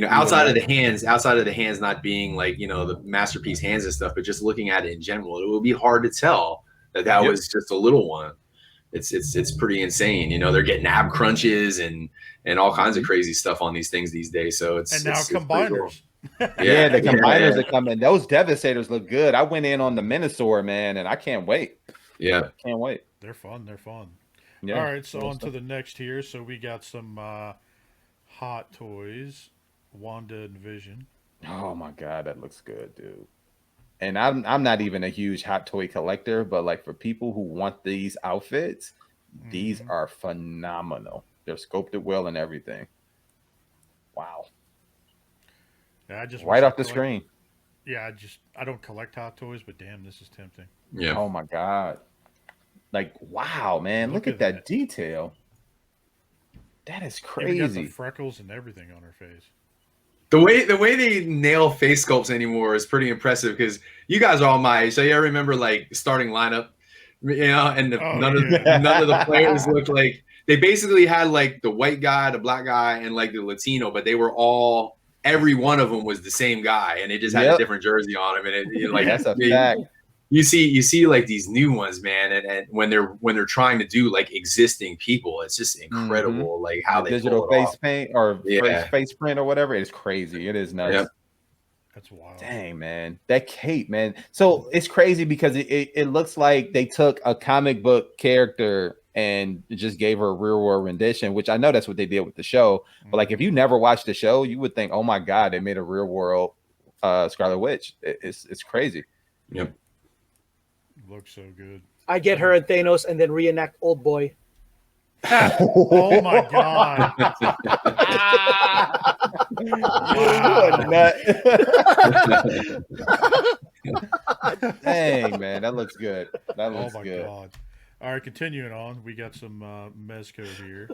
outside of the hands not being like, the masterpiece hands and stuff, but just looking at it in general, it would be hard to tell that was just a little one. It's pretty insane. They're getting ab crunches and all kinds of crazy stuff on these things these days. So it's combiners. The combiners that come in, those Devastators look good. I went in on the Minosaur, man, and I can't wait. Yeah, can't wait. They're fun. Yeah. All right, so on to the next here. So we got some Hot Toys, Wanda and Vision. Oh my god, that looks good, dude. And I'm not even a huge Hot Toy collector, but like for people who want these outfits, these are phenomenal. They're sculpted well and everything. Wow. Yeah, I just right off the screen. Yeah, I don't collect Hot Toys, but damn, this is tempting. Yeah. Oh my god. Like, wow, man, look at that detail. That is crazy. Even got the freckles and everything on her face. The way they nail face sculpts anymore is pretty impressive because you guys are all my age. So you remember like starting lineup, and none of the players looked like, they basically had like the white guy, the black guy, and like the Latino, but they were all, every one of them was the same guy, and they just had a different jersey on them. And that's a fact. You see like these new ones, man, and when they're trying to do like existing people, it's just incredible, like how they digital face paint or face print or whatever. It's crazy. It is nuts. Yep. That's wild. Dang, man, that cape, man. So it's crazy because it looks like they took a comic book character and just gave her a real world rendition, which I know that's what they did with the show. But like, if you never watched the show, you would think, oh my god, they made a real world Scarlet Witch. It's crazy. Yep. Looks so good. I get her and Thanos and then reenact Old Boy. Oh my god. Dang, man, that looks good. That looks good. God. All right, continuing on, we got some Mezco here.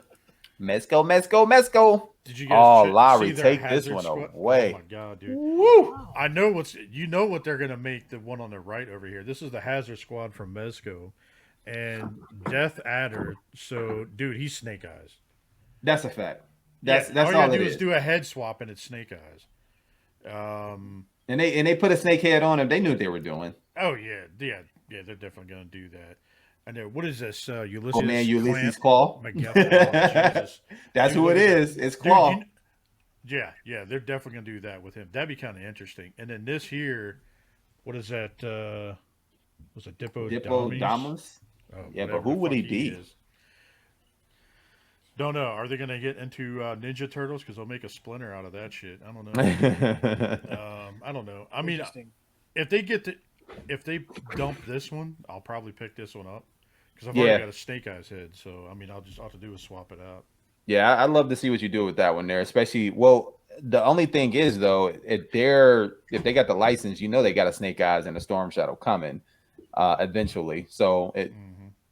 Mezco. Did you guys Lowry, see take this one away. Oh my god, dude. Woo! I know what they're gonna make, the one on the right over here. This is the Hazard Squad from Mezco and Death Adder. So, dude, he's Snake Eyes. That's a fact. That's all you all gotta it do is. is do a head swap and it's Snake Eyes. And they put a snake head on him. They knew what they were doing. Oh yeah, they're definitely gonna do that. I know. What is this? Ulysses. Oh man, Ulysses Claw. Jesus. That's who it is. It's Claw. Dude, yeah, they're definitely gonna do that with him. That'd be kind of interesting. And then this here, what is that? Was it Dippodamus? Oh, yeah, but who would he be? Don't know. Are they gonna get into Ninja Turtles? Because they'll make a Splinter out of that shit. I don't know. I don't know. I mean, if they dump this one, I'll probably pick this one up because I've already got a Snake Eyes head. So I mean, all I have to do is swap it out. Yeah, I'd love to see what you do with that one there, especially. Well, the only thing is though, if they got the license, they got a Snake Eyes and a Storm Shadow coming eventually. So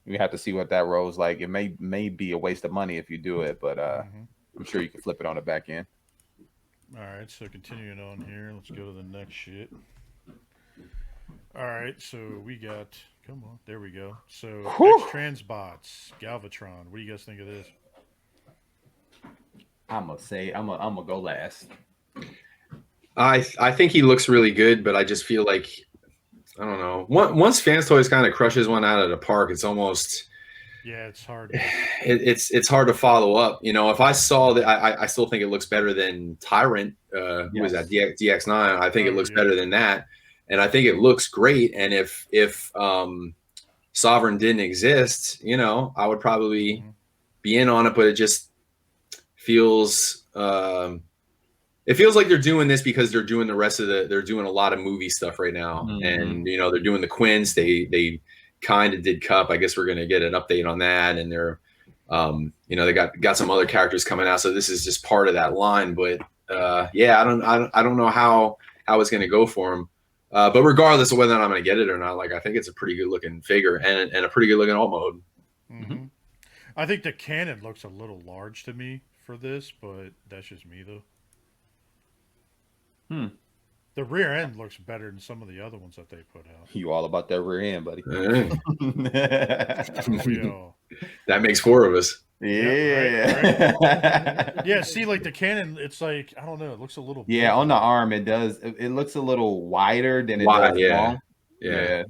you have to see what that role's like. It may be a waste of money if you do it, but I'm sure you can flip it on the back end. All right, so continuing on here, let's go to the next shit. All right, so we got. Come on, there we go. So X-Transbots, Galvatron. What do you guys think of this? I'm gonna go last. I think he looks really good, but I just feel like, I don't know. Once Fans Toys kind of crushes one out of the park, it's almost, it's hard. It's hard to follow up. If I saw that, I still think it looks better than Tyrant. Who was that? DX9. I think it looks better than that, and I think it looks great. And if Sovereign didn't exist, I would probably be in on it. But it just feels it feels like they're doing this because they're doing they're doing a lot of movie stuff right now. And they're doing the Quins. They kind of did Cup. I guess we're gonna get an update on that, and they're they got some other characters coming out, so this is just part of that line. But I don't know how it's gonna go for them. But regardless of whether or not I'm gonna get it or not, like, I think it's a pretty good looking figure and a pretty good looking alt mode. I think the cannon looks a little large to me for this, but that's just me though. The rear end looks better than some of the other ones that they put out. You all about that rear end, buddy. That makes four of us. Yeah. Right. Yeah, see, like the cannon, it's like, I don't know, it looks a little bigger. On the arm it does. It looks a little wider than it does long. Yeah.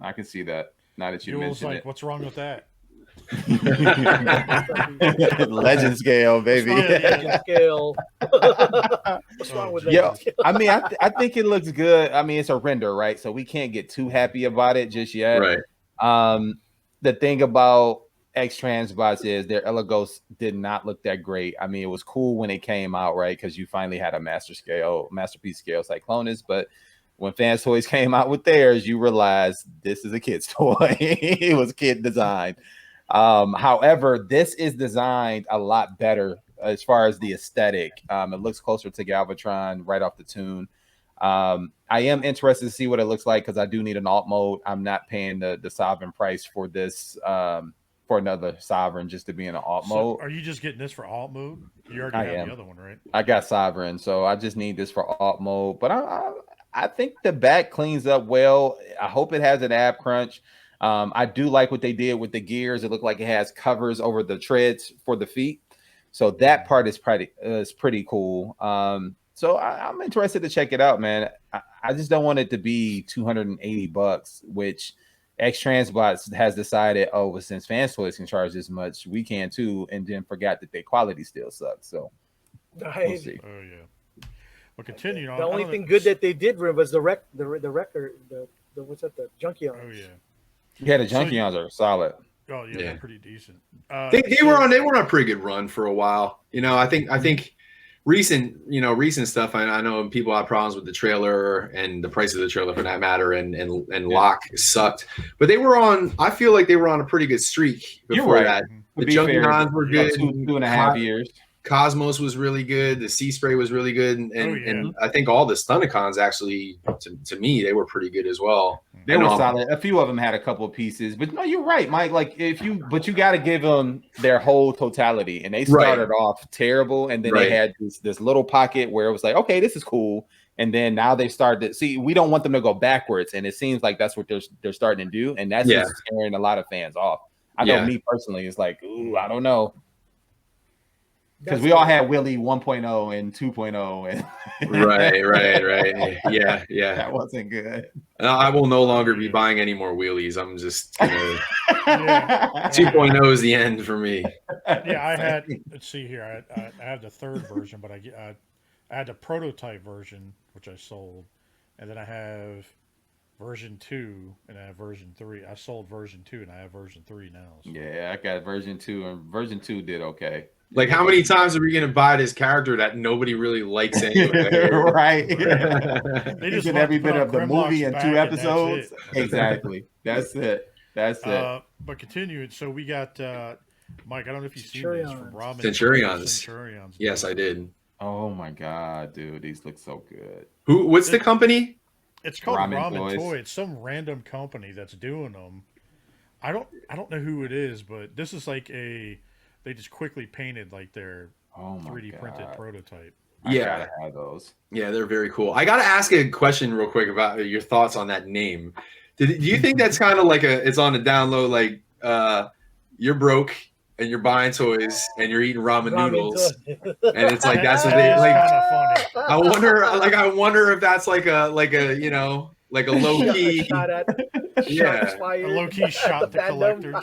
I can see that. Now that you mentioned it. What's wrong with that? Legend scale, baby. Legend scale. What's wrong with that? I mean, I think it looks good. I mean, it's a render, right? So we can't get too happy about it just yet. Right. The thing about X-Transbots is their Elagos did not look that great. I mean, it was cool when it came out, right? Because you finally had a masterpiece scale Cyclonus, but when Fans Toys came out with theirs, you realize this is a kid's toy. It was kid designed. However, this is designed a lot better as far as the aesthetic. It looks closer to Galvatron right off the tune. I am interested to see what it looks like because I do need an alt mode. I'm not paying the sovereign price for this for another sovereign just to be in an alt mode. Are you just getting this for alt mode? You already have the other one, right? I got sovereign, so I just need this for alt mode. But I think the back cleans up well. I hope it has an ab crunch. I do like what they did with the gears. It looked like it has covers over the treads for the feet. So that part is pretty cool. So I'm interested to check it out, man. I just don't want it to be $280, which X-Transbots has decided, well, since Fans Toys can charge this much, we can too, and then forgot that their quality still sucks. So we'll see. Oh yeah. Well, continue on. The only thing good that they did was the record, the what's that, the Junkions. Oh yeah. Yeah, the Junkions are solid. Oh yeah, they're pretty decent. They were on a pretty good run for a while. I think recent stuff. I know people have problems with the trailer and the price of the trailer for that matter, and Lock sucked. But they were on. I feel like they were on a pretty good streak before that. The Junkions were good. 2.5 years. Cosmos was really good. The Sea Spray was really good, and I think all the Stunticons actually, to me, they were pretty good as well. They were solid. A few of them had a couple of pieces, but no, you're right, Mike. Like but you got to give them their whole totality, and they started off terrible, and then they had this little pocket where it was like, okay, this is cool, and then now they started to see. We don't want them to go backwards, and it seems like that's what they're starting to do, and that's just scaring a lot of fans off. I know me personally, it's like, ooh, I don't know. Because we all had Willie 1.0 and 2.0 and right. Yeah. That wasn't good. I will no longer be buying any more wheelies. I'm just gonna 2.0 is the end for me. Yeah, I had. Let's see here. I have the third version, but I had the prototype version, which I sold, and then I have version 2 and I have version 3. I sold version 2 and I have version 3 now. So. Yeah, I got version 2 and version 2 did okay. Like, how many times are we going to buy this character that nobody really likes anyway? Right. They just get every bit of the movie in 2 episodes. Exactly. That's it. But continuing, so we got Mike. I don't know if you've seen this from Ramen. Centurions. Yes, I did. Oh my god, dude, these look so good. What's the company? It's called Ramen Toy. It's some random company that's doing them. I don't know who it is, but this is like they just quickly painted like their 3D printed prototype. I gotta have those. Yeah, they're very cool. I gotta ask a question real quick about your thoughts on that name. Do you think that's kind of like it's on the download, like you're broke and you're buying toys and you're eating ramen noodles, and it's like that's what they like. Funny. I wonder if that's like a low key. A low-key shot to collectors.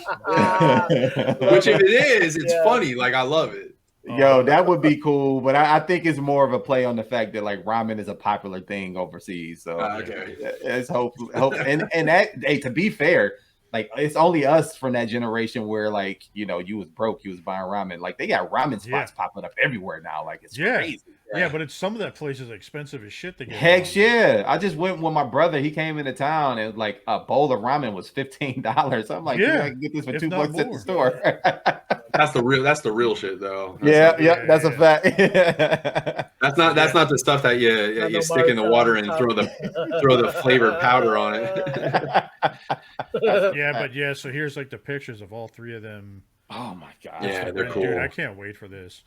Which if it is, it's funny. Like, I love it. Yo, that would be cool, but I think it's more of a play on the fact that like ramen is a popular thing overseas. So it's hope and that, hey, to be fair, like it's only us from that generation where like, you was broke, you was buying ramen. Like they got ramen spots popping up everywhere now. Like it's crazy. Yeah, but some of that place is expensive as shit to get. Heck yeah. I just went with my brother. He came into town and like a bowl of ramen was $15. I'm like, I can get this for $2 at the store. That's the real shit though. That's a fact. That's not the stuff that you stick in the water and throw the flavored powder on it. So here's like the pictures of all three of them. Oh my god. Yeah, they're cool. Dude, I can't wait for this.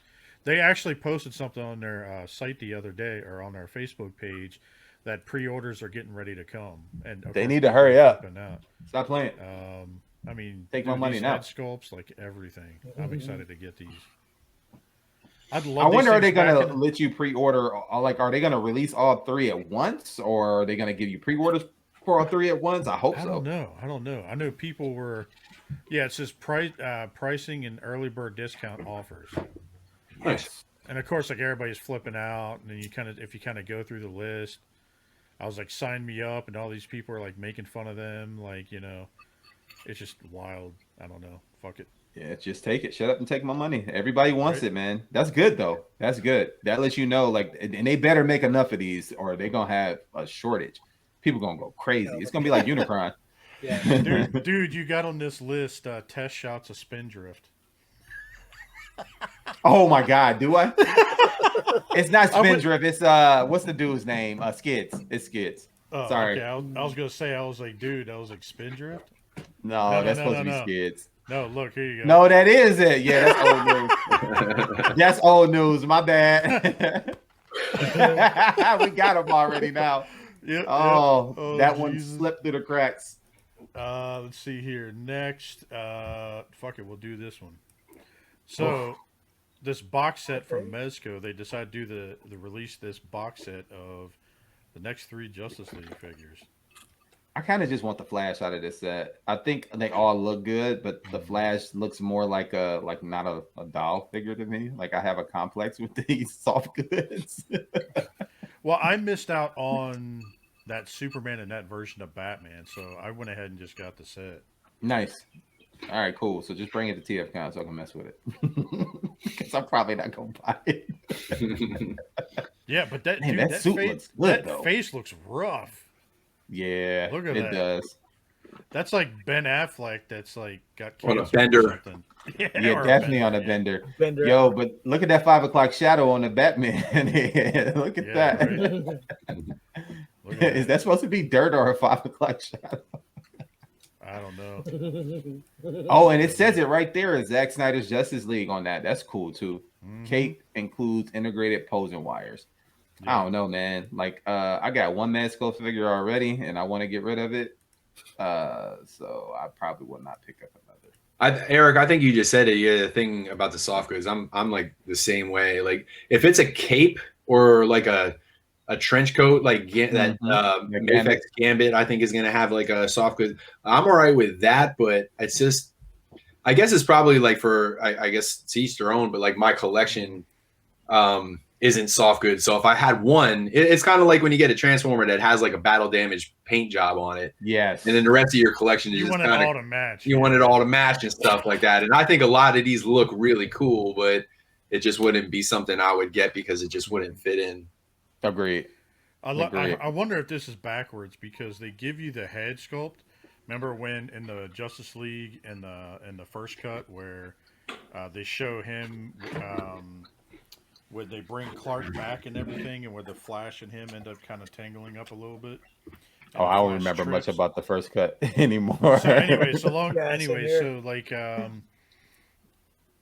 They actually posted something on their site the other day, or on their Facebook page, that pre-orders are getting ready to come, and they need to hurry up. Stop playing. I mean, take my money now. Head sculpts, like everything. I'm excited to get these. I wonder, are they going to let you pre-order? Like, are they going to release all 3 at once, or are they going to give you pre-orders for all 3 at once? I hope so. I don't know. I know people were. Yeah, it says pricing and early bird discount offers. Nice. And of course, like everybody's flipping out, and then if you kind of go through the list, I was like, sign me up, and all these people are like making fun of them, like it's just wild. I don't know. Fuck it. Yeah, just take it. Shut up and take my money. Everybody wants it, man. That's good though. That's good. That lets you know, like, and they better make enough of these, or they're gonna have a shortage. People gonna go crazy. It's gonna be like Unicron. Yeah, dude, you got on this list test shots of Spindrift. Oh my God, do I? It's not Spindrift. It's what's the dude's name? Skids. It's Skids. Oh, Sorry. Okay, I was gonna say, I was like, dude, I was like Spindrift. No, that's supposed to be Skids. No, look, here you go. No, that is it. Yeah, that's old news. That's old news. My bad. We got him already now. Yep, Oh, that Jesus. one slipped through the cracks. Let's see here. Next, fuck it, we'll do this one. So, this box set from Mezco, they decided to do the release this box set of the next 3 Justice League figures. I kind of just want the Flash out of this set. I think they all look good, but the Flash looks more like not a doll figure to me. Like I have a complex with these soft goods. Well, I missed out on that Superman and that version of Batman, so I went ahead and just got the set. Nice. All right, cool. So just bring it to TFCon so I can mess with it. Because I'm probably not going to buy it. Yeah, but that suit looks good, though. Face looks rough. Yeah, look at it does. That's like Ben Affleck. That's like got on a bender. Yeah, definitely on a bender. Yo, but look at that 5 o'clock shadow on the Batman. Look at that. Right? Is that supposed to be dirt or a 5 o'clock shadow? I don't know. Oh, and it says it right there. Zack Snyder's Justice League on that. That's cool too. Cape includes integrated posing wires. Yeah. I don't know, man. Like, I got one Mezco figure already, and I want to get rid of it. So I probably will not pick up another. Eric, I think you just said it. Yeah, the thing about the soft goods, I'm like the same way. Like, if it's a cape or like a trench coat, like that Mayfix Gambit, I think is gonna have like a soft good. I'm all right with that, but it's just, I guess it's probably like for I guess to each their own, but like my collection isn't soft goods. So if I had one, it's kind of like when you get a Transformer that has like a battle damage paint job on it. Yes. And then the rest of your collection is you just want it all to match. You want it all to match and stuff like that. And I think a lot of these look really cool, but it just wouldn't be something I would get because it just wouldn't fit in. Agreed. I wonder if this is backwards because they give you the head sculpt. Remember when in the Justice League in the first cut where they show him where they bring Clark back and everything, and where the Flash and him end up kind of tangling up a little bit. Oh, I don't remember much about the first cut anymore. So anyway, so like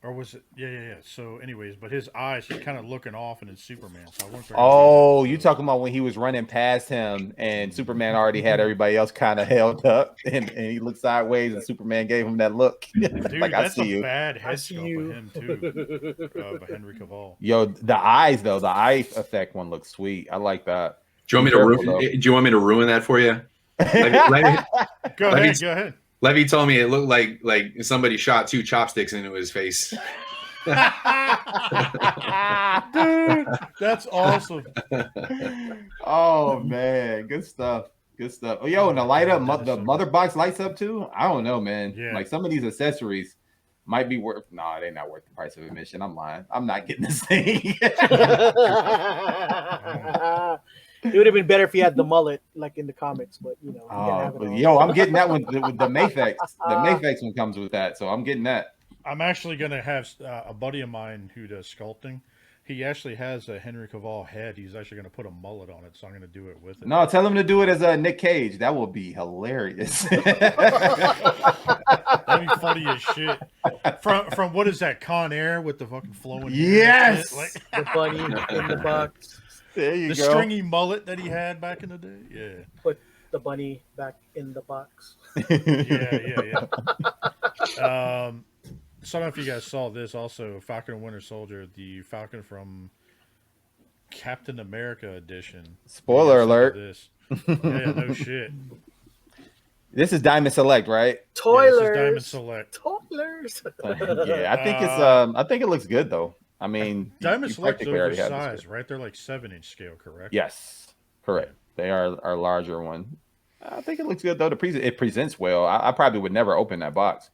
or was it? Yeah. So, anyways, but his eyes, he's kind of looking off, and it's Superman. So I wonder. You talking about when he was running past him, and Superman already had everybody else kind of held up, and he looked sideways, and Superman gave him that look. Dude, like that's I see a you. Bad head sculpt of him too, of Henry Cavill. Yo, the eyes though, the eye effect one looks sweet. I like that. Do you want me to ruin that for you? Go ahead. Levy told me it looked like somebody shot 2 chopsticks into his face. Dude, that's awesome. Oh man, good stuff. Oh, yo, and the light up, the mother box lights up too. I don't know, man. Yeah. Like some of these accessories might be worth. No, they're not worth the price of admission. I'm lying. I'm not getting this thing. It would have been better if he had the mullet, like in the comics, but you know. I'm getting that one with the Mayfix. The Mayfix one comes with that, so I'm getting that. I'm actually gonna have a buddy of mine who does sculpting. He actually has a Henry Cavill head. He's actually gonna put a mullet on it, so I'm gonna do it with it. No, tell him to do it as a Nick Cage. That will be hilarious. That'd be funny as shit. From what is that, Con Air with the fucking flowing? Yes, like the bunny in the box. There you go. The stringy mullet that he had back in the day. Yeah. Put the bunny back in the box. Yeah. So I don't know if you guys saw this also, Falcon and Winter Soldier, the Falcon from Captain America edition. Spoiler alert. This. Yeah, no shit. This is Diamond Select, right? Toilers. Yeah, this is Diamond Select. Toilers. Yeah, I think it looks good though. I mean, Diamond Select is oversized, right? They're like 7-inch scale, correct? Yes, correct. They are our larger one. I think it looks good though. It presents well. I probably would never open that box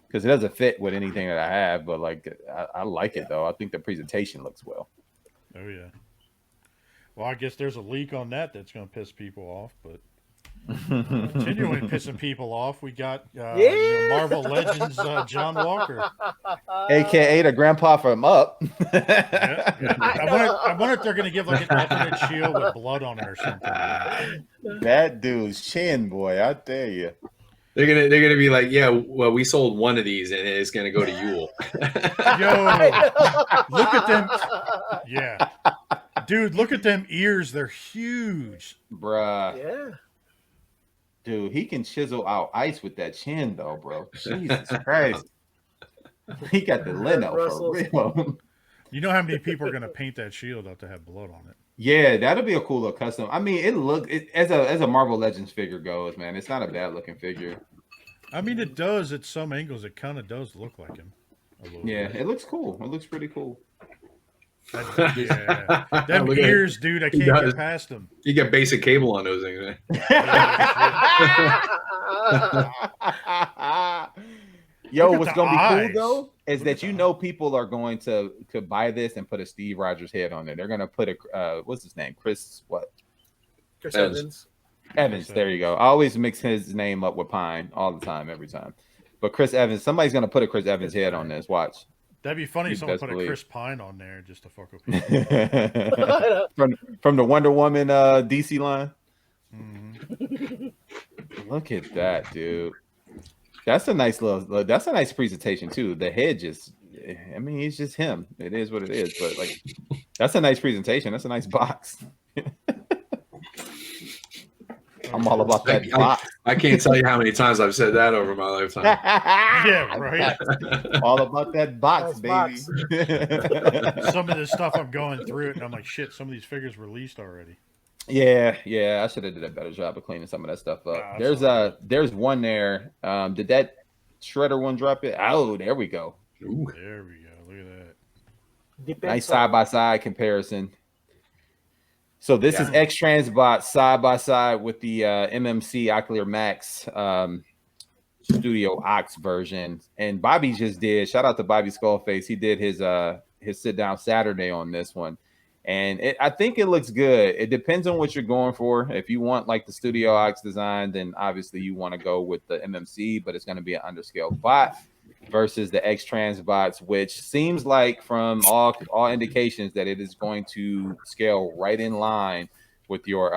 because it doesn't fit with anything that I have. But like, I like it though. I think the presentation looks well. Oh yeah. Well, I guess there's a leak on that's going to piss people off, but Continuing pissing people off, we got Marvel Legends John Walker, aka the grandpa from Up. I wonder if they're going to give like an alternate shield with blood on it or something. That dude's chin, boy, I tell you. They're gonna be like, yeah, well, we sold one of these and it's gonna go to Yule. Yo, look at them. Yeah, dude, look at them ears. They're huge, bruh. Yeah. Dude, he can chisel out ice with that chin, though, bro. Jesus Christ. He got the Leno for real. You know how many people are going to paint that shield out to have blood on it? Yeah, that'll be a cool little custom. I mean, as a Marvel Legends figure goes, man, it's not a bad looking figure. I mean, it does at some angles. It kind of does look like him. Yeah, it looks cool. It looks pretty cool. Yeah, them ears, dude. I can't get past them. You got basic cable on those things, man. Yo, what's gonna be cool though is that people are going to buy this and put a Steve Rogers head on it. They're gonna put a what's his name? Chris Evans. Evans. There you go. I always mix his name up with Pine all the time, every time. But Chris Evans, somebody's gonna put a Chris Evans head on this. Watch. That'd be funny if someone put a Chris Pine on there just to fuck with people. from the Wonder Woman DC line. Mm-hmm. Look at that, dude. That's a nice presentation too. The head he's just him. It is what it is. But like, that's a nice presentation. That's a nice box. I'm all about that box. I can't tell you how many times I've said that over my lifetime. Yeah, right. All about that box, baby. Some of this stuff I'm going through it, and I'm like, shit. Some of these figures released already. Yeah. I should have did a better job of cleaning some of that stuff up. There's one there. Did that Shredder one drop it? Oh, there we go. Ooh. There we go. Look at that. Nice side by side comparison. So this is X Transbot side by side with the MMC Ocular Max Studio Ox version, and Bobby just did. Shout out to Bobby Skullface. He did his sit down Saturday on this one, and I think it looks good. It depends on what you're going for. If you want like the Studio Ox design, then obviously you want to go with the MMC, but it's going to be an underscaled bot versus the X Transbots, which seems like from all indications that it is going to scale right in line with your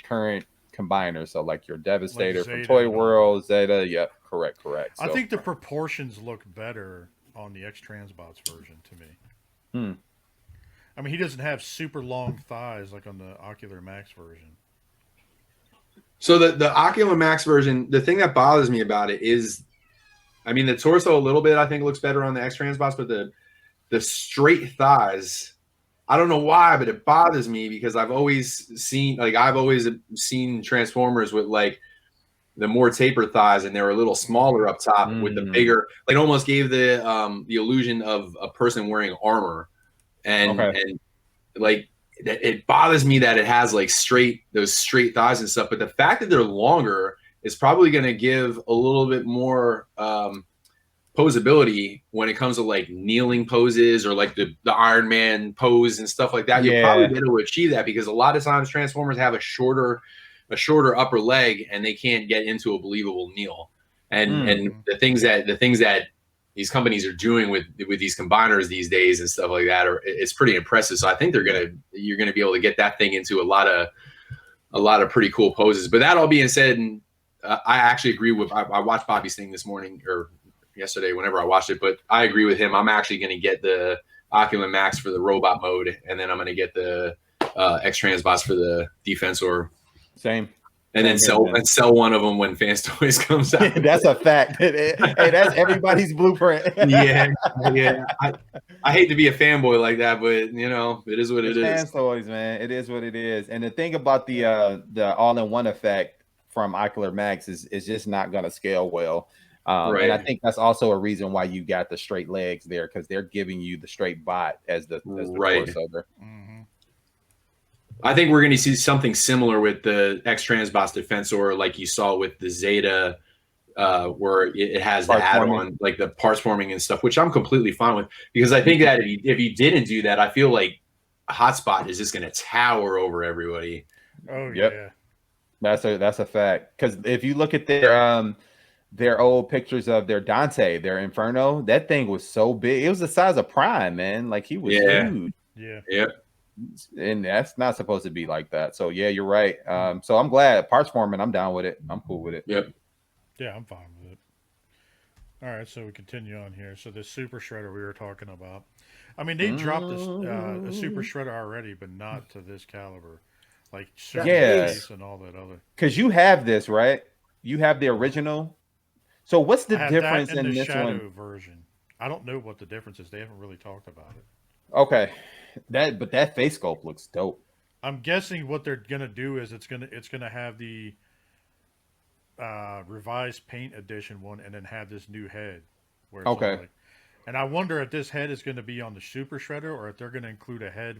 current combiners. So like your Devastator like from Toy World, Zeta. Yep, correct. So, I think the proportions look better on the X Transbots version to me. I mean, he doesn't have super long thighs like on the Ocular Max version. So the Ocular Max version, the thing that bothers me about it is, I mean, the torso a little bit, I think, looks better on the X Transbots, but the straight thighs, I don't know why, but it bothers me because I've always seen Transformers with like the more tapered thighs, and they were a little smaller up top with the bigger, like almost gave the illusion of a person wearing armor, and like it bothers me that it has like those straight thighs and stuff, but the fact that they're longer is probably going to give a little bit more posability when it comes to like kneeling poses or like the Iron Man pose and stuff like that. You'll probably be able to achieve that because a lot of times Transformers have a shorter upper leg and they can't get into a believable kneel. And the things that these companies are doing with these combiners these days and stuff like that it's pretty impressive. So I think you're gonna be able to get that thing into a lot of pretty cool poses. But that all being said, and I actually agree with. I watched Bobby's thing this morning or yesterday, whenever I watched it. But I agree with him. I'm actually going to get the Ocular Max for the robot mode, and then I'm going to get the X Transbots for the Defensor. Same. And then sell one of them when Fans Toys comes out. That's a fact. Hey, that's everybody's blueprint. yeah. I hate to be a fanboy like that, but you know, it is what it is. Fans Toys, man. It is what it is. And the thing about the all-in-one effect from Ocular Max is just not going to scale well. And I think that's also a reason why you got the straight legs there, because they're giving you the straight bot as the crossover. I think we're going to see something similar with the X Transbots Defensor, like you saw with the Zeta, where it has the add-on, like the parts forming and stuff, which I'm completely fine with, because I think that if you didn't do that, I feel like Hotspot is just going to tower over everybody. Oh, yeah. That's a fact. Because if you look at their old pictures of their Dante, their Inferno, that thing was so big. It was the size of Prime, man. Like he was huge. Yeah. And that's not supposed to be like that. So yeah, you're right. So I'm glad parts forming. I'm down with it. I'm cool with it. Yep. Yeah, I'm fine with it. All right, so we continue on here. So this Super Shredder we were talking about. I mean, they dropped this a Super Shredder already, but not to this caliber. Like Super Face and all that other. Because you have this, right? You have the original. So what's the difference in the this Shadow one? version? I don't know what the difference is. They haven't really talked about it. Okay, but that face sculpt looks dope. I'm guessing what they're gonna do is it's gonna have the revised paint edition one, and then have this new head. Where it's and I wonder if this head is going to be on the Super Shredder, or if they're going to include a head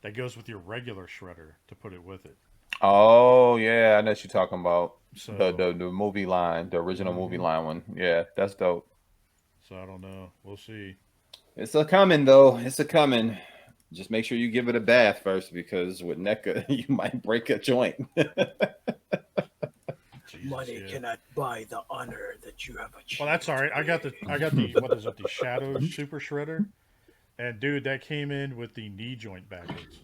that goes with your regular Shredder to put it with it. Oh yeah, I know what you're talking about. So, the movie line, the original movie line one. Yeah, that's dope. So I don't know. We'll see. It's a coming though. It's a coming. Just make sure you give it a bath first, because with NECA you might break a joint. Money cannot buy the honor that you have achieved. Well, that's all right. I got the what is it? The Shadow Super Shredder, and dude, that came in with the knee joint backwards.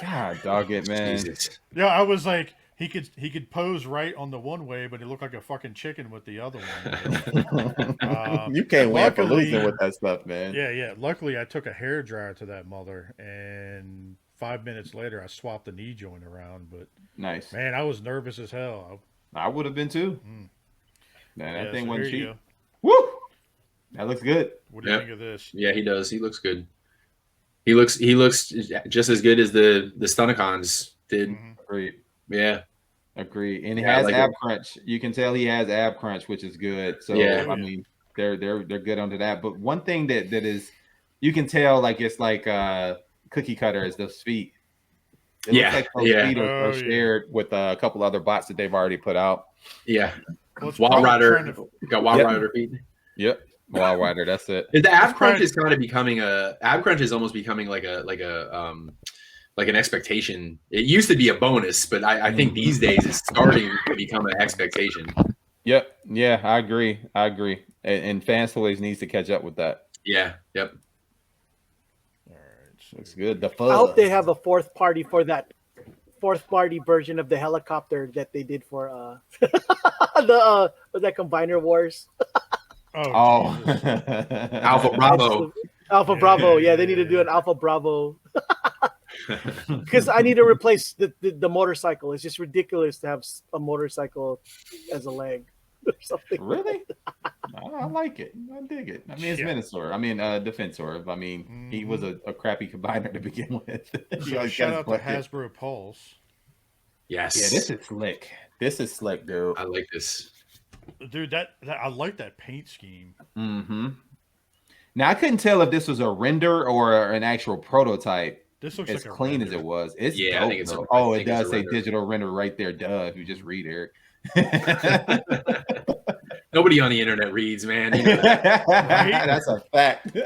God, dog it, man. Jesus. Yeah, I was like, he could pose right on the one way, but he looked like a fucking chicken with the other one. You can't win for losing with that stuff, man. Yeah. Luckily, I took a hairdryer to that mother, and 5 minutes later, I swapped the knee joint around. But nice, man, I was nervous as hell. I would have been too. Man, that thing wasn't cheap. Woo! That looks good. What do you think of this? Yeah, he does. He looks good. He looks just as good as the Stunticons did. Agreed. Yeah. Agreed. And he has ab crunch. You can tell he has ab crunch, which is good. So I mean, they're good under that. But one thing that is, you can tell, like, it's like cookie cutter is those feet. It looks like those feet are shared with a couple other bots that they've already put out. Yeah. Wild Rider. Got Wild Rider feet. Yep. Wild Rider. That's it. The ab crunch is kind of becoming ab crunch is almost becoming like an expectation. It used to be a bonus, but I think these days it's starting to become an expectation. Yep. Yeah, I agree. And Fans Toys needs to catch up with that. Yeah. Yep. Looks good. I hope they have a fourth party version of the helicopter that they did for was that Combiner Wars? Alpha Bravo. Alpha Bravo. Yeah, they need to do an Alpha Bravo. Because I need to replace the motorcycle. It's just ridiculous to have a motorcycle as a leg or something. Really? I like it. I dig it. I mean, it's Venusaur. I mean, Defensor. I mean, he was a crappy combiner to begin with. So shout out to Hasbro Pulse. Yes. Yeah, this is slick. Dude. I like this. Dude, that I like that paint scheme. Mm-hmm. Now, I couldn't tell if this was a render or an actual prototype. This looks as like clean render. as it was. It's dope, I think it's it does say digital render right there. Duh, if you just read Eric. Nobody on the internet reads, man. You know. That's a fact.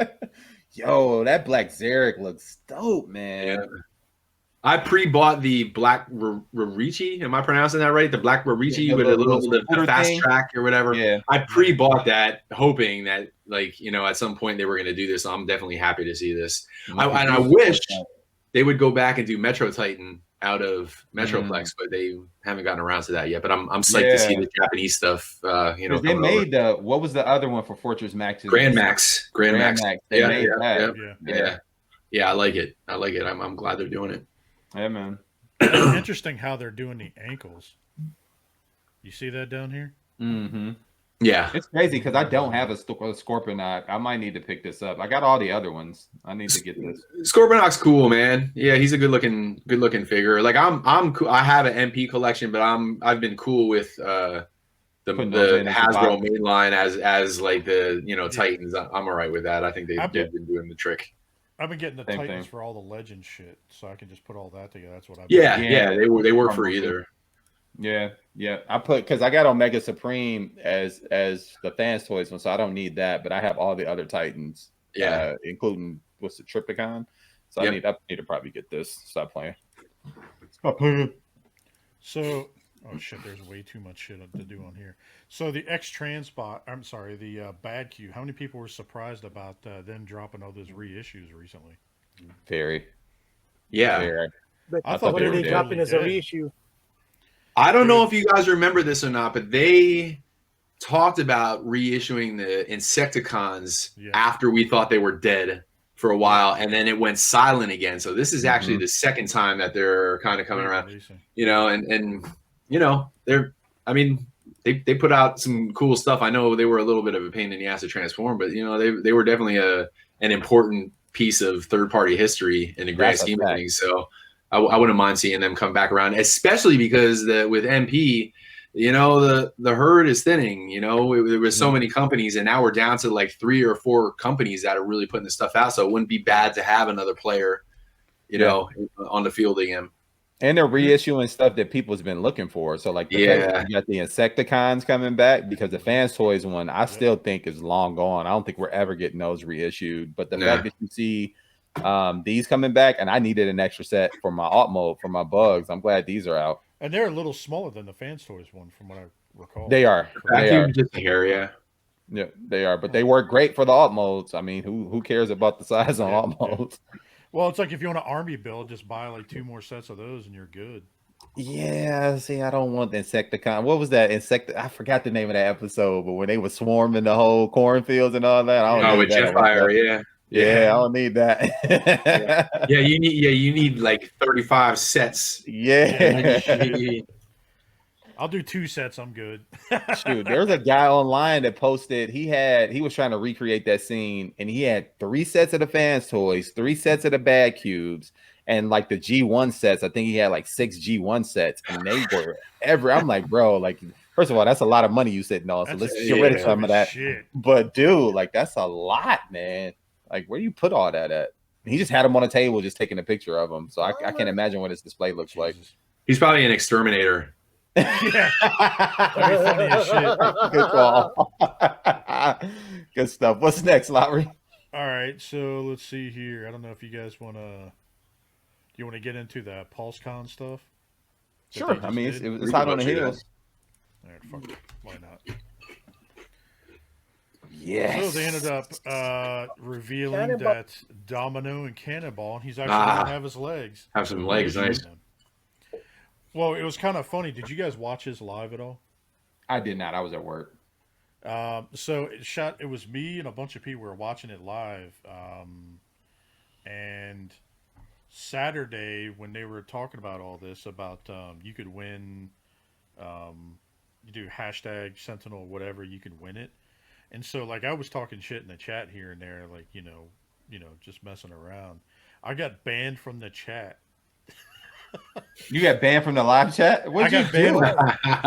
Yo, that Black Zarek looks dope, man. Yeah. I pre-bought the Black Rarichi. Am I pronouncing that right? The Black Rarichi with a little the fast track or whatever. Yeah. I pre-bought that, hoping that, like, at some point they were going to do this. So I'm definitely happy to see this. I wish they would go back and do Metro Titan out of Metroplex, but they haven't gotten around to that yet. But I'm psyched to see the Japanese stuff. They made what was the other one for Fortress Max? Grand Max. Yeah. Yeah, I like it. I'm glad they're doing it. Yeah, man. It's interesting how they're doing the ankles. You see that down here? Mm-hmm. Yeah, it's crazy because I don't have a Scorponok. I might need to pick this up. I got all the other ones. I need to get this. Scorponok's cool, man. Yeah, he's a good looking figure. Like I'm cool. I have an MP collection, but I've been cool with the Hasbro mainline as like the Titans. I'm all right with that. I think they've been doing the trick. I've been getting the Titans for all the legend shit, so I can just put all that together. That's what I've been. They work for either. Yeah. I put because I got Omega Supreme as the Fans Toys one, so I don't need that. But I have all the other Titans. Yeah, including what's the Tripticon. So I need to probably get this. Stop playing. So Oh shit! There's way too much shit to do on here. So the X-Trans bot. I'm sorry, the Bad Q. How many people were surprised about them dropping all those reissues recently? Very. Yeah. Very. But I thought what they are were they dropping as a dead. reissue? I don't know if you guys remember this or not, but they talked about reissuing the Insecticons after we thought they were dead for a while, and then it went silent again. So this is actually the second time that they're kind of coming around, you know, and you know, they put out some cool stuff. I know they were a little bit of a pain in the ass to transform, but you know, they were definitely an important piece of third-party history in the grand scheme of things. So I wouldn't mind seeing them come back around, especially because with MP, you know, the herd is thinning. You know, there was so many companies, and now we're down to like 3 or 4 companies that are really putting this stuff out. So it wouldn't be bad to have another player, you know, on the field again. And they're reissuing stuff that people's been looking for. So like you got the Insecticons coming back, because the Fans Toys one I still think is long gone. I don't think we're ever getting those reissued. But the fact that you see these coming back, and I needed an extra set for my alt mode for my bugs. I'm glad these are out. And they're a little smaller than the Fans Toys one, from what I recall. They are. Just here, yeah, they are. But they work great for the alt modes. I mean, who cares about the size on alt modes? Well, it's like if you want an army build, just buy like 2 more sets of those and you're good. Yeah, see, I don't want the Insecticon. What was that? I forgot the name of that episode, but when they were swarming the whole cornfields and all that. I don't with Jetfire, Yeah, I don't need that. you need like 35 sets. Yeah. I'll do 2 sets. I'm good. Shoot, there's a guy online that posted he was trying to recreate that scene, and he had 3 sets of the Fans Toys, 3 sets of the Bad Cubes, and like the G1 sets. I think he had like 6 G1 sets, and they were I'm like, bro, like, first of all, that's a lot of money you sitting on. So let's get rid of some of that. Shit. But dude, like, that's a lot, man. Like, where do you put all that at? He just had them on a table, just taking a picture of them. So I can't imagine what his display looks like. He's probably an exterminator. Yeah. That'd be funny as shit. Good call. Good stuff. What's next, Lowry? All right, so let's see here. I don't know if you guys want to. Do you want to get into the PulseCon stuff? Sure. I mean, it's hot on the heels. All right, fuck it. Why not? Yes. So they ended up revealing that Domino and Cannonball, he's actually going to have his legs. Have some legs, nice. Well, it was kind of funny. Did you guys watch his live at all? I did not. I was at work. So it was me and a bunch of people were watching it live. And Saturday, when they were talking about all this, about you could win, you do hashtag Sentinel, whatever, you can win it. And so, like, I was talking shit in the chat here and there, like, you know, just messing around. I got banned from the chat. You got banned from the live chat? What'd you do?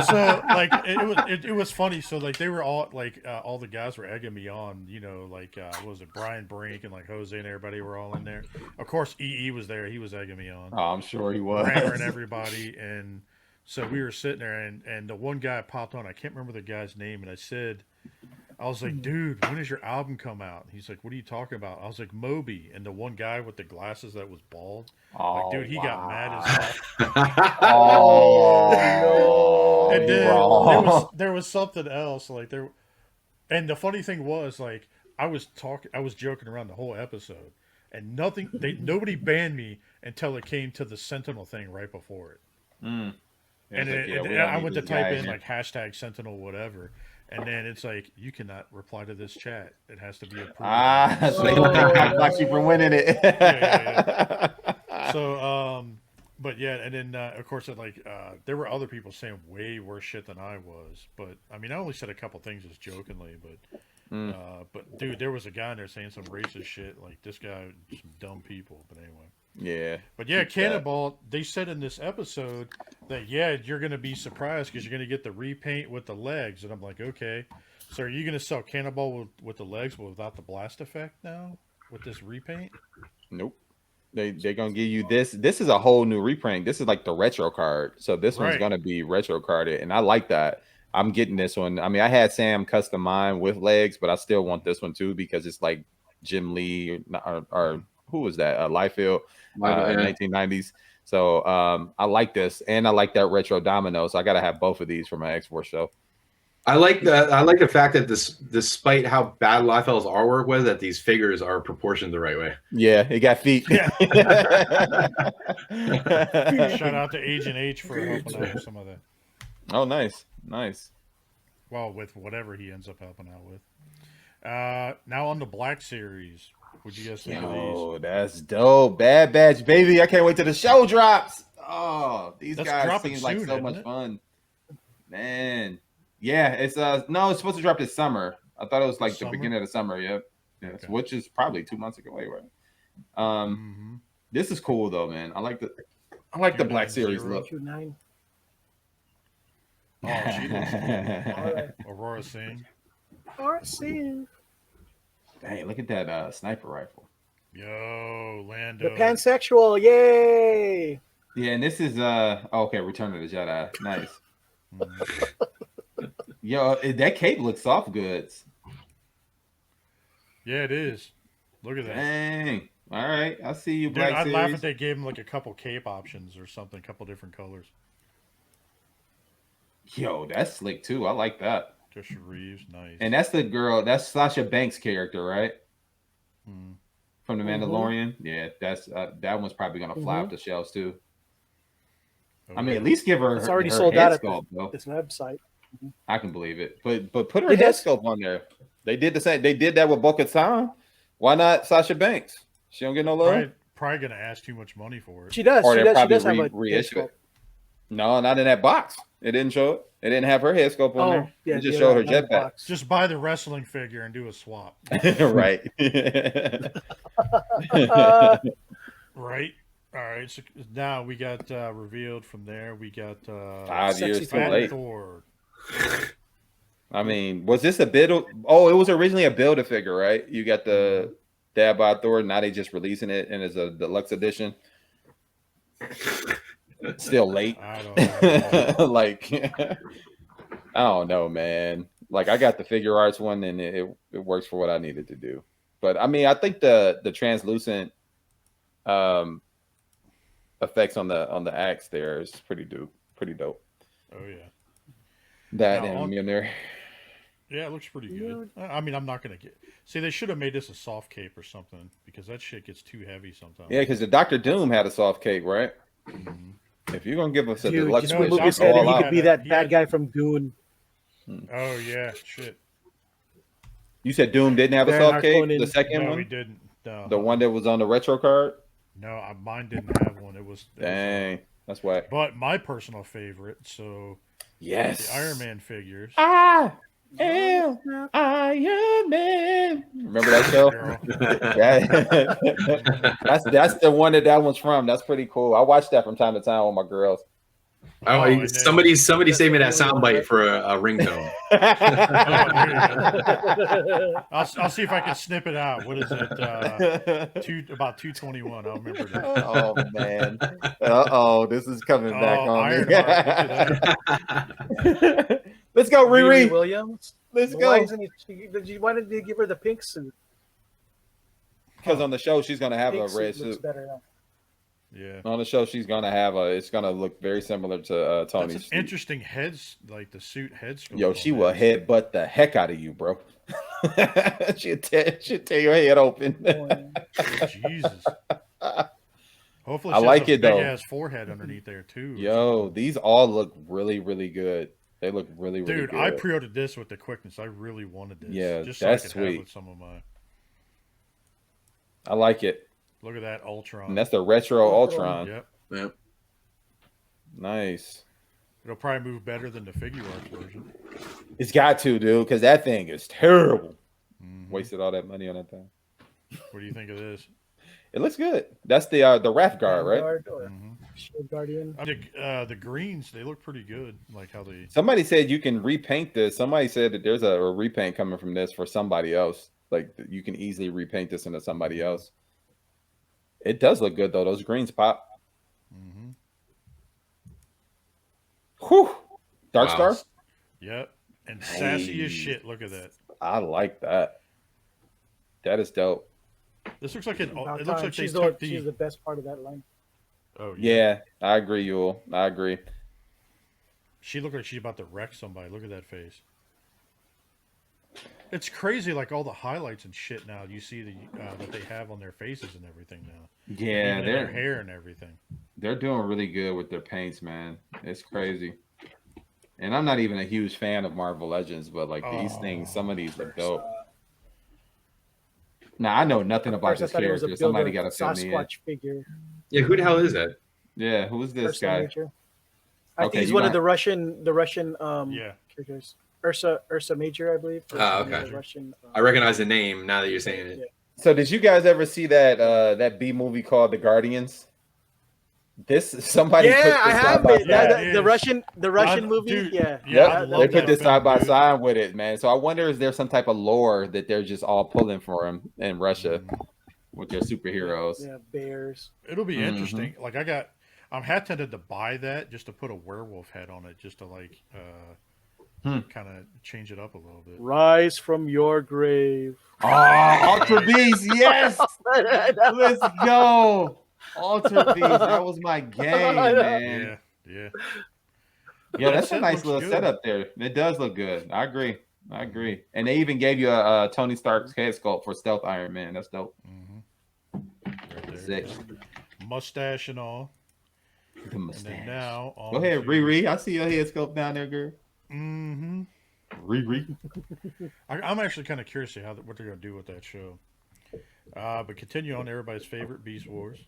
So, like, it was funny. So, like, they were all, like, all the guys were egging me on, you know, like, what was it, Brian Brink and, like, Jose and everybody were all in there. Of course, EE was there. He was egging me on. Oh, I'm sure he was. Hammering everybody. And so we were sitting there, and the one guy popped on. I can't remember the guy's name. And I was like, dude, when does your album come out? And he's like, what are you talking about? I was like, Moby. And the one guy with the glasses that was bald, like, dude, he got mad as hell. Oh, no. And then there was something else. Like, and the funny thing was, like, I was joking around the whole episode. And nobody banned me until it came to the Sentinel thing right before it. Mm. And I went to type in, like, hashtag Sentinel whatever. And then it's like, you cannot reply to this chat. It has to be approved. So they don't think I blocked you from winning it. Yeah. So, but yeah, and then of course, there were other people saying way worse shit than I was. But I mean, I only said a couple things just jokingly. But dude, there was a guy in there saying some racist shit. Like, this guy, some dumb people. But anyway. Yeah. But yeah, Cannonball, they said in this episode that, you're going to be surprised because you're going to get the repaint with the legs. And I'm like, okay. So are you going to sell Cannonball with the legs but without the blast effect now with this repaint? Nope. They're going to give you this. This is a whole new reprint. This is like the retro card. So this one's going to be retro carded. And I like that. I'm getting this one. I mean, I had Sam custom mine with legs, but I still want this one too because it's like Jim Lee or who was that? Liefeld. 1990s. So I like this, and I like that retro domino. So I gotta have both of these for my X-Force show. I like the fact that despite how bad Liefeld's artwork was, that these figures are proportioned the right way. Yeah, it got feet. Yeah. Shout out to Agent H for helping out with some of that. Oh, nice. Well, with whatever he ends up helping out with. Now on the Black Series. What'd you guys think of these? Oh, that's dope. Bad Batch, baby. I can't wait till the show drops. Oh, these guys seem like so much fun. Man. Yeah, it's no, it's supposed to drop this summer. I thought it was like the beginning of the summer. Yep. Yeah, okay. Which is probably 2 months ago anyway. This is cool though, man. I like the Black Series look. Q9. Oh, she looks cool. Right. Aurora Singh. Dang, look at that sniper rifle. Yo, Lando. The pansexual, yay! Yeah, and this is okay, Return of the Jedi. Nice. Yo, that cape looks soft goods. Yeah, it is. Look at that. Dang. All right, I see you, Dude, Black I'd Series. laugh if they gave him like a couple cape options or something, a couple different colors. Yo, that's slick too. I like that. Joshua Reeves, nice. And that's the girl. That's Sasha Banks' character, right? From The Mandalorian. Yeah, that's that one's probably gonna fly off the shelves too. Okay. I mean, at least give her. It's already her sold head out sculpt, at this website. I can believe it, but put her head sculpt on there. They did the same. They did that with Bo-Katan. Why not Sasha Banks? She don't get no love. Probably gonna ask too much money for it. She does. Or She does have a reissue it. No, not in that box. It didn't show it. It didn't have her head sculpt on there. Yeah, it just showed her jetpack. Just buy the wrestling figure and do a swap. Right. Right. All right. So now we got revealed from there. We got 5 years too late. Thor. I mean, was this a build? Oh, it was originally a build-a-figure, right? You got the Dad by Thor. Now they just releasing it and it's a deluxe edition. Still late. I don't know. Like, I don't know, man. Like, I got the figure arts one and it works for what I needed to do. But I mean, I think the translucent effects on the axe there is pretty dope. Oh yeah. That and Mjolnir. Yeah, it looks pretty good. I mean, I'm not gonna see. They should have made this a soft cape or something because that shit gets too heavy sometimes. Yeah, because the Dr. Doom had a soft cape, right? If you're gonna give us a deluxe, you know, movie said he could be that bad guy from Dune. Oh yeah, shit. You said Doom didn't have a soft cape. The second one, he didn't. No. The one that was on the retro card. No, mine didn't have one. It was dang. That's why. But my personal favorite, so yes, the Iron Man figures. I am Iron Man. Remember that show? That's the one that one's from. That's pretty cool. I watch that from time to time with my girls. Oh, somebody save me that soundbite for a ringtone. I'll see if I can snip it out. What is it? About 2:21. I'll remember that. Oh man. This is coming back on me. Let's go, Riri Williams. Let's go. Why did they give her the pink suit? Because on the show she's gonna have a red suit. Yeah. On the show, she's gonna have it's gonna look very similar to Tony's. That's an interesting like the suit head sculpt. Yo, she will headbutt the heck out of you, bro. she'll tear your head open. Jesus. Hopefully, I like it though. Big ass forehead underneath there too. Yo, these all look really, really good. They look really, really good. Dude, I pre-ordered this with the quickness. I really wanted this. Yeah, just that's so I could sweet. have with some of my. I like it. Look at that Ultron. And that's the retro Ultron. Yep. Nice. It'll probably move better than the figure art version. It's got to, dude, because that thing is terrible. Wasted all that money on that thing. What do you think of this? It looks good. That's the Wrath Guard, right? Shield Guardian. The greens, they look pretty good. Like how they. Somebody said you can repaint this. Somebody said that there's a repaint coming from this for somebody else. Like you can easily repaint this into somebody else. It does look good though. Those greens pop. Whew. Dark Star. Yep. And sassy as shit. Look at that. I like that. That is dope. This looks like it looks like she's they took she's the best part of that line. Oh yeah, I agree, Yul. I agree. She looked like she's about to wreck somebody. Look at that face. It's crazy, like all the highlights and shit now. You see that they have on their faces and everything now. Yeah, even in their hair and everything. They're doing really good with their paints, man. It's crazy. And I'm not even a huge fan of Marvel Legends, but like these things, some of these look dope. Now I know nothing about this character. Somebody got to fill me in. Sasquatch figure. Yeah, who the hell is that? Yeah, who's this guy? Major. I think he's one of the Russian yeah, characters. Ursa Major, I believe. Okay. Russian, I recognize the name now that you're saying it. Yeah. So did you guys ever see that B movie called The Guardians? Somebody put this I have it. Yeah, the Russian movie. Dude, yeah. They put this film, side by dude. side with it, man. So I wonder, is there some type of lore that they're just all pulling for him in Russia with their superheroes? Yeah, bears. It'll be interesting. Like I'm tempted to buy that just to put a werewolf head on it, just to like kind of change it up a little bit. Rise from your grave. Oh, Ultra Beast, yes! Let's go! Ultra Beast, that was my game, man. Yeah. Yeah, that's a nice little good. setup there. It does look good. I agree. And they even gave you a Tony Stark's head sculpt for Stealth Iron Man. That's dope. Right there. Sick. Mustache and all. The mustache. And then now, Go ahead, Riri. I see your head sculpt down there, girl. Mm-hmm. Riri. I'm actually kind of curious to what they're going to do with that show. But continue on everybody's favorite Beast Wars.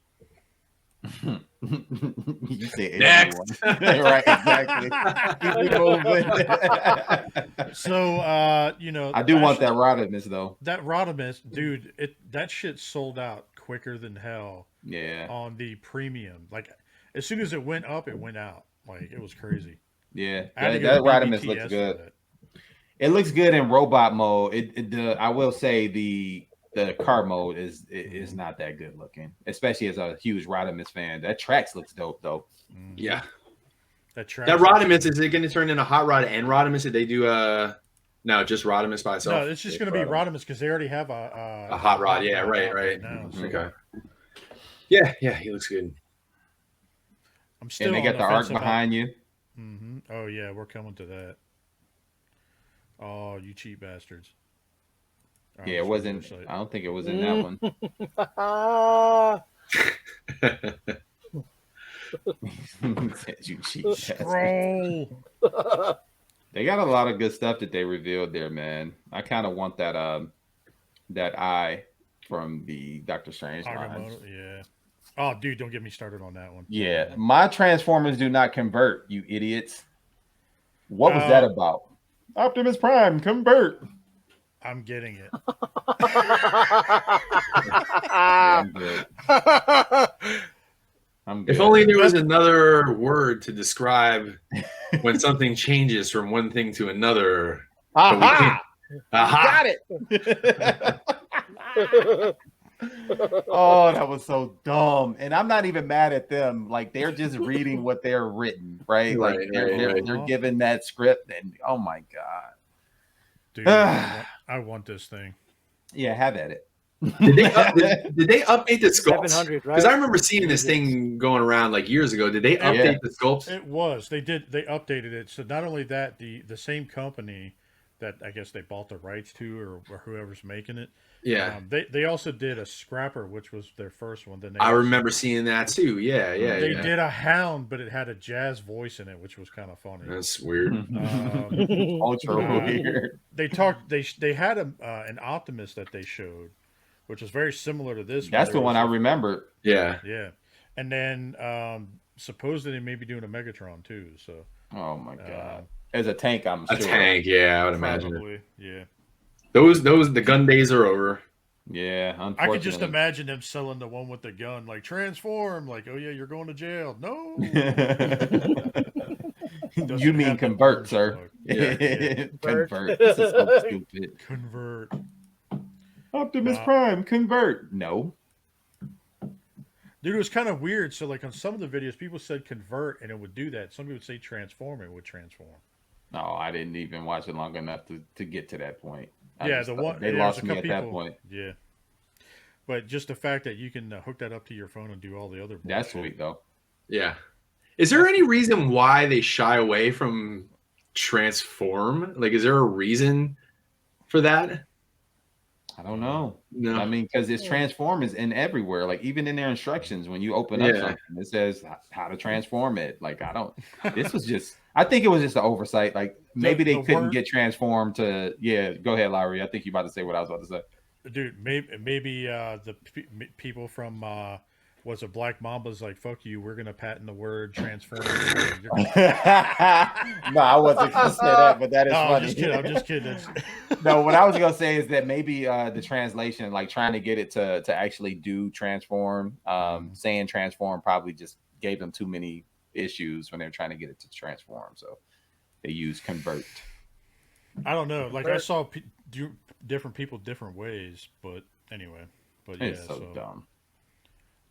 You say Next. Right, exactly. Keep it moving. So, I do want that Rodimus, though. That Rodimus, dude, that shit sold out quicker than hell. Yeah. On the premium. Like, as soon as it went up, it went out. Like, it was crazy. Yeah. That Rodimus looks good. It looks good in robot mode. I will say the car mode is not that good looking, especially as a huge Rodimus fan. That Trax looks dope though. Yeah. That Rodimus, is it going to turn into Hot Rod and Rodimus? Did they do no, just Rodimus by itself? No, it's just going to be Rodimus because they already have a Hot Rod. Yeah, right now, so. Okay. Yeah, he looks good. I'm still. And they got the art behind you. Mm-hmm. Oh yeah, we're coming to that. Oh, you cheap bastards! Yeah, it wasn't. I don't think it was in that one. You cheap Scroll. They got a lot of good stuff that they revealed there, man. I kind of want that eye from the Doctor Strange lines. Yeah. Oh, dude, don't get me started on that one. Yeah, my Transformers do not convert, you idiots. What was that about? Optimus Prime, convert. I'm getting it. Yeah, I'm good. I'm good. If only there was another word to describe when something changes from one thing to another. Aha! Got it. Oh, that was so dumb. And I'm not even mad at them. Like, they're just reading what they're written, right? Like, they're given that script, and oh my god. Dude, I want this thing. Yeah, have at it. Did they update the sculpts? 700, right? Because I remember seeing this thing going around like years ago. Did they update the sculpts? It was. They did. They updated it. So not only that, the same company that I guess they bought the rights to, or whoever's making it. Yeah. They also did a Scrapper, which was their first one. Then I remember seeing that too. Yeah. They did a Hound, but it had a jazz voice in it, which was kind of funny. That's weird. Ultra weird. They had an Optimus that they showed, which was very similar to this. That's the one I remember. Yeah. And then supposedly they may be doing a Megatron too. So. Oh my god. As a tank, I'm sure. A tank, yeah, I would imagine. Probably, yeah. The gun days are over. Yeah, unfortunately. I could just imagine them selling the one with the gun, like transform, like, oh yeah, you're going to jail. No. You mean convert, sir? Yeah. Convert. This is so stupid. Convert. Optimus Prime, convert. No. Dude, it was kind of weird. So, like on some of the videos, people said convert, and it would do that. Some people would say transform, and it would transform. No, I didn't even watch it long enough to get to that point. They lost me at that point. Yeah, but just the fact that you can hook that up to your phone and do all the other bullshit. That's sweet though. Yeah. Is there any reason why they shy away from transform? Like, is there a reason for that? I don't know. No. I mean, because it's transform is in everywhere. Like even in their instructions, when you open up something, it says how to transform it. Like this was just. I think it was just an oversight. Like maybe they couldn't get transformed to. Yeah, go ahead, Lowry. I think you about to say what I was about to say. Dude, maybe the people from was it Black Mamba's like, fuck you, we're gonna patent the word transform. No, I wasn't gonna say that, but that is funny. I'm just kidding. No, what I was gonna say is that maybe the translation, like trying to get it to actually do transform, saying transform probably just gave them too many issues when they're trying to get it to transform. So they use convert. I don't know. Like I saw different people different ways, but anyway. But it's so dumb.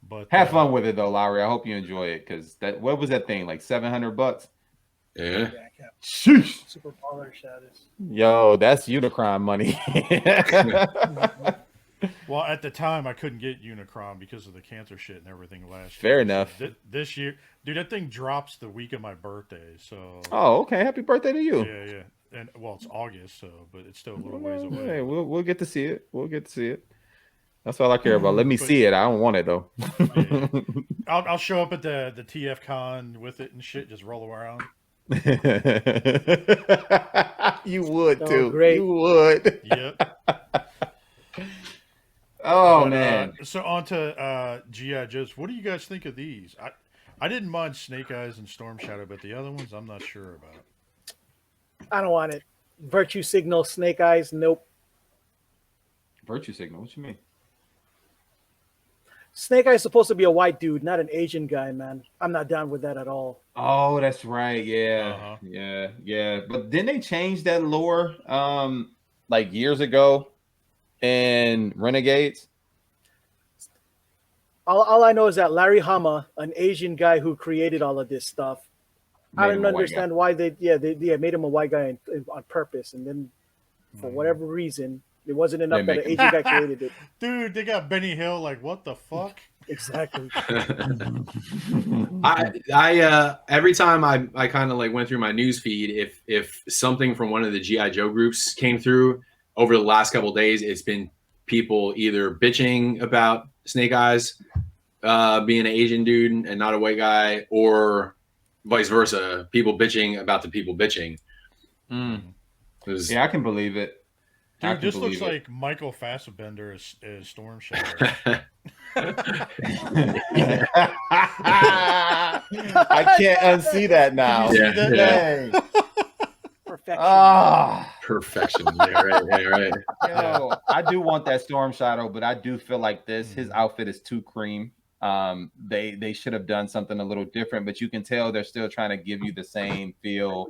But have fun with it though, Lowry. I hope you enjoy it because what was that thing like $700? Yeah. Sheesh. Super baller status. Yo, that's Unicron money. Well, at the time I couldn't get Unicron because of the cancer shit and everything last year. Fair enough. So this year, dude, that thing drops the week of my birthday. So. Oh, okay. Happy birthday to you. Yeah. And well, it's August, so but it's still a little ways away. Hey, we'll get to see it. We'll get to see it. That's all I care about. Let me see it. I don't want it though. Yeah. I'll show up at the TF Con with it and shit. Just roll around. You would too. Great. You would. Yep. Oh man. So on to G.I. Joes. What do you guys think of these? I didn't mind Snake Eyes and Storm Shadow, but the other ones I'm not sure about. I don't want it. Virtue Signal, Snake Eyes, nope. Virtue Signal, what you mean? Snake Eyes is supposed to be a white dude, not an Asian guy, man. I'm not down with that at all. Oh, that's right. Yeah. Yeah. But didn't they change that lore like years ago in Renegades? All I know is that Larry Hama, an Asian guy who created all of this stuff, I don't understand why they made him a white guy on purpose, and then for whatever reason it wasn't enough that an Asian guy created it. Dude, they got Benny Hill. Like, what the fuck? Exactly. I every time I kind of like went through my news feed, if something from one of the G.I. Joe groups came through over the last couple of days, it's been people either bitching about Snake Eyes being an Asian dude and not a white guy, or vice versa, people bitching about the people bitching. Yeah, I can believe it. Dude, this looks like Michael Fassbender as Storm Shadow. I can't unsee that now. Yeah. Perfection. Perfection. Yeah, right. Yo, I do want that Storm Shadow, but I do feel like his outfit is too cream. They should have done something a little different, but you can tell they're still trying to give you the same feel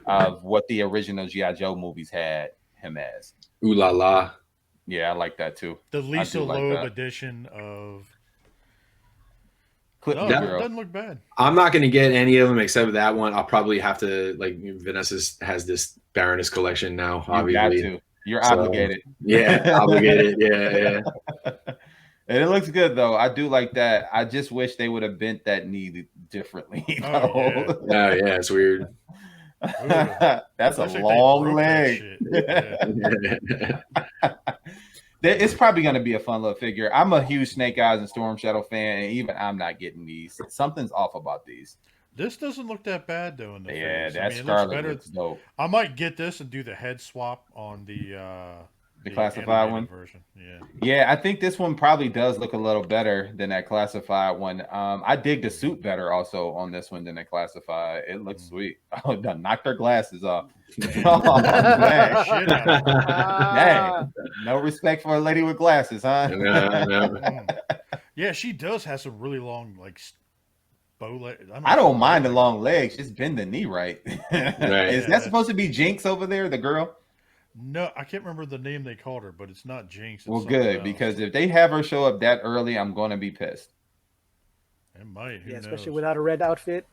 of what the original G.I. Joe movies had him as. Ooh la la. Yeah, I like that too. The Lisa Loeb edition of it doesn't look bad. I'm not going to get any of them except that one. I'll probably have to, like, Vanessa has this Baroness collection now, obviously. You got to. You're obligated. Yeah, obligated. Yeah. And it looks good though. I do like that. I just wish they would have bent that knee differently. Oh yeah, it's weird. That's a long leg. It's probably going to be a fun little figure. I'm a huge Snake Eyes and Storm Shadow fan, and even I'm not getting these. Something's off about these. This doesn't look that bad though. In the face. That Scarlet looks dope. I might get this and do the head swap on the classified one version. Yeah, I think this one probably does look a little better than that classified one. I dig the suit better also on this one than the classified. It looks sweet. Oh, done knocked her glasses off. Oh, man. Dang. No respect for a lady with glasses, huh? No. Yeah, she does have some really long bow legs. I don't mind the long legs. Just bend the knee right. Is that supposed to be Jinx over there, the girl? No, I can't remember the name they called her, but it's not Jinx. Well, good, because if they have her show up that early, I'm going to be pissed. It might. Who knows? Especially without a red outfit.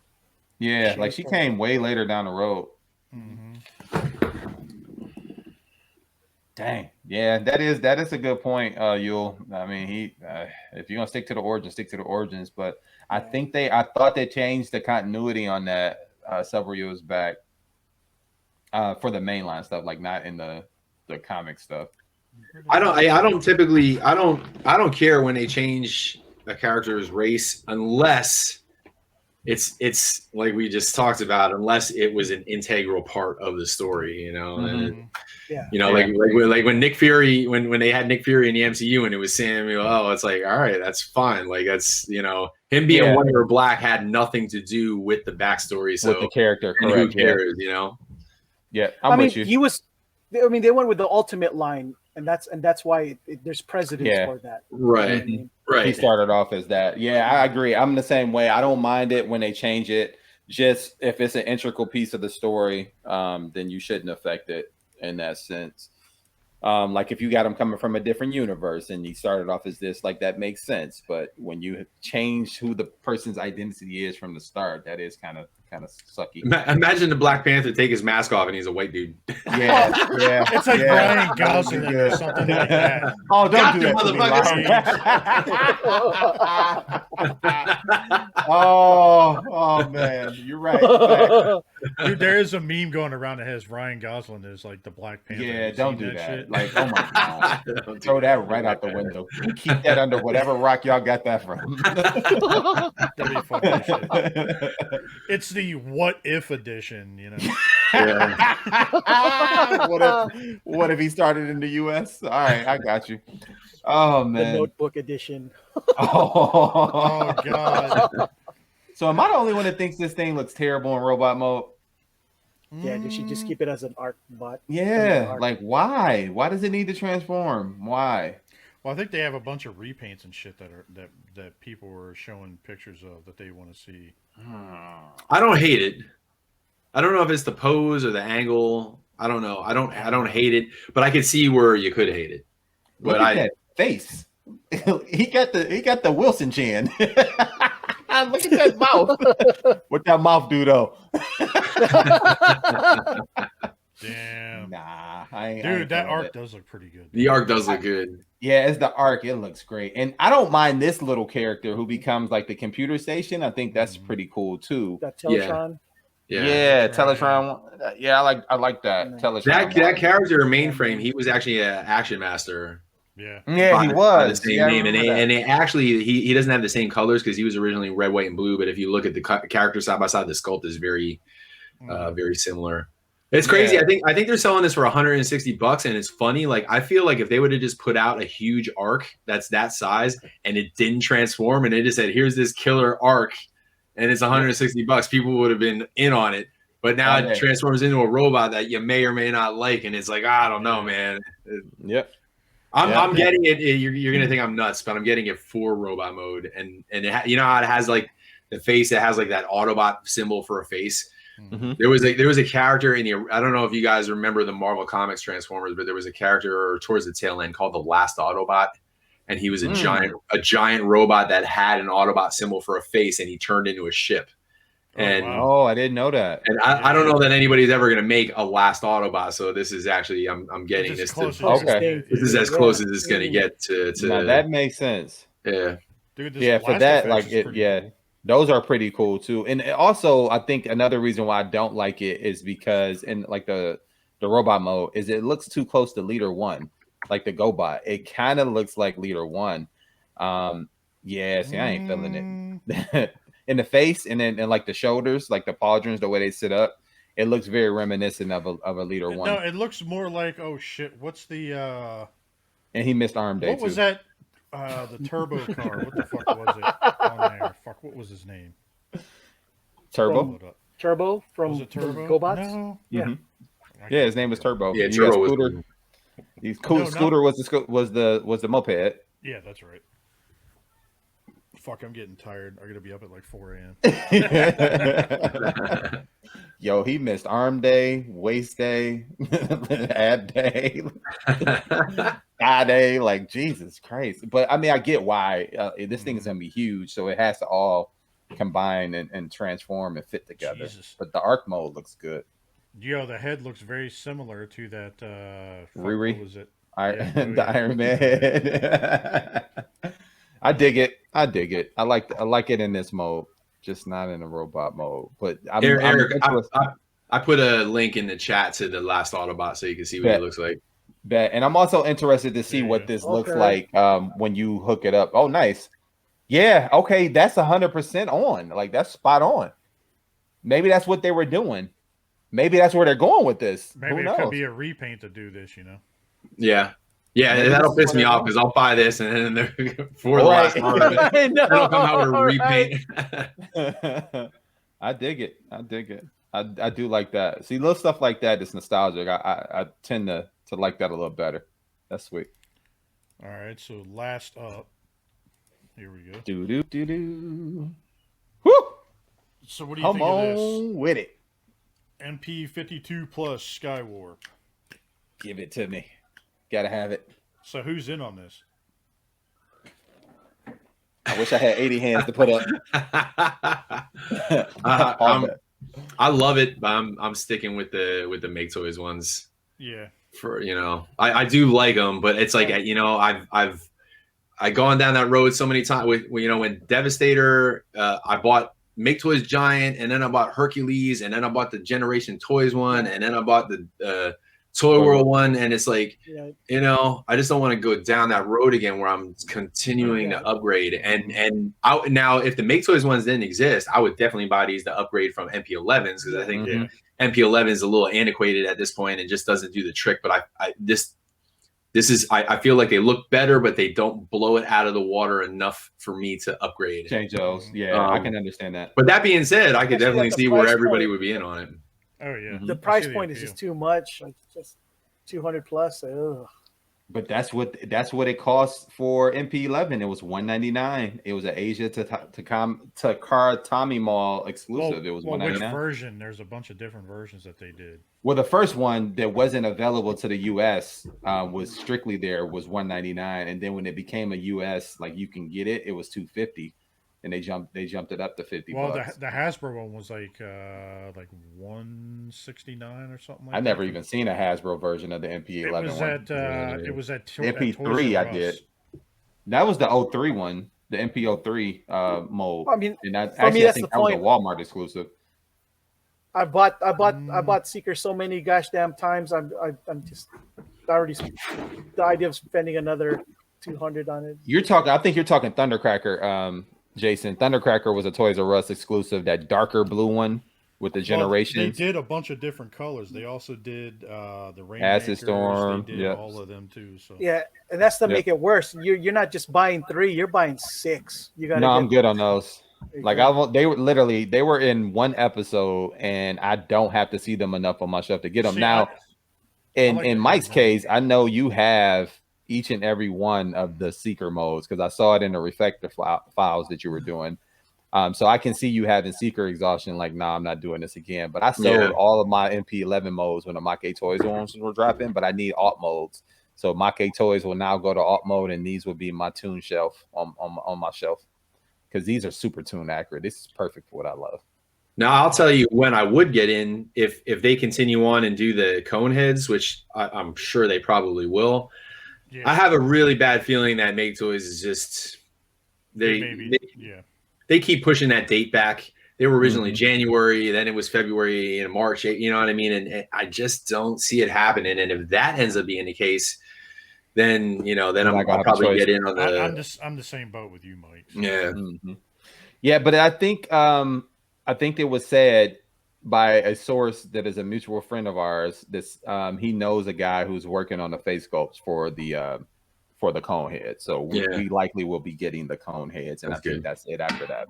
Yeah, like she came way later down the road. Dang, yeah, that is a good point, Yul. I mean, if you're gonna stick to the origins, stick to the origins. But I thought they changed the continuity on that several years back for the mainline stuff, like not in the comic stuff. I don't care when they change a character's race unless it's like we just talked about, unless it was an integral part of the story, you know. And, like when Nick Fury, when they had Nick Fury in the MCU and it was Samuel, it's like, all right, that's fine. Like that's, you know, him being white or black had nothing to do with the backstory. So with the character, correct? Who cares, you know? Yeah, I mean, they went with the ultimate line, and that's why there's precedence for that. Right. You know I mean? Right. He started off as that. Yeah, I agree. I'm the same way. I don't mind it when they change it. Just if it's an integral piece of the story, then you shouldn't affect it in that sense. Like if you got him coming from a different universe and he started off as this, like that makes sense. But when you change who the person's identity is from the start, that is kind of sucky. Imagine the Black Panther take his mask off and he's a white dude. Yeah. It's like Ryan Gosling or something like that. Oh, don't do that, motherfuckers! Oh man, you're right. Dude, there is a meme going around that has Ryan Gosling as like the Black Panther. Yeah, don't do that. Shit? Like, oh my god, throw that right out the window. Keep that under whatever rock y'all got that from. That'd be fucking shit. It's the what if edition, you know. What if he started in the US? All right, I got you. Oh man, the Notebook edition. Oh god. So am I the only one that thinks this thing looks terrible in robot mode? Yeah, they should just keep it as an art bot. Yeah, like why? Why does it need to transform? Why? Well, I think they have a bunch of repaints and shit that people were showing pictures of that they want to see. I don't hate it. I don't know if it's the pose or the angle. I don't know. I don't hate it, but I can see where you could hate it. But Look at that face. he got the Wilson chin. Look at that mouth. What that mouth do though? Damn. Nah, dude, that arc does look pretty good. The arc does look good. Yeah, it's the arc. It looks great, and I don't mind this little character who becomes like the computer station. I think that's pretty cool too. That Teletron. Yeah, Teletron. Yeah, I like that. Teletron. That character Mainframe, he was actually an Action Master. Yeah, he was the same name, and they actually he doesn't have the same colors because he was originally red, white, and blue. But if you look at the character side by side, the sculpt is very, very similar. It's crazy. Yeah. I think they're selling this for $160, and it's funny. Like I feel like if they would have just put out a huge arc that's that size and it didn't transform, and they just said, "Here's this killer arc," and it's $160, people would have been in on it. But now it transforms into a robot that you may or may not like, and it's like I don't know, man. Yep. I'm getting it. You're gonna think I'm nuts, but I'm getting it for robot mode, and it you know how it has like the face. It has like that Autobot symbol for a face. Mm-hmm. There was a character in the. I don't know if you guys remember the Marvel Comics Transformers, but there was a character towards the tail end called the Last Autobot, and he was a giant robot that had an Autobot symbol for a face, and he turned into a ship. And I didn't know that. And I don't know that anybody's ever going to make a Last Autobot. So this is actually I'm getting this. Okay, this is as close as it's going to get to. Now that makes sense. Yeah. Dude, for that, like it, cool. Those are pretty cool too. And also, I think another reason why I don't like it is because in like the robot mode is it looks too close to Leader One, like the GoBot. It kind of looks like Leader One. See, I ain't feeling it. In the face and then like the shoulders, like the pauldrons, the way they sit up, it looks very reminiscent of a Leader One. No, it looks more like what's the and he missed Arm Day. What was that? The turbo car. What the fuck was it on there? Fuck, what was his name? Turbo. Turbo from was it Turbo? GoBots? No. Yeah. Mm-hmm. Yeah, his name was Turbo. Yeah, Turbo was Scooter. He's cool. No, Scooter was the moped. Yeah, that's right. Fuck, I'm getting tired. I gotta be up at like 4 a.m. Yo, he missed Arm Day, Waist Day, Ab Day, Thigh Day. Like Jesus Christ! But I mean, I get why this thing is gonna be huge, so it has to all combine and transform and fit together. Jesus. But the arc mode looks good. The head looks very similar to that. Riri? What was it? The Iron Man head. I dig it. I like it in this mode, just not in the robot mode. But Eric, I put a link in the chat to the last Autobot so you can see what he looks like. And I'm also interested to see what this looks like when you hook it up. Oh, nice. Yeah. Okay. That's 100% on. Like, that's spot on. Maybe that's what they were doing. Maybe that's where they're going with this. Maybe it could be a repaint to do this, Yeah. Yeah, maybe that'll piss me off because I'll buy this and then they're for the last part of it. It'll come out with a repaint. I dig it. I do like that. See, little stuff like that is nostalgic. I tend to like that a little better. That's sweet. All right, so last up. Here we go. Do. Woo! So what do you think of this? Come on with it. MP52 plus Skywarp. Give it to me. Gotta have it. So who's in on this? I wish I had 80 hands to put up. I love it, but I'm sticking with the Make Toys ones. Yeah. For I do like them, but it's like I've gone down that road so many times. With when Devastator, I bought Make Toys Giant, and then I bought Hercules, and then I bought the Generation Toys one, and then I bought the Toy World one, and it's like, I just don't want to go down that road again where I'm continuing to upgrade. And now, if the Make Toys ones didn't exist, I would definitely buy these to upgrade from MP11s because I think MP11 is a little antiquated at this point and just doesn't do the trick. But I feel like they look better, but they don't blow it out of the water enough for me to upgrade. Change those, I can understand that. But that being said, I could definitely see where everybody would be in on it. Oh yeah, the price point is just too much. Like just 200 plus. Ugh. But that's what it costs for MP11. It was $199. It was an Asia to Takara Mall exclusive. It was $199. Which version? There's a bunch of different versions that they did. Well, the first one that wasn't available to the US was strictly there was $199, and then when it became a US, like you can get it, it was $250. And they jumped it up to $50. Well, the Hasbro one was like $169 or something. I never even seen a Hasbro version of the MP11 It was at MP3. I did. That was the 03 one, the MP03 mold. I mean, and I for me, that's think the that was point. a Walmart exclusive. I bought Seeker so many gosh damn times. I'm just already the idea of spending another 200 on it. I think you're talking Thundercracker. Jason, Thundercracker was a Toys R Us exclusive, that darker blue one with the Generation. They did a bunch of different colors. They also did the Rain Acid Storm. They did all of them too. So yeah, and that's to make it worse. You're not just buying 3; you're buying 6. You got. I'm good on those. Like they were in one episode, and I don't have to see them enough on my shelf to get them. In Mike's case, I know you have each and every one of the Seeker modes because I saw it in the Reflector Files that you were doing. So I can see you having Seeker exhaustion. Like, nah, I'm not doing this again. But I sold all of my MP11 modes when the Mike Toys ones were dropping, but I need alt modes. So Mike Toys will now go to alt mode, and these will be my tune shelf on my shelf because these are super tune accurate. This is perfect for what I love. Now, I'll tell you when I would get in if they continue on and do the cone heads, which I'm sure they probably will. Yeah. I have a really bad feeling that Make Toys is just they keep pushing that date back. They were originally January, then it was February and March. You know what I mean? And I just don't see it happening. And if that ends up being the case, then I'll probably get in on the. I'm the same boat with you, Mike. So. Yeah, yeah, but I think it was said by a source that is a mutual friend of ours. This he knows a guy who's working on the face sculpts for the cone head. So we likely will be getting the cone heads, and I think that's it after that.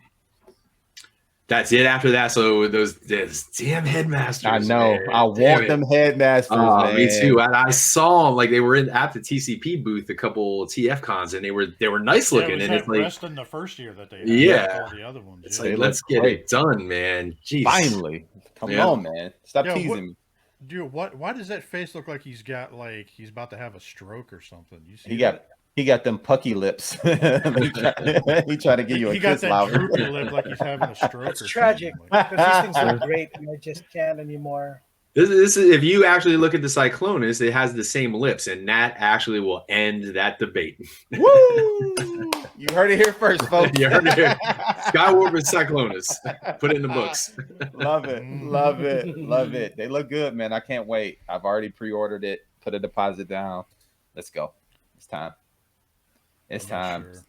That's it after that. So those damn headmasters. I know. Man. I want them headmasters. Man. Me too. And I saw them like they were at the TCP booth a couple TF cons, and they were nice looking. And it's like rest in the first year that they had all the other ones. It's like let's get it done, man. Jeez. Finally, come on, man. Stop teasing me. Dude, why does that face look like he's about to have a stroke or something? You see He got them pucky lips. he tried to give you a kiss. He got that droopy lip like he's having a stroke. It's tragic because these things look great and I just can't anymore. This is if you actually look at the Cyclonus, it has the same lips, and that actually will end that debate. Woo! You heard it here first, folks. You heard it here. Skywarp and Cyclonus. Put it in the books. Love it. They look good, man. I can't wait. I've already pre-ordered it. Put a deposit down. Let's go. It's time. Sure.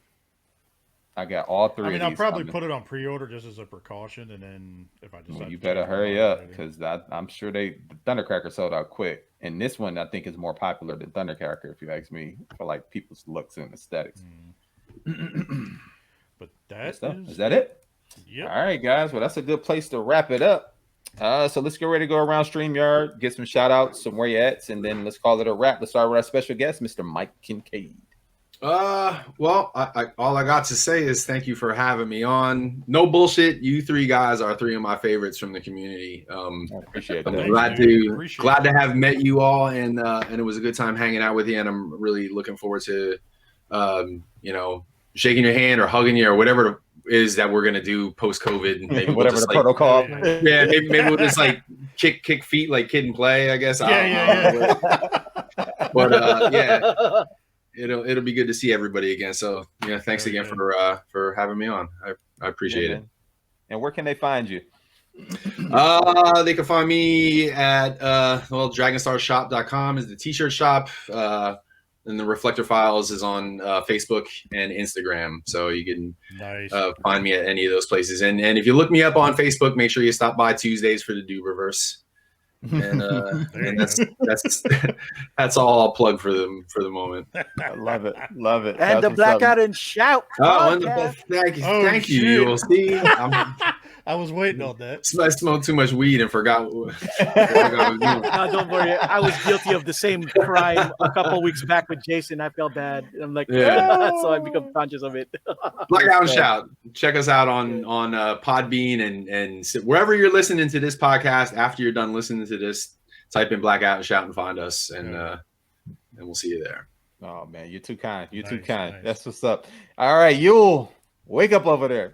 I got all three. I mean, of I'll these probably coming. put it on pre-order just as a precaution, and then if I decide, You better hurry up because I'm sure the Thundercracker sold out quick. And this one I think is more popular than Thundercracker, if you ask me, for like people's looks and aesthetics. But is that it? Yep. All right, guys. Well, that's a good place to wrap it up. So let's get ready to go around StreamYard, get some shout outs, some where you at, and then let's call it a wrap. Let's start with our special guest, Mr. Mike Kingcaid. Well, all I got to say is thank you for having me on. No bullshit. You three guys are three of my favorites from the community. I appreciate that. I'm glad to have met you all, and it was a good time hanging out with you. And I'm really looking forward to, shaking your hand or hugging you or whatever it is that we're gonna do post COVID. Maybe whatever the protocol. Yeah, maybe we'll just like kick feet like Kid and Play. I guess. Yeah. But yeah. It'll be good to see everybody again. So yeah, thanks again for having me on. I appreciate it. And where can they find you? They can find me at dragonstarsshop.com is the t-shirt shop. And the Reflector Files is on Facebook and Instagram. So you can find me at any of those places. And if you look me up on Facebook, make sure you stop by Tuesdays for the Duberverse. And that's all I'll plug for them for the moment. I love it. And the Blackout and Shout. Thank you. You'll see. I was waiting on that. I smoked too much weed and forgot what I was doing. No, don't worry. I was guilty of the same crime a couple weeks back with Jason. I felt bad. I'm like, so I become conscious of it. Blackout and Shout. Check us out on Podbean and wherever you're listening to this podcast. After you're done listening to this, type in Blackout and Shout and find us, and we'll see you there. Oh man, you're too kind. Nice. That's what's up. All right, you'll wake up over there.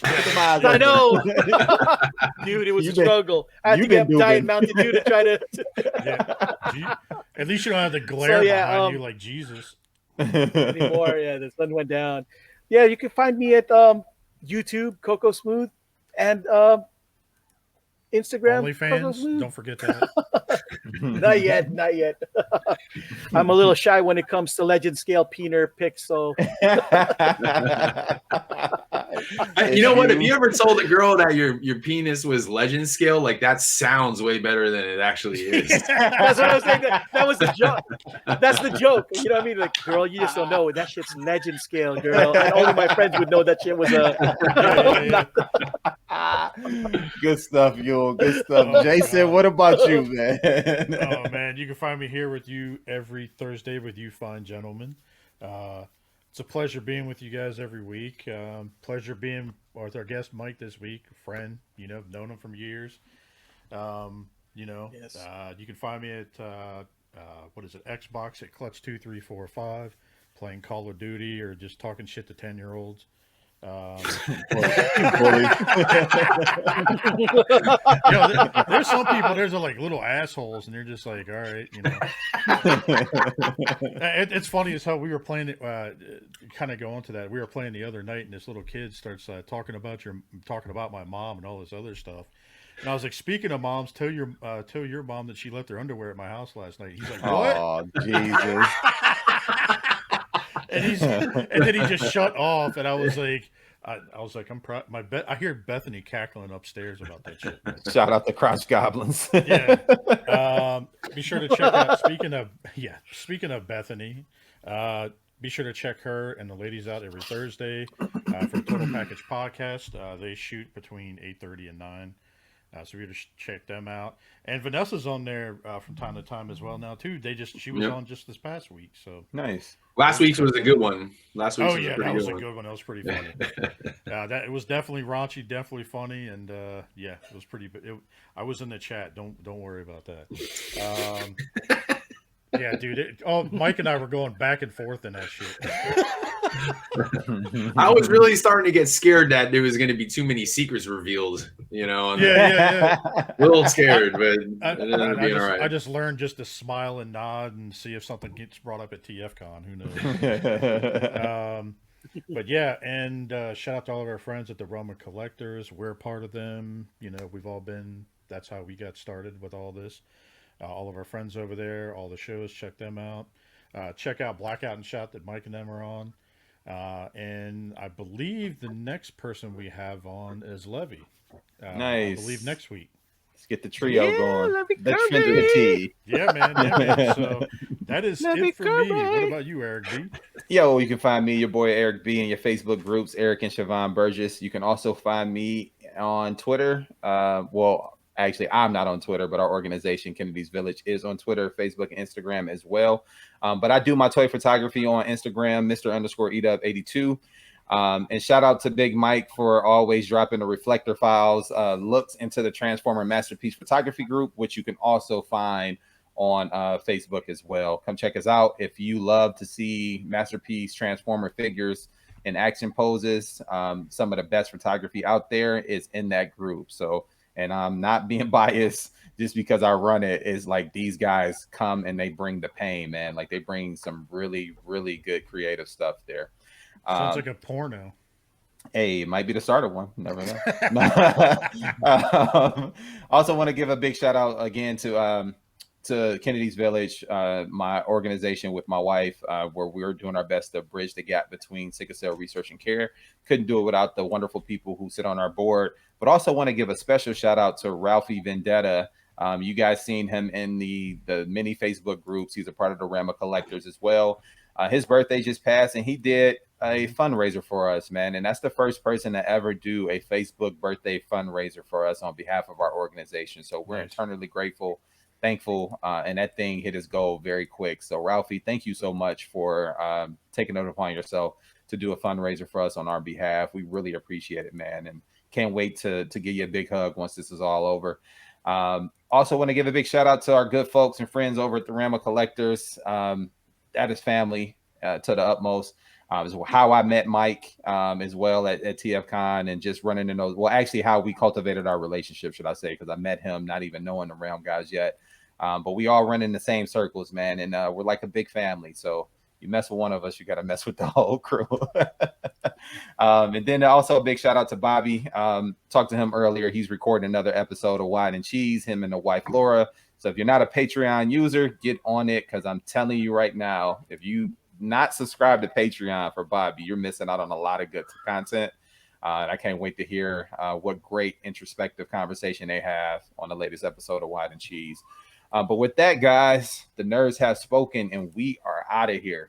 I know, dude. It was a struggle. I had to get Diet Mountain Dew to try to. At least you don't have the glare behind you like Jesus anymore. Yeah, the sun went down. Yeah, you can find me at YouTube, Coco Smooth, and Instagram. OnlyFans. Don't forget that. Not yet. I'm a little shy when it comes to legend scale peener pics. So. You know what? If you ever told a girl that your penis was legend scale, like that sounds way better than it actually is. That's what I was saying. That was the joke. That's the joke. You know what I mean? Like, girl, you just don't know. That shit's legend scale, girl. And only my friends would know that shit was Good stuff, Yul. Good stuff. Jason, what about you, man? Oh, man. You can find me here with you every Thursday with you fine gentlemen. It's a pleasure being with you guys every week. Pleasure being with our guest Mike this week, a friend, known him from years. Yes. You can find me at Xbox at Clutch2345, playing Call of Duty or just talking shit to 10-year-olds. There's some people there's like little assholes and they're just like, all right, it's funny as how we were playing it, kind of go into that. We were playing the other night and this little kid starts talking about my mom and all this other stuff. And I was like, speaking of moms, tell your mom that she left her underwear at my house last night. He's like, what? Oh, Jesus. and then he just shut off, and I was like, I'm proud. I hear Bethany cackling upstairs about that shit. Shout out the crotch goblins. Yeah. Be sure to check out. Speaking of Bethany, be sure to check her and the ladies out every Thursday for Total Package Podcast. They shoot between 8:30 and 9. So we just check them out. And Vanessa's on there from time to time as well now too. She was on just this past week. So nice. Last week's was a good one. That was a good one. That was pretty funny. It was definitely raunchy, definitely funny, and it was pretty. I was in the chat. Don't worry about that. Yeah, dude. Mike and I were going back and forth in that shit. I was really starting to get scared that there was going to be too many secrets revealed, you know. Yeah. A little scared, but it ended up being all right. I just learned just to smile and nod and see if something gets brought up at TFCon. Who knows? But yeah, and shout out to all of our friends at the Realm of Collectors. We're part of them. You know, we've all been. That's how we got started with all this. All of our friends over there, all the shows, check them out. Check out Blackout and Shout that Mike and them are on. And I believe the next person we have on is Levy. Nice. I believe next week. Let's get the trio going. The Trinity. Yeah, man. So that is it for me. What about you, Eric B? Yo, you can find me, your boy Eric B, in your Facebook groups, Eric and Siobhan Burgess. You can also find me on Twitter. Well, actually, I'm not on Twitter, but our organization, Kennedy's Village, is on Twitter, Facebook, and Instagram as well. But I do my toy photography on Instagram, Mr_EW82. And shout out to Big Mike for always dropping the Reflector Files looks into the Transformer Masterpiece Photography Group, which you can also find on Facebook as well. Come check us out. If you love to see Masterpiece Transformer figures in action poses, some of the best photography out there is in that group. So, and I'm not being biased just because I run it. Is like these guys come and they bring the pain, man. Like they bring some really, really good creative stuff there. Sounds like a porno. Hey, it might be the start of one. Never know. Also want to give a big shout out again to Kennedy's Village, my organization with my wife, where we're doing our best to bridge the gap between sickle cell research and care. Couldn't do it without the wonderful people who sit on our board, but also want to give a special shout out to Ralphie Vendetta. You guys seen him in the many Facebook groups. He's a part of the Realm of Collectors as well. His birthday just passed, and he did a fundraiser for us, man. And that's the first person to ever do a Facebook birthday fundraiser for us on behalf of our organization. So we're eternally grateful, thankful, and that thing hit his goal very quick. So Ralphie, thank you so much for taking it upon yourself to do a fundraiser for us on our behalf. We really appreciate it, man. And can't wait to give you a big hug once this is all over. Also want to give a big shout out to our good folks and friends over at the Realm of Collectors. That is family to the utmost. Is how I met Mike as well at TFCon, and just running in those. Well, actually, how we cultivated our relationship, should I say? Because I met him not even knowing the Realm guys yet, but we all run in the same circles, man, and we're like a big family. So you mess with one of us, you got to mess with the whole crew. And then also a big shout out to Bobby. Talked to him earlier. He's recording another episode of Wine and Cheese. Him and the wife Laura. So if you're not a Patreon user, get on it, because I'm telling you right now, if you not subscribe to Patreon for Bobby, you're missing out on a lot of good content. And I can't wait to hear what great introspective conversation they have on the latest episode of Wine and Cheese. But with that, guys, the nerds have spoken, and we are out of here.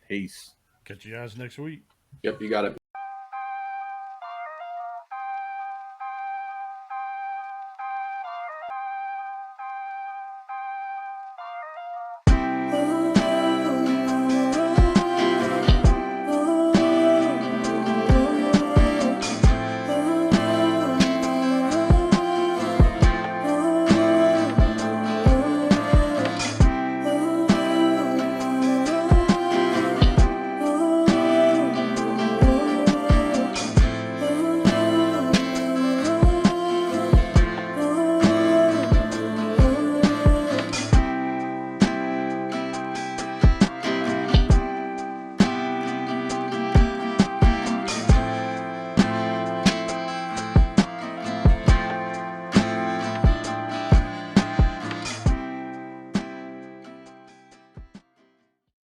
Peace. Catch you guys next week. Yep, you got it.